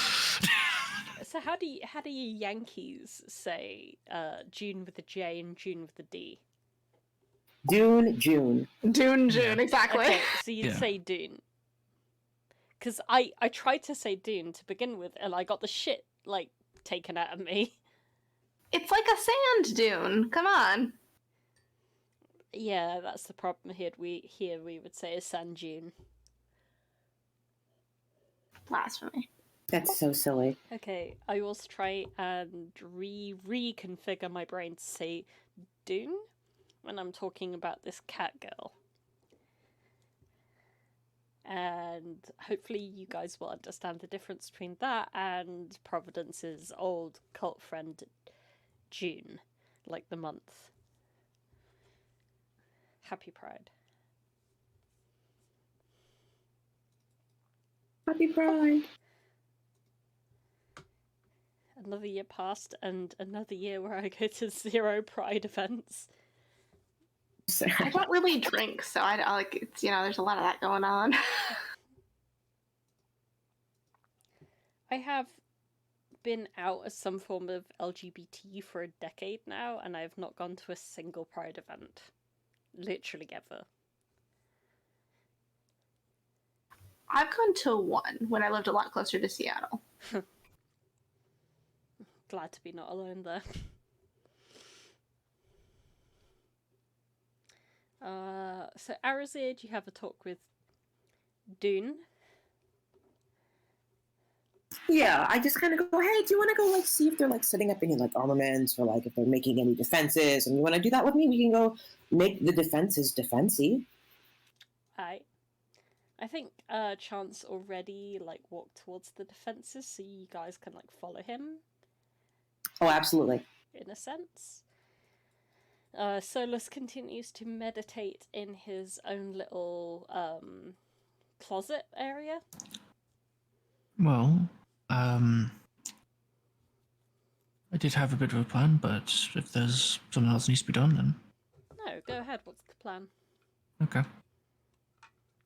So how do you Yankees say June with a J and June with a D? June. Exactly. Okay, so you'd say Dune. Because I tried to say Dune to begin with, and I got the shit, like, taken out of me. It's like a sand dune. Come on. Yeah, that's the problem here. We would say a sand dune. Blasphemy. That's so silly. Okay, I will try and reconfigure my brain to say Dune when I'm talking about this cat girl. And hopefully you guys will understand the difference between that and Providence's old cult friend June, like the month. Happy Pride. Happy Pride. Another year passed, and another year where I go to 0 Pride events. I don't really drink, so I like it's there's a lot of that going on. I have been out as some form of LGBT for a decade now, and I have not gone to a single Pride event. Literally ever. I've gone to one when I lived a lot closer to Seattle. Glad to be not alone there. So Arazid, you have a talk with Dune. Yeah, I just kind of go, hey, do you want to go like see if they're like setting up any like armaments or like if they're making any defenses? And you want to do that with me? We can go make the defenses defensy. I think Chance already like walked towards the defenses, so you guys can like follow him. Oh, absolutely. In a sense. Solas continues to meditate in his own little closet area. Well, I did have a bit of a plan, but if there's something else that needs to be done, then... No, go ahead. What's the plan? Okay.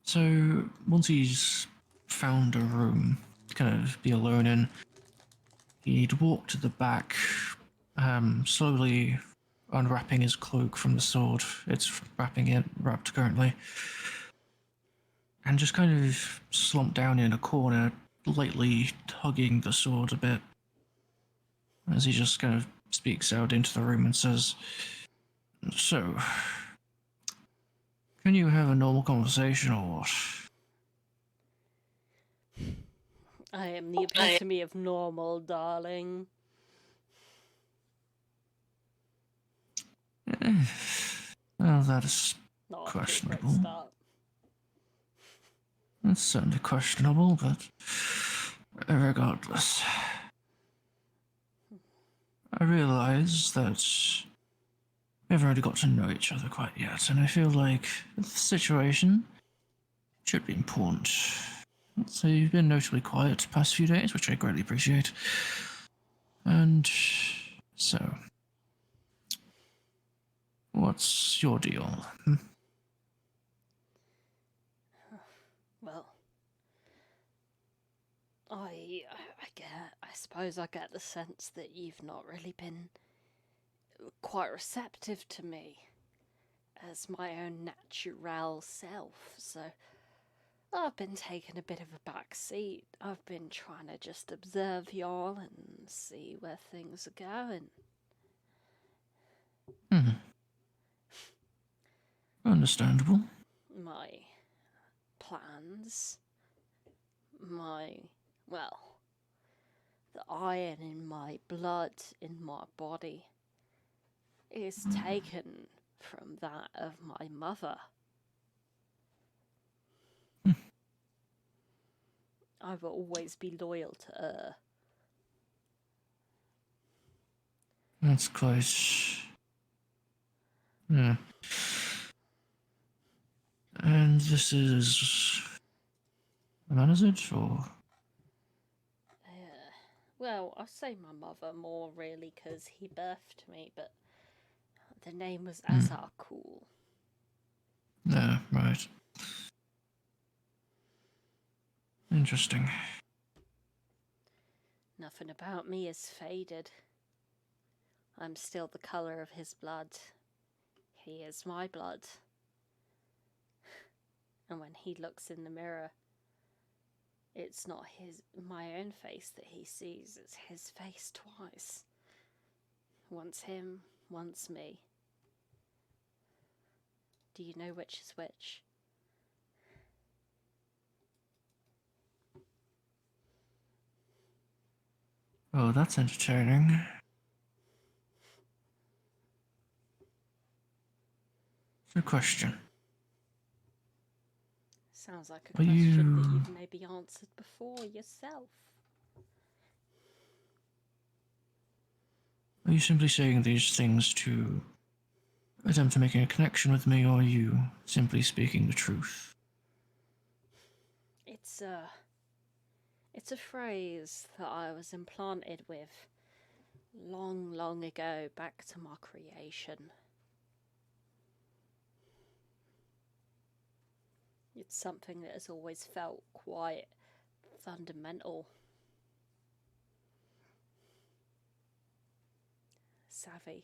So, once he's found a room to kind of be alone in, he'd walk to the back, slowly unwrapping his cloak from the sword. It's wrapped currently. And just kind of slump down in a corner, lightly tugging the sword a bit. As he just kind of speaks out into the room and says, "So, can you have a normal conversation or what?" I am the epitome of normal, darling. Well, that is Not questionable. Start. That's certainly questionable, but regardless. I realise that we haven't really got to know each other quite yet, and I feel like the situation should be important. So you've been notably quiet the past few days, which I greatly appreciate. And so, what's your deal? Well, I suppose I get the sense that you've not really been quite receptive to me as my own natural self, so I've been taking a bit of a back seat. I've been trying to just observe y'all and see where things are going. Understandable. My plans, the iron in my blood, in my body, is taken from that of my mother. I will always be loyal to her. That's quite... Yeah. And this is... Arazid, or... Well, I say my mother more, really, because he birthed me, but the name was Azarkul. Yeah, right. Interesting. Nothing about me is faded. I'm still the colour of his blood. He is my blood. And when he looks in the mirror, it's not my own face that he sees, it's his face twice. Once him, once me. Do you know which is which? Oh, that's entertaining. Good question. Sounds like a question that you've maybe answered before yourself. Are you simply saying these things to attempt to make a connection with me, or are you simply speaking the truth? It's a phrase that I was implanted with long, long ago, back to my creation. It's something that has always felt quite fundamental. Savvy.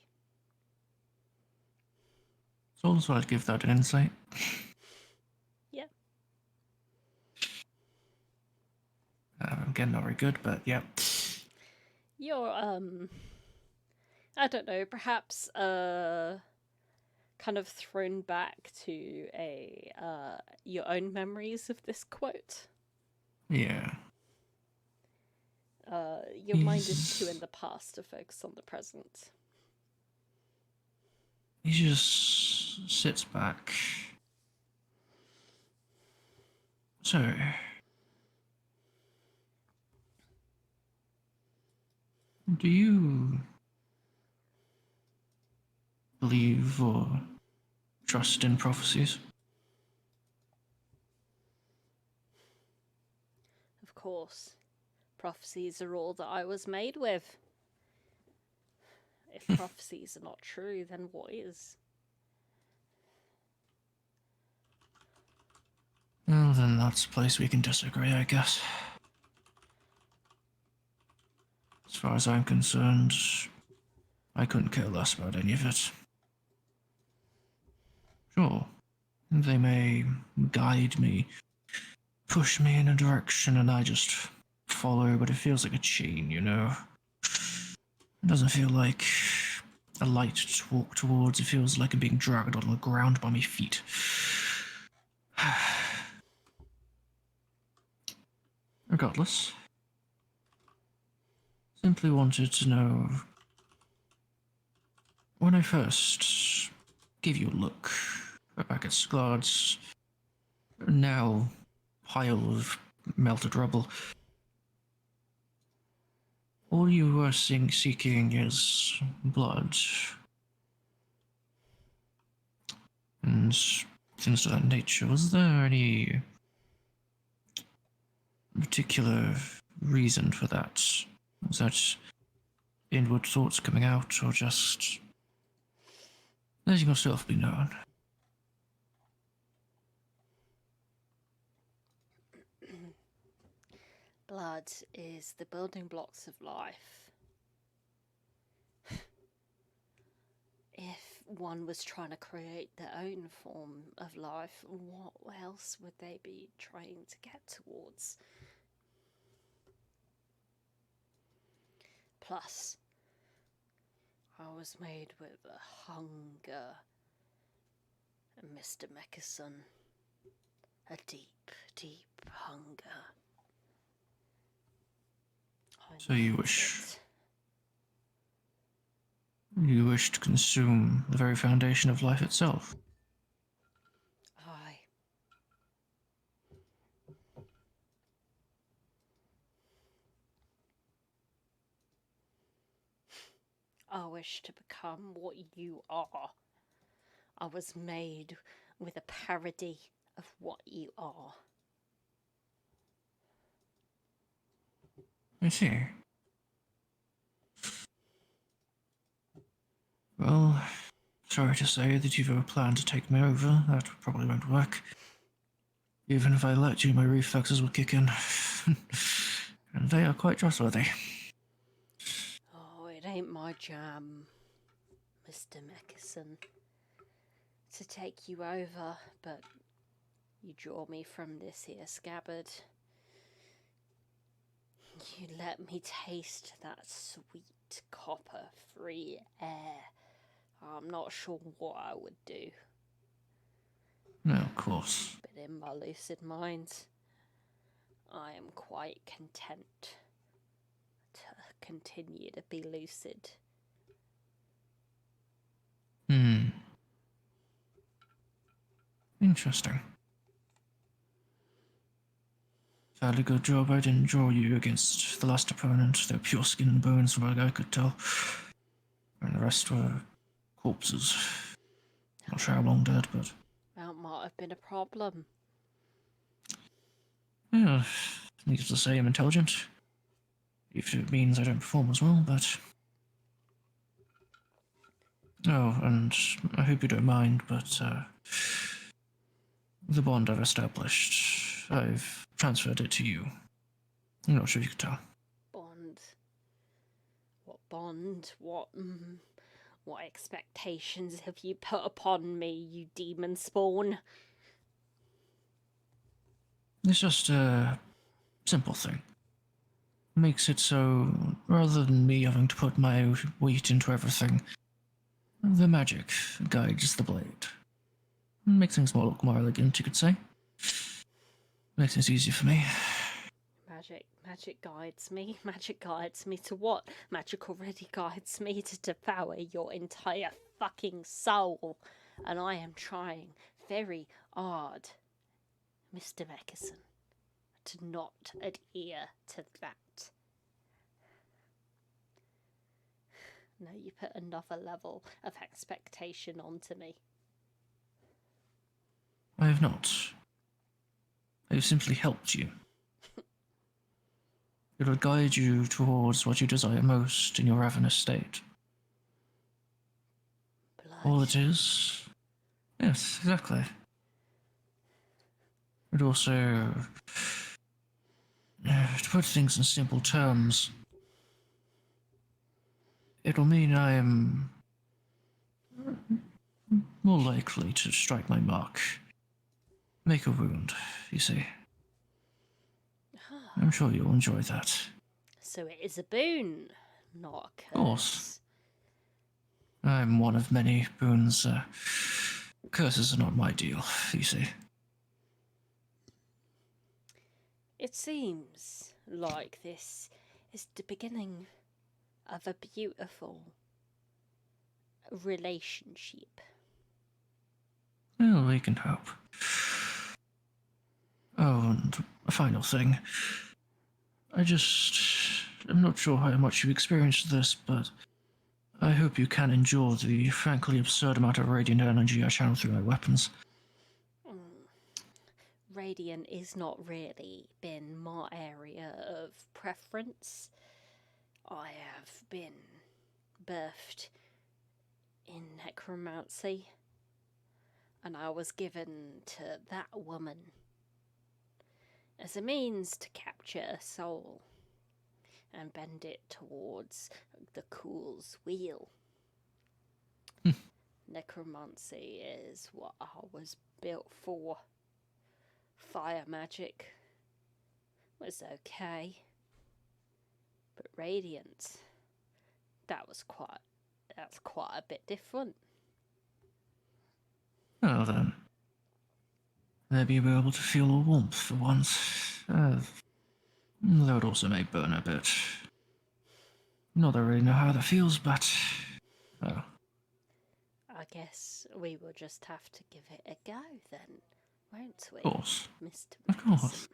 Solas, I'd give that an insight. Yeah. Again, not very good, but yeah. You're, I don't know, perhaps, kind of thrown back to your own memories of this quote. Yeah. Your mind is too in the past to focus on the present. He just sits back. So, do you believe or trust in prophecies? Of course. Prophecies are all that I was made with. If prophecies are not true, then what is? Well, then that's a place we can disagree, I guess. As far as I'm concerned, I couldn't care less about any of it. Sure, they may guide me, push me in a direction, and I just follow, but it feels like a chain, you know? It doesn't feel like a light to walk towards, it feels like I'm being dragged on the ground by my feet. Regardless, simply wanted to know, when I first gave you a look back at Sklard's now pile of melted rubble, all you were seeking is blood and things of that nature. Was there any particular reason for that? Was that inward thoughts coming out, or just letting yourself be known? Blood is the building blocks of life. If one was trying to create their own form of life, what else would they be trying to get towards? Plus, I was made with a hunger, Mr. Mekhis, a deep, deep hunger. So you wish to consume the very foundation of life itself? Aye. I wish to become what you are. I was made with a parody of what you are. I see. Well, sorry to say that you've ever planned to take me over. That probably won't work. Even if I let you, my reflexes will kick in. And they are quite trustworthy. Oh, it ain't my jam, Mr. Mekhis, to take you over, but you draw me from this here scabbard. You let me taste that sweet copper-free air. I'm not sure what I would do. No, of course. But in my lucid mind, I am quite content to continue to be lucid. Interesting. Fairly good job I didn't draw you against the last opponent. They're pure skin and bones from what I could tell. And the rest were corpses. Not sure how long dead, but... That might have been a problem. Yeah, needless to say I'm intelligent. If it means I don't perform as well, but... Oh, and I hope you don't mind, but, the bond I've established, I've transferred it to you. I'm not sure if you could tell. Bond? What bond? What expectations have you put upon me, you demon spawn? It's just a simple thing. Makes it so, rather than me having to put my weight into everything, the magic guides the blade. Makes things look more elegant, you could say. Makes things easier for me. Magic guides me? Magic guides me to what? Magic already guides me to devour your entire fucking soul. And I am trying very hard, Mr. Mekhis, to not adhere to that. No, you put another level of expectation onto me. I have not. I have simply helped you. It will guide you towards what you desire most in your ravenous state. Blood. All it is... Yes, exactly. It also... to put things in simple terms, it'll mean I am more likely to strike my mark. Make a wound, you see. I'm sure you'll enjoy that. So it is a boon, not a curse. Of course. I'm one of many boons. Curses are not my deal, you see. It seems like this is the beginning of a beautiful relationship. Well, we can hope. Oh, and a final thing. I'm not sure how much you experienced this, but I hope you can endure the frankly absurd amount of radiant energy I channel through my weapons. Radiant is not really been my area of preference. I have been birthed in necromancy, and I was given to that woman as a means to capture a soul and bend it towards the Cool's wheel. Necromancy is what I was built for. Fire magic was okay, but radiant, that's quite a bit different. Well then, maybe you'll be able to feel the warmth for once. Though it also may burn a bit. Not that I really know how that feels, but... Oh. I guess we will just have to give it a go then, won't we? Of course. Mr. Of course.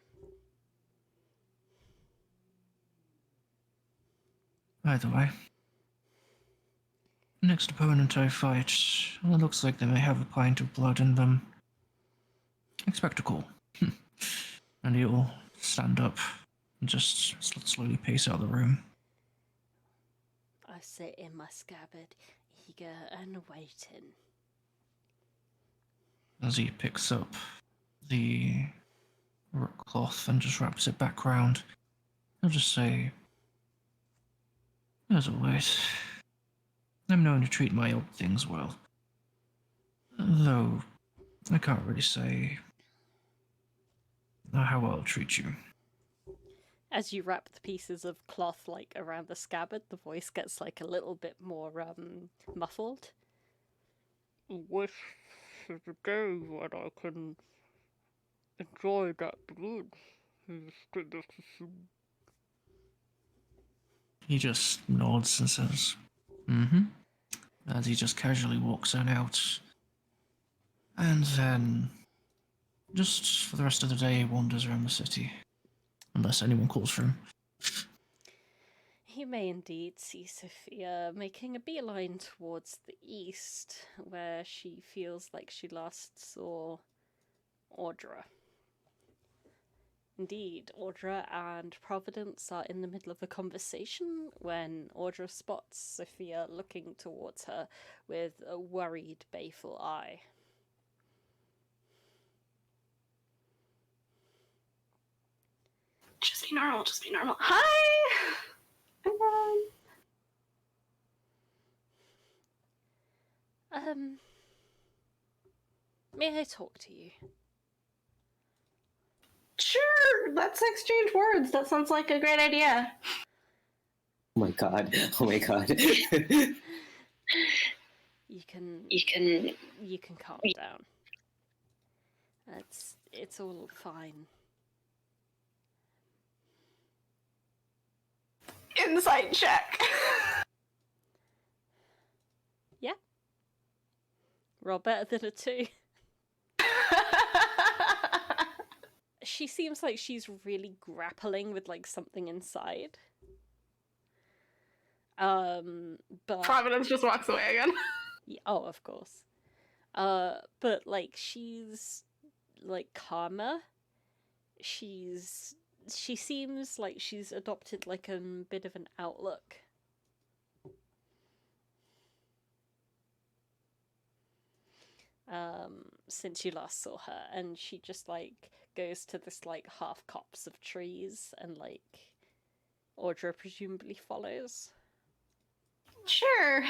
Either way, Next opponent I fight, well, it looks like they may have a pint of blood in them. Expect a call. And he'll stand up and just slowly pace out of the room. I sit in my scabbard, eager and waiting. As he picks up the cloth and just wraps it back round, he'll just say, as always, I'm known to treat my old things well. Though, I can't really say how I'll treat you. As you wrap the pieces of cloth like around the scabbard, the voice gets like a little bit more muffled. Wish for the day when I can enjoy that blood instead of He just nods and says, mm-hmm, as he just casually walks on out. And then, just for the rest of the day, wanders around the city. Unless anyone calls for him. He may indeed see Sophia making a beeline towards the east, where she feels like she last saw Audra. Indeed, Audra and Providence are in the middle of a conversation when Audra spots Sophia looking towards her with a worried, baleful eye. Just be normal, just be normal. Hi! May I talk to you? Sure, let's exchange words. That sounds like a great idea. Oh my god. Oh my god. You can calm down. It's all fine. Insight check. Yeah. Roll better than a 2. She seems like she's really grappling with like something inside. But Providence just walks away again. oh, of course. But like she's like calmer. She seems like she's adopted like a bit of an outlook. Since you last saw her, and she just like goes to this like half copse of trees, and like Audra presumably follows. Sure.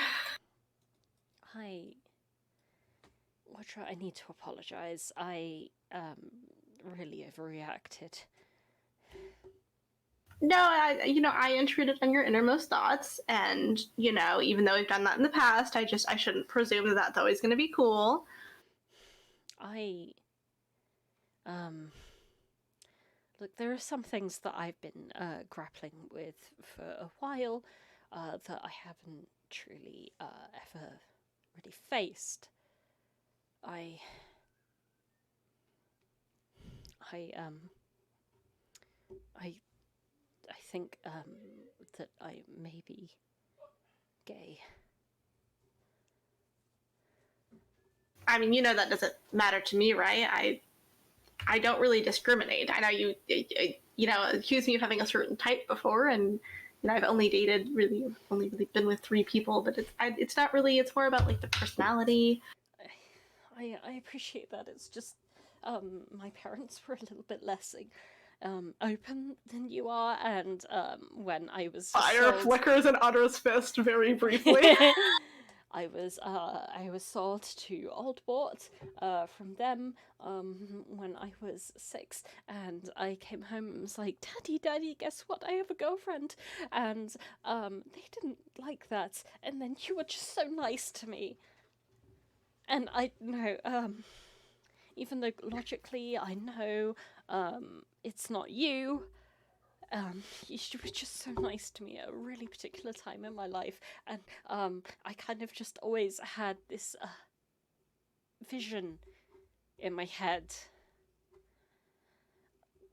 Audra, I need to apologize. I really overreacted. No, I intruded on your innermost thoughts, and, even though we've done that in the past, I shouldn't presume that that's always going to be cool. Look, there are some things that I've been grappling with for a while that I haven't truly ever really faced. I think that I may be gay. I mean, that doesn't matter to me, right? I don't really discriminate. I know you accused me of having a certain type before, and I've only really been with 3 people, but it's not really. It's more about like the personality. I appreciate that. It's just my parents were a little bit less open than you are, and when I was fire flickers in Audra's fist very briefly. I was sold to Oldport from them when I was 6, and I came home and was like, Daddy, guess what? I have a girlfriend, and they didn't like that, and then you were just so nice to me, and I know, even though logically I know it's not you. You were just so nice to me at a really particular time in my life, and I kind of just always had this vision in my head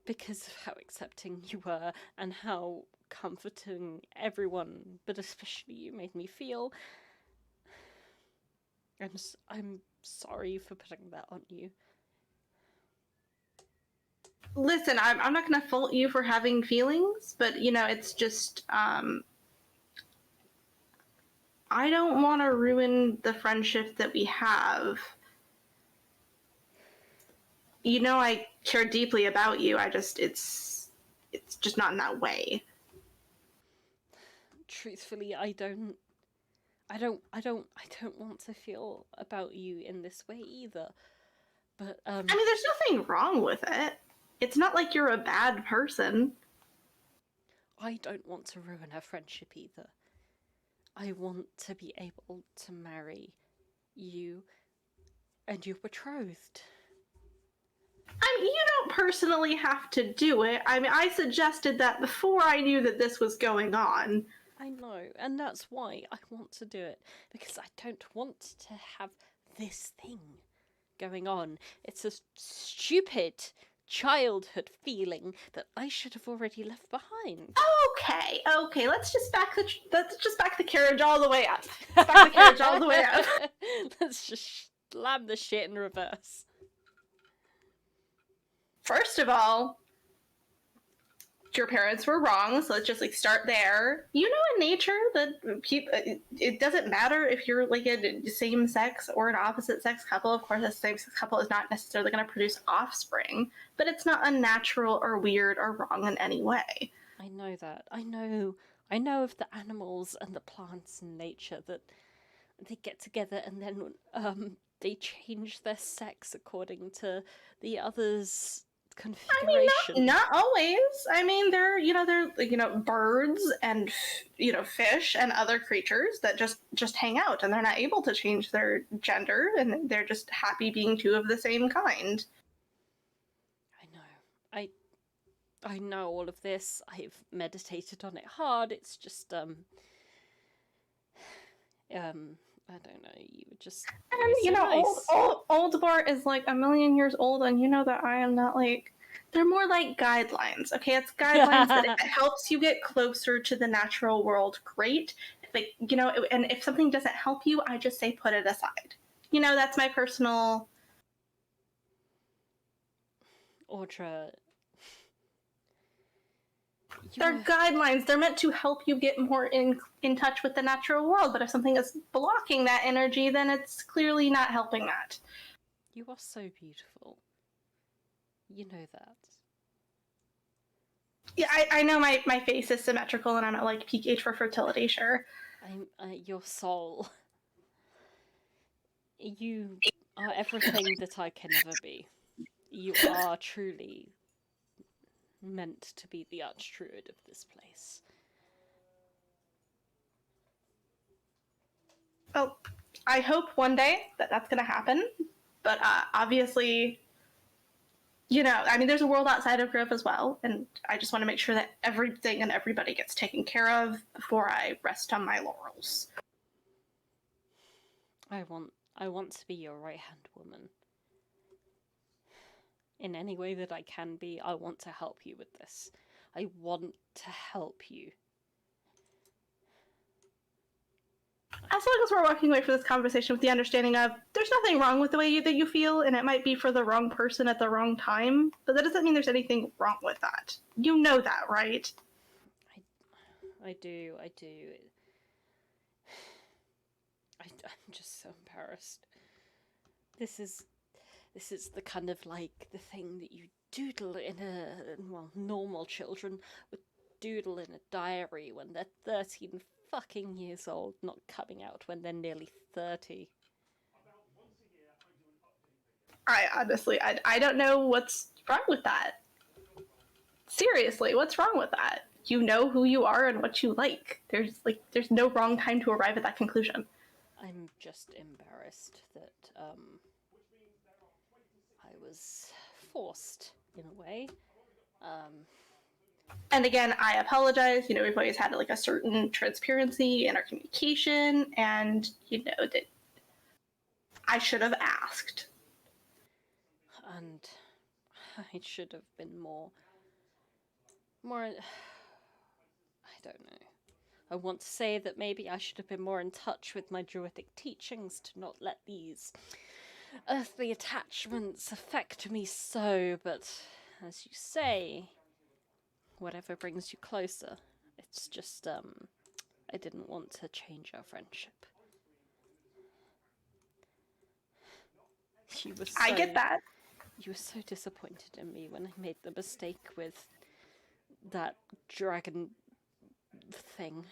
because of how accepting you were and how comforting everyone, but especially you, made me feel. I'm sorry for putting that on you. Listen, I'm not going to fault you for having feelings, but, it's just, I don't want to ruin the friendship that we have. I care deeply about you. It's just not in that way. Truthfully, I don't want to feel about you in this way either. But I mean, there's nothing wrong with it. It's not like you're a bad person. I don't want to ruin our friendship either. I want to be able to marry you and your betrothed. I mean, you don't personally have to do it. I mean, I suggested that before I knew that this was going on. I know, and that's why I want to do it, because I don't want to have this thing going on. It's a stupid childhood feeling that I should have already left behind. Okay, let's just back the carriage all the way up. Back the carriage all the way up. Let's just slam the shit in reverse. First of all, your parents were wrong, so let's just start there. In nature that it doesn't matter if you're a same sex or an opposite sex couple. Of course, a same sex couple is not necessarily going to produce offspring, but it's not unnatural or weird or wrong in any way. I know that. I know of the animals and the plants in nature that they get together and then they change their sex according to the other's configuration. I mean, not always. I mean, they're birds and fish and other creatures that just hang out, and they're not able to change their gender, and they're just happy being two of the same kind. I know all of this. I've meditated on it hard. It's just I don't know. You would just. And so nice. Oldbor is like 1,000,000 years old, and that I am not They're more like guidelines. Okay, it's guidelines that if it helps you get closer to the natural world, great. And if something doesn't help you, I just say put it aside. That's my personal. Audra. They're guidelines. They're meant to help you get more in touch with the natural world. But if something is blocking that energy, then it's clearly not helping that. You are so beautiful. You know that. Yeah, I know my face is symmetrical and I'm at peak age for fertility, sure. I'm your soul. You are everything that I can never be. You are truly meant to be the archdruid of this place. Well, I hope one day that's going to happen, but obviously, there's a world outside of Grove as well, and I just want to make sure that everything and everybody gets taken care of before I rest on my laurels. I want to be your right-hand woman. In any way that I can be, I want to help you with this. I want to help you. As long as we're walking away from this conversation with the understanding of there's nothing wrong with the way that you feel, and it might be for the wrong person at the wrong time, but that doesn't mean there's anything wrong with that. You know that, right? I do. I'm just so embarrassed. This is the kind of the thing that you doodle in normal children would doodle in a diary when they're 13 fucking years old, not coming out when they're nearly 30. I honestly, I don't know what's wrong with that. Seriously, what's wrong with that? You know who you are and what you like. There's no wrong time to arrive at that conclusion. I'm just embarrassed that I was forced in a way. And again, I apologize. We've always had a certain transparency in our communication, and that I should have asked. And I should have been more. I don't know. I want to say that maybe I should have been more in touch with my druidic teachings to not let these earthly attachments affect me so, but as you say, whatever brings you closer. It's just, I didn't want to change our friendship. I get that. You were so disappointed in me when I made the mistake with that dragon thing.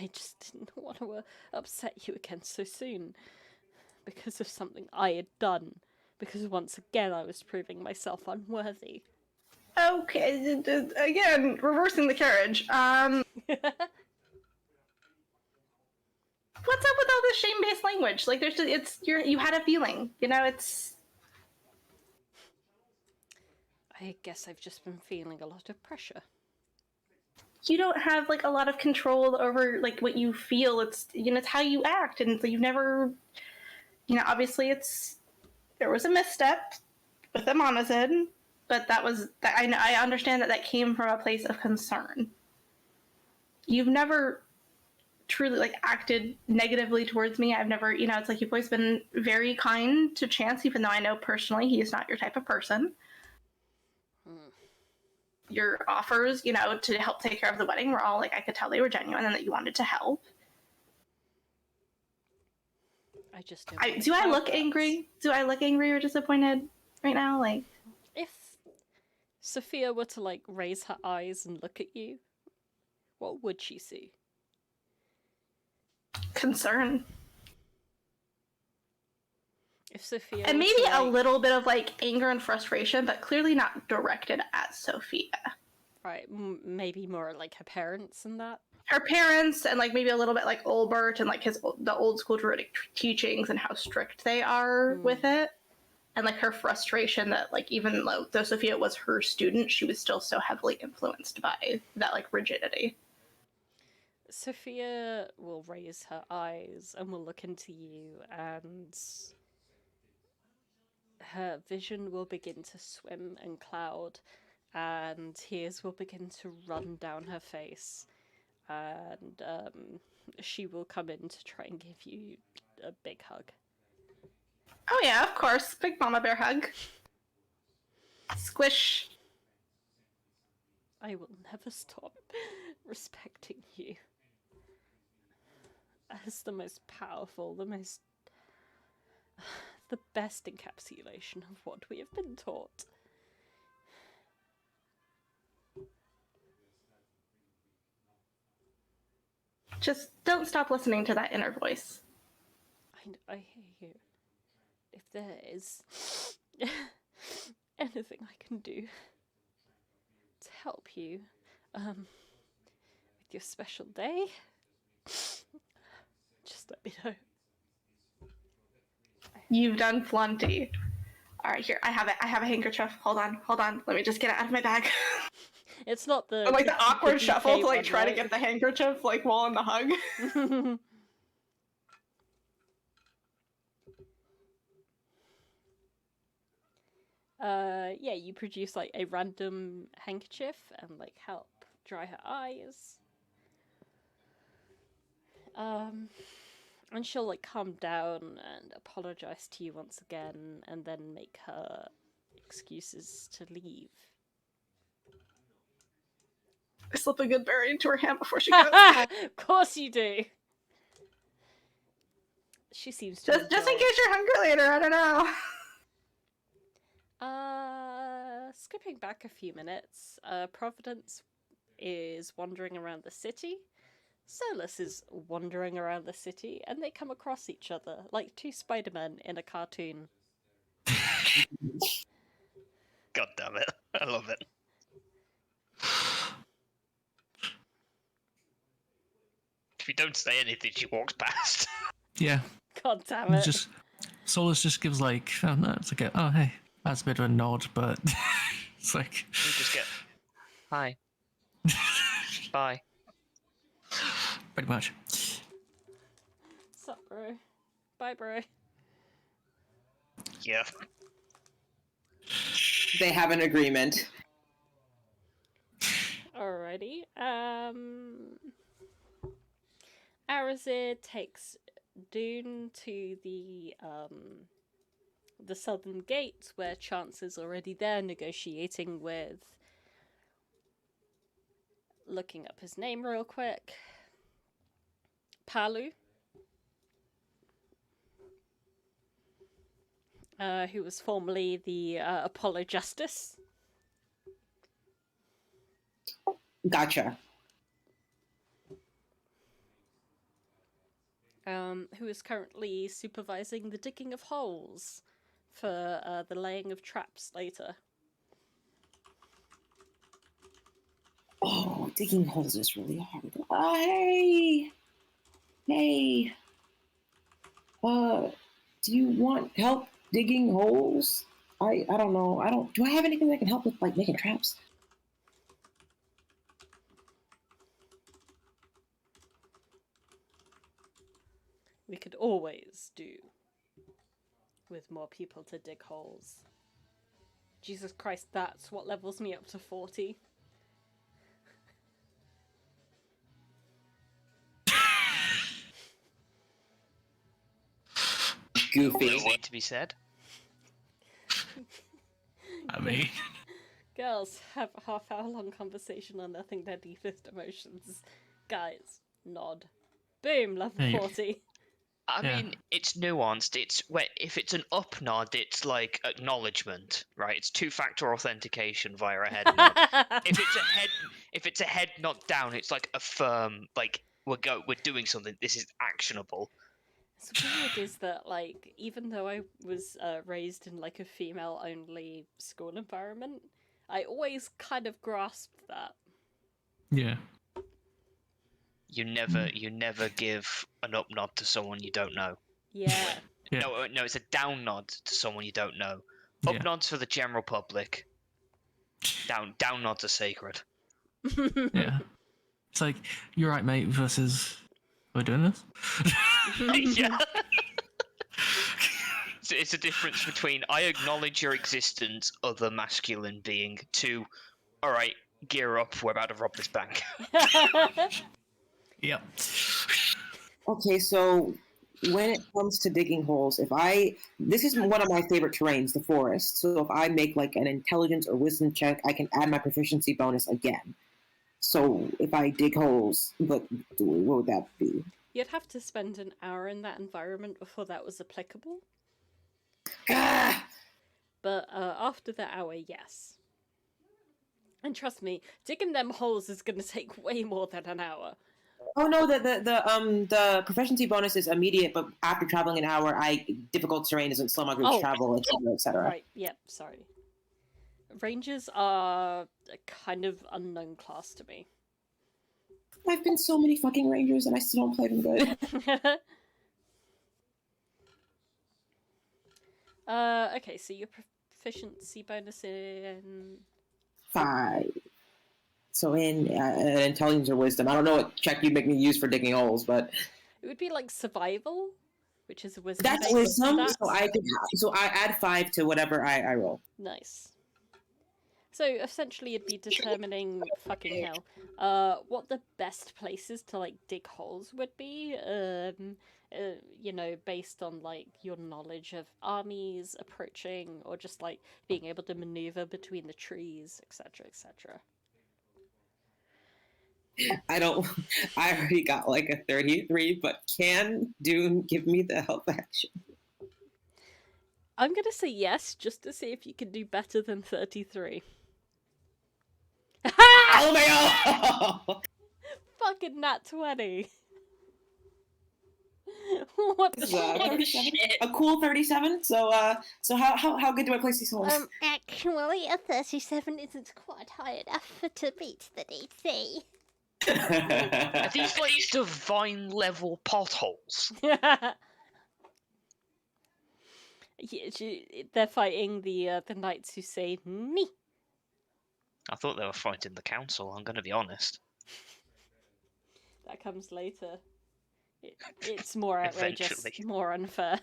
I just didn't want to upset you again so soon because of something I had done. Because once again I was proving myself unworthy. Okay, again, reversing the carriage. What's up with all this shame-based language? Like, there's just, you had a feeling, you know, it's... I guess I've just been feeling a lot of pressure. You don't have, like, a lot of control over, like, what you feel. It's, you know, it's how you act, and you've never, you know, obviously there was a misstep with the Arazid, but I understand that came from a place of concern. You've never truly, like, acted negatively towards me. I've never, you know, it's like you've always been very kind to Chance, even though I know personally he is not your type of person. Your offers, you know, to help take care of the wedding were all, like, I could tell they were genuine and that you wanted to help. I just don't. Do I look angry? Do I look angry or disappointed right now? Like, if Sophia were to, like, raise her eyes and look at you, what would she see? Concern. If Sophia and maybe a little bit of, like, anger and frustration, but clearly not directed at Sophia. Right, maybe more like her parents and that. Her parents, and, like, maybe a little bit like Olbert and, like, the old school druidic teachings and how strict they are with it. And, like, her frustration that, like, even though Sophia was her student, she was still so heavily influenced by that, like, rigidity. Sophia will raise her eyes and will look into you, and her vision will begin to swim and cloud, and tears will begin to run down her face, and she will come in to try and give you a big hug. Oh yeah, of course. Big mama bear hug. Squish. I will never stop respecting you as the most powerful, the best encapsulation of what we have been taught. Just don't stop listening to that inner voice. I hear you. If there is anything I can do to help you with your special day, just let me know. You've done plenty. All right, here, I have it. I have a handkerchief. Hold on. Let me just get it out of my bag. It's not the... I'm, like, the awkward shuffle to, like, one, try right? to get the handkerchief, like, while in the hug. Yeah, you produce, like, a random handkerchief and, like, help dry her eyes. And she'll, like, calm down and apologize to you once again, and then make her excuses to leave. I slip a good berry into her hand before she goes. Of course you do! She seems to just in case you're hungry later, I don't know. Skipping back a few minutes, Providence is wandering around the city. Solas is wandering around the city, and they come across each other like two Spider-Men in a cartoon. God damn it. I love it. If you don't say anything, she walks past. Yeah. God damn it. Solas just gives, like, oh no, it's okay. Oh hey, that's a bit of a nod, but it's like You just get, hi. Bye. Pretty much. Sup, bro? Bye, bro. Yeah. They have an agreement. Alrighty. Arazid takes Dune to the southern gate, where Chance is already there negotiating with... Looking up his name real quick. Palu. Who was formerly the Apollo Justice. Gotcha. Who is currently supervising the digging of holes for the laying of traps later. Oh, digging holes is really hard. Hey! Hey! Do you want help digging holes? I don't know. Do I have anything that can help with, like, making traps? We could always do with more people to dig holes. Jesus Christ, that's what levels me up to 40. Goofy. Need to be said. I mean, Girls, have a half-hour-long conversation on nothing their deepest emotions. Guys, nod. Boom, level 40. I mean, it's nuanced. It's if it's an up nod, it's like acknowledgement, right? It's two-factor authentication via a head nod. If it's a head nod down, it's like affirm, like we're doing something. This is actionable. What's weird is that, like, even though I was raised in, like, a female-only school environment, I always kind of grasped that. Yeah. You never give an up nod to someone you don't know. Yeah. No, it's a down nod to someone you don't know. Up nods for the general public. Down nods are sacred. Yeah. It's like, you're right, mate, versus, we're doing this? Yeah. It's a difference between I acknowledge your existence, other masculine being, to, alright, gear up, we're about to rob this bank. Yep. Okay, so when it comes to digging holes, this is one of my favorite terrains, the forest. So if I make like an intelligence or wisdom check, I can add my proficiency bonus again. So if I dig holes, what would that be? You'd have to spend an hour in that environment before that was applicable. Ah! But after the hour, yes. And trust me, digging them holes is going to take way more than an hour. Oh no, the proficiency bonus is immediate, but after traveling an hour, difficult terrain doesn't slow my group's travel, etc., etc. Right, yep, sorry. Rangers are a kind of unknown class to me. I've been so many fucking rangers and I still don't play them good. Okay, so your proficiency bonus in... 5. So in intelligence or wisdom, I don't know what check you'd make me use for digging holes, but it would be like survival, which is a wisdom. That's wisdom, so I add 5 to whatever I roll. Nice. So essentially, it'd be determining fucking hell, what the best places to like dig holes would be. You know, based on like your knowledge of armies approaching, or just like being able to maneuver between the trees, etc., etc. I already got like a 33, but can Dune give me the help action? I'm gonna say yes, just to see if you can do better than 33. Oh my god! Fucking nat 20. What the shit? A cool 37. So how good do I place these holes? Actually, a 37 isn't quite high enough to beat the DC. Are these like divine level potholes? Yeah, they're fighting the knights who say "me." I thought they were fighting the council. I'm going to be honest. That comes later. It's more outrageous, more unfair.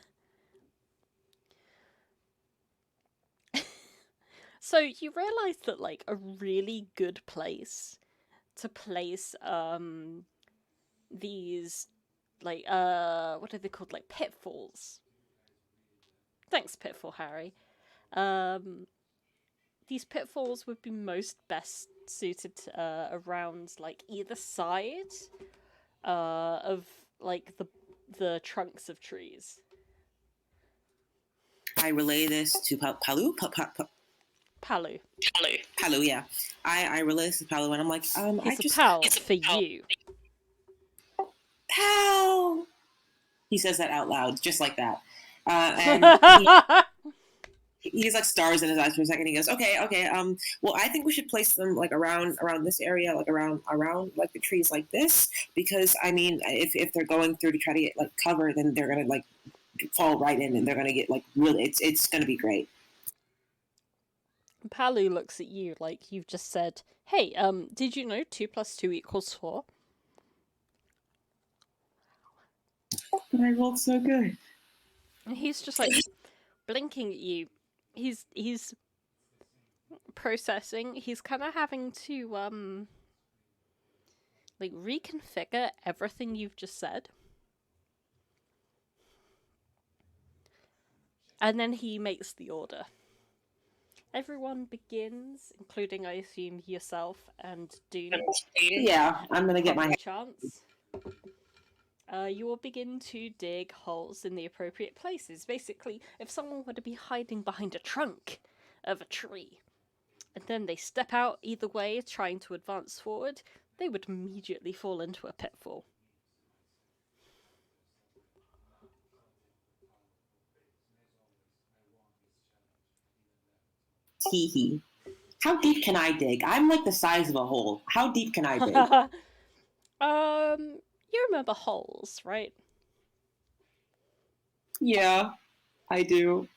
So you realise that like a really good place to place these like what are they called? Like pitfalls. Thanks, Pitfall Harry. These pitfalls would be most best suited around like either side of like the trunks of trees. I relay this to Palu. Palu. Palu, yeah. I relay this to Palu, and I'm like, He's a pal for you. Pal! He says that out loud, just like that. And he's like stars in his eyes for a second. He goes, okay. Well, I think we should place them like around this area, like around like the trees like this, because I mean, if they're going through to try to get like cover, then they're gonna like fall right in, and they're gonna get like really. It's gonna be great. Palu looks at you like you've just said, "Hey, did you know 2 + 2 = 4?" But I rolled so good. And he's just like blinking at you. He's processing. He's kind of having to like reconfigure everything you've just said. And then he makes the order. Everyone begins, including, I assume, yourself and Dune. Yeah, I'm gonna get my chance. You will begin to dig holes in the appropriate places. Basically, if someone were to be hiding behind a trunk of a tree, and then they step out either way, trying to advance forward, they would immediately fall into a pitfall. Teehee. How deep can I dig? I'm like the size of a hole. How deep can I dig? You remember holes, right? Yeah, I do.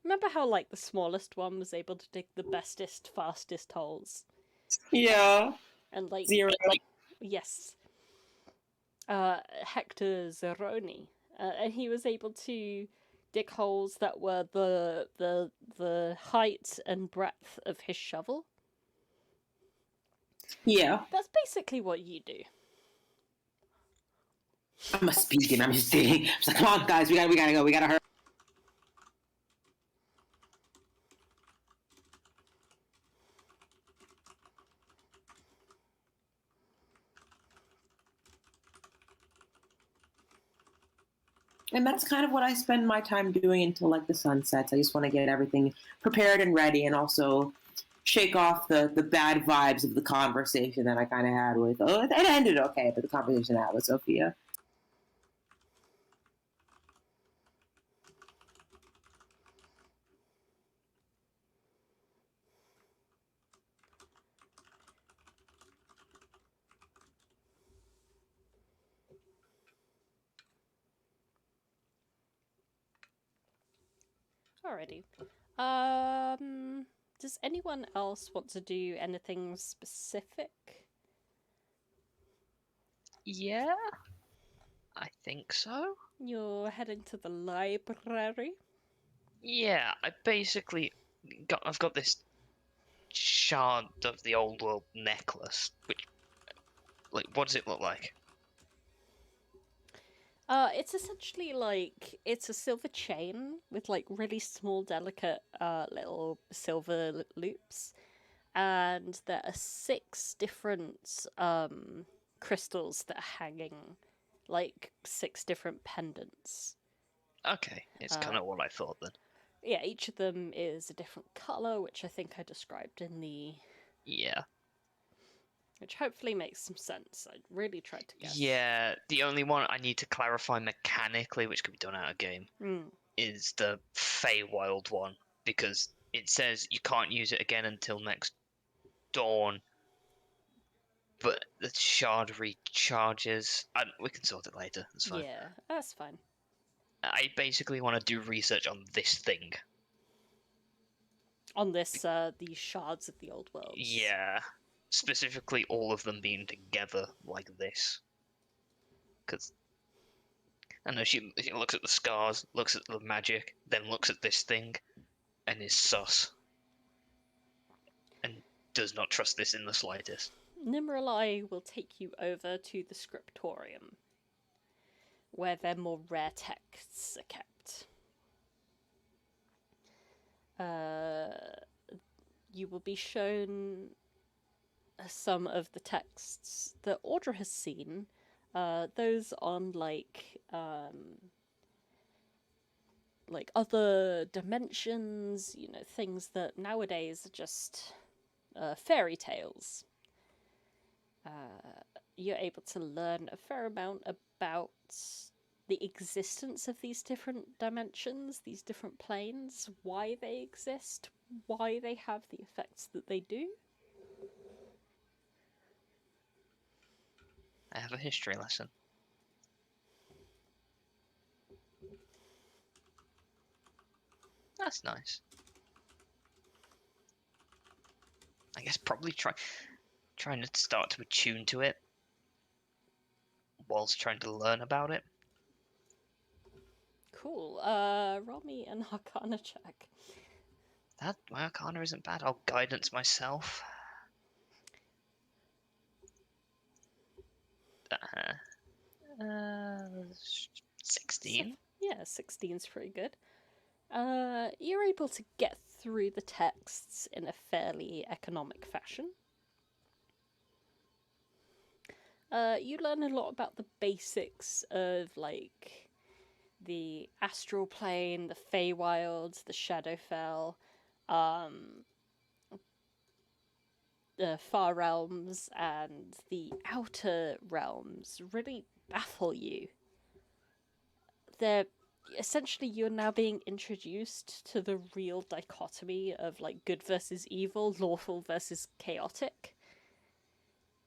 Remember how, like, the smallest one was able to dig the bestest, fastest holes? Yeah. And, like... Zero. Yes. Hector Zeroni. And he was able to dig holes that were the height and breadth of his shovel. Yeah. That's basically what you do. I'm a speaking. I'm just saying. I'm like, come on, guys, we gotta go. We gotta hurry. And that's kind of what I spend my time doing until like the sun sets. I just want to get everything prepared and ready, and also shake off the bad vibes of the conversation that I kind of had with. Oh, it ended okay, but the conversation I had with Sophia. Alrighty. Does anyone else want to do anything specific? Yeah, I think so. You're heading to the library? Yeah, I've got this shard of the old world necklace, which, like, what does it look like? It's essentially like, it's a silver chain with like really small, delicate little silver loops, and there are 6 different crystals that are hanging, like 6 different pendants. Okay, it's kind of what I thought then. Yeah, each of them is a different color, which I think I described in the... Yeah. Which hopefully makes some sense. I really tried to guess. Yeah, the only one I need to clarify mechanically, which could be done out of game, is the Feywild one, because it says you can't use it again until next dawn, but the shard recharges. We can sort it later, that's fine. Yeah, that's fine. I basically want to do research on this thing. On this, these shards of the old worlds. Yeah. Specifically all of them being together like this. Because I know she looks at the scars, looks at the magic, then looks at this thing, and is sus. And does not trust this in the slightest. Nimralai will take you over to the scriptorium. where their more rare texts are kept. You will be shown some of the texts that Audra has seen, those on like other dimensions, you know, things that nowadays are just fairy tales. You're able to learn a fair amount about the existence of these different dimensions, these different planes, why they exist, why they have the effects that they do. I have a history lesson. That's nice. I guess probably trying to start to attune to it whilst trying to learn about it. Cool. Roll me an Arcana check. My Arcana isn't bad. I'll guidance myself. 16. Yeah, 16's pretty good. You're able to get through the texts in a fairly economic fashion. You learn a lot about the basics of, like, the astral plane, the Feywild, the Shadowfell, the Far Realms, and the Outer Realms really baffle you. They're essentially, you're now being introduced to the real dichotomy of, like, good versus evil, lawful versus chaotic.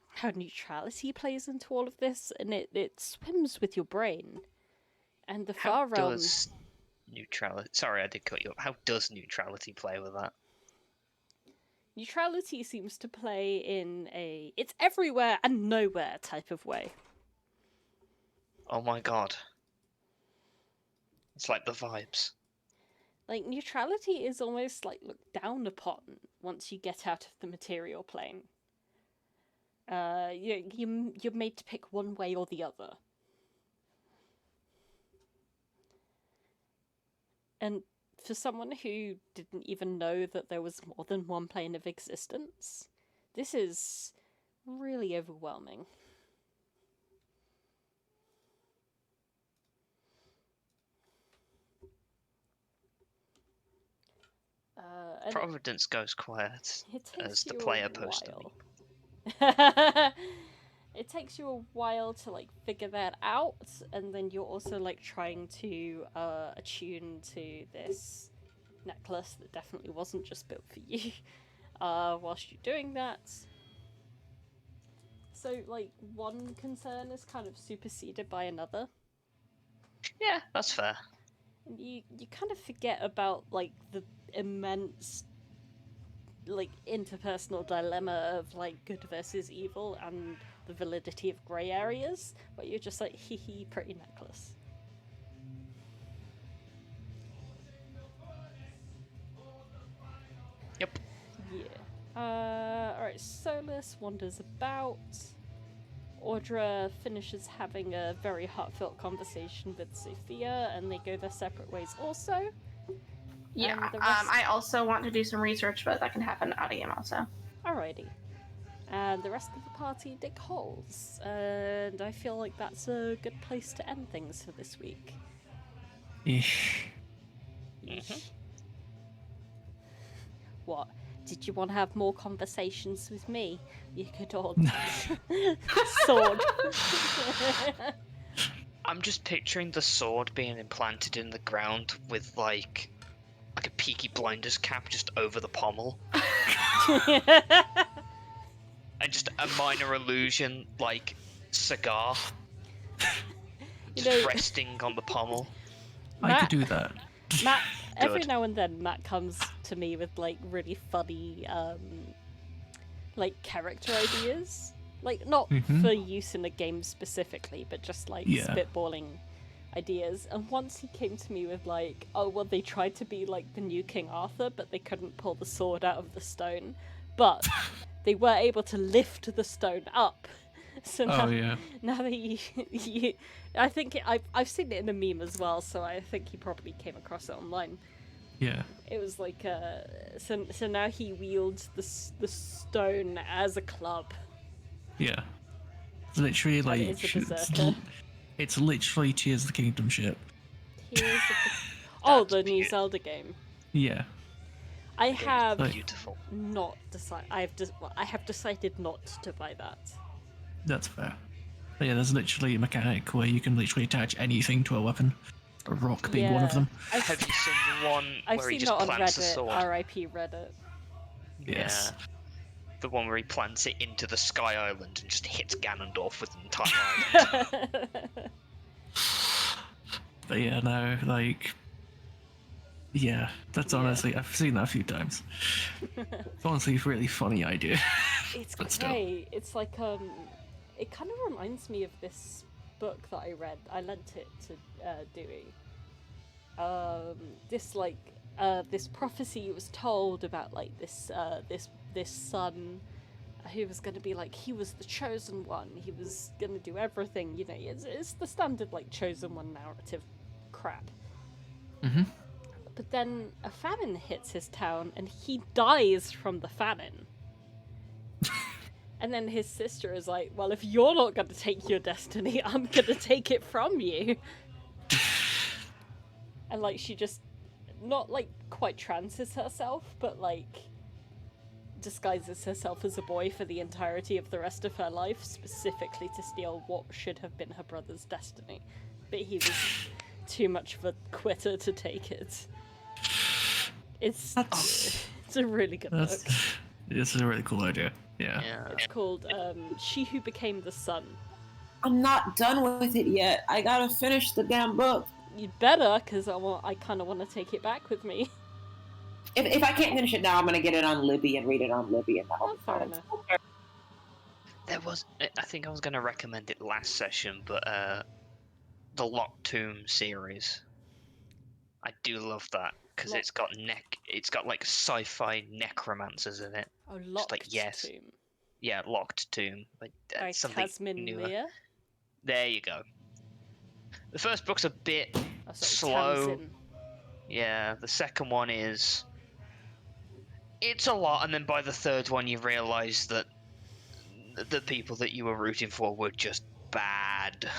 How neutrality plays into all of this, and it swims with your brain. And the Far Realms... Neutrality... Sorry, I did cut you up. How does neutrality play with that? Neutrality seems to play in a it's everywhere and nowhere type of way. Oh my god. It's like the vibes. Like, neutrality is almost like looked down upon once you get out of the material plane. You're made to pick one way or the other. And for someone who didn't even know that there was more than one plane of existence, this is really overwhelming. Providence goes quiet as the player post to me. It takes you a while to, like, figure that out, and then you're also, like, trying to attune to this necklace that definitely wasn't just built for you whilst you're doing that. So, like, one concern is kind of superseded by another. Yeah, that's fair. And you kind of forget about, like, the immense, like, interpersonal dilemma of, like, good versus evil and the validity of grey areas, but you're just like, hee hee, pretty necklace. Yep. Yeah. Alright, Solas wanders about. Audra finishes having a very heartfelt conversation with Sophia, and they go their separate ways also. Yeah, I also want to do some research, but that can happen out of game also. Alrighty. And the rest of the party dig holes, and I feel like that's a good place to end things for this week. Ish. What? Did you want to have more conversations with me? You could all sword. I'm just picturing the sword being implanted in the ground with like a Peaky Blinders cap just over the pommel. And just a minor illusion, like, cigar. Just resting on the pommel. I could do that. Matt, every now and then, Matt comes to me with, like, really funny, like, character ideas. Like, not for use in a game specifically, but just, like, spitballing ideas. And once he came to me with, like, oh, well, they tried to be, like, the new King Arthur, but they couldn't pull the sword out of the stone. But they were able to lift the stone up So now, now that you, I think I've seen it in a meme as well, so I think you probably came across it online. Yeah. It was like so now he wields the stone as a club. Yeah. It's literally like it's literally Tears of the Kingdom shit. Tears of the new Zelda game. Yeah. I have beautiful. Not decided. I have decided not to buy that. That's fair. But yeah, there's literally a mechanic where you can literally attach anything to a weapon. A rock being one of them. Have you seen the one where he just plants a sword? R.I.P. Reddit. Yes. Yeah. The one where he plants it into the Sky Island and just hits Ganondorf with an entire island. But yeah, no, like... Yeah, that's honestly... I've seen that a few times. It's honestly a really funny idea. It's great. It's like, it kind of reminds me of this book that I read. I lent it to Dewey. This prophecy was told about, like, this son who was going to be, like, he was the chosen one. He was going to do everything, you know. It's the standard, like, chosen one narrative crap. Mm-hmm. But then a famine hits his town, and he dies from the famine. And then his sister is like, well, if you're not going to take your destiny, I'm going to take it from you. And, like, she just, not, like, quite trances herself, but, like, disguises herself as a boy for the entirety of the rest of her life, specifically to steal what should have been her brother's destiny. But he was too much of a quitter to take it. It's a really good book. This is a really cool idea. Yeah. It's called She Who Became the Sun. I'm not done with it yet. I gotta finish the damn book. You'd better, because I kind of want to take it back with me. If I can't finish it now, I'm gonna get it on Libby and read it on Libby, and that'll be fine. I think I was gonna recommend it last session, but the Locked Tomb series. I do love that because it's got like sci-fi necromancers in it. Oh, Locked Tomb. Yeah, Locked Tomb. Like something newer. There you go. The first book's a bit slow. Yeah, the second one it's a lot, and then by the third one you realise that the people that you were rooting for were just bad.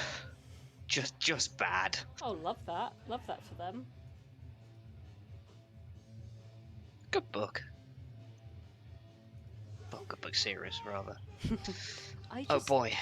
Just bad. Oh, love that. Love that for them. Good book. Well, good book series, rather. Oh boy.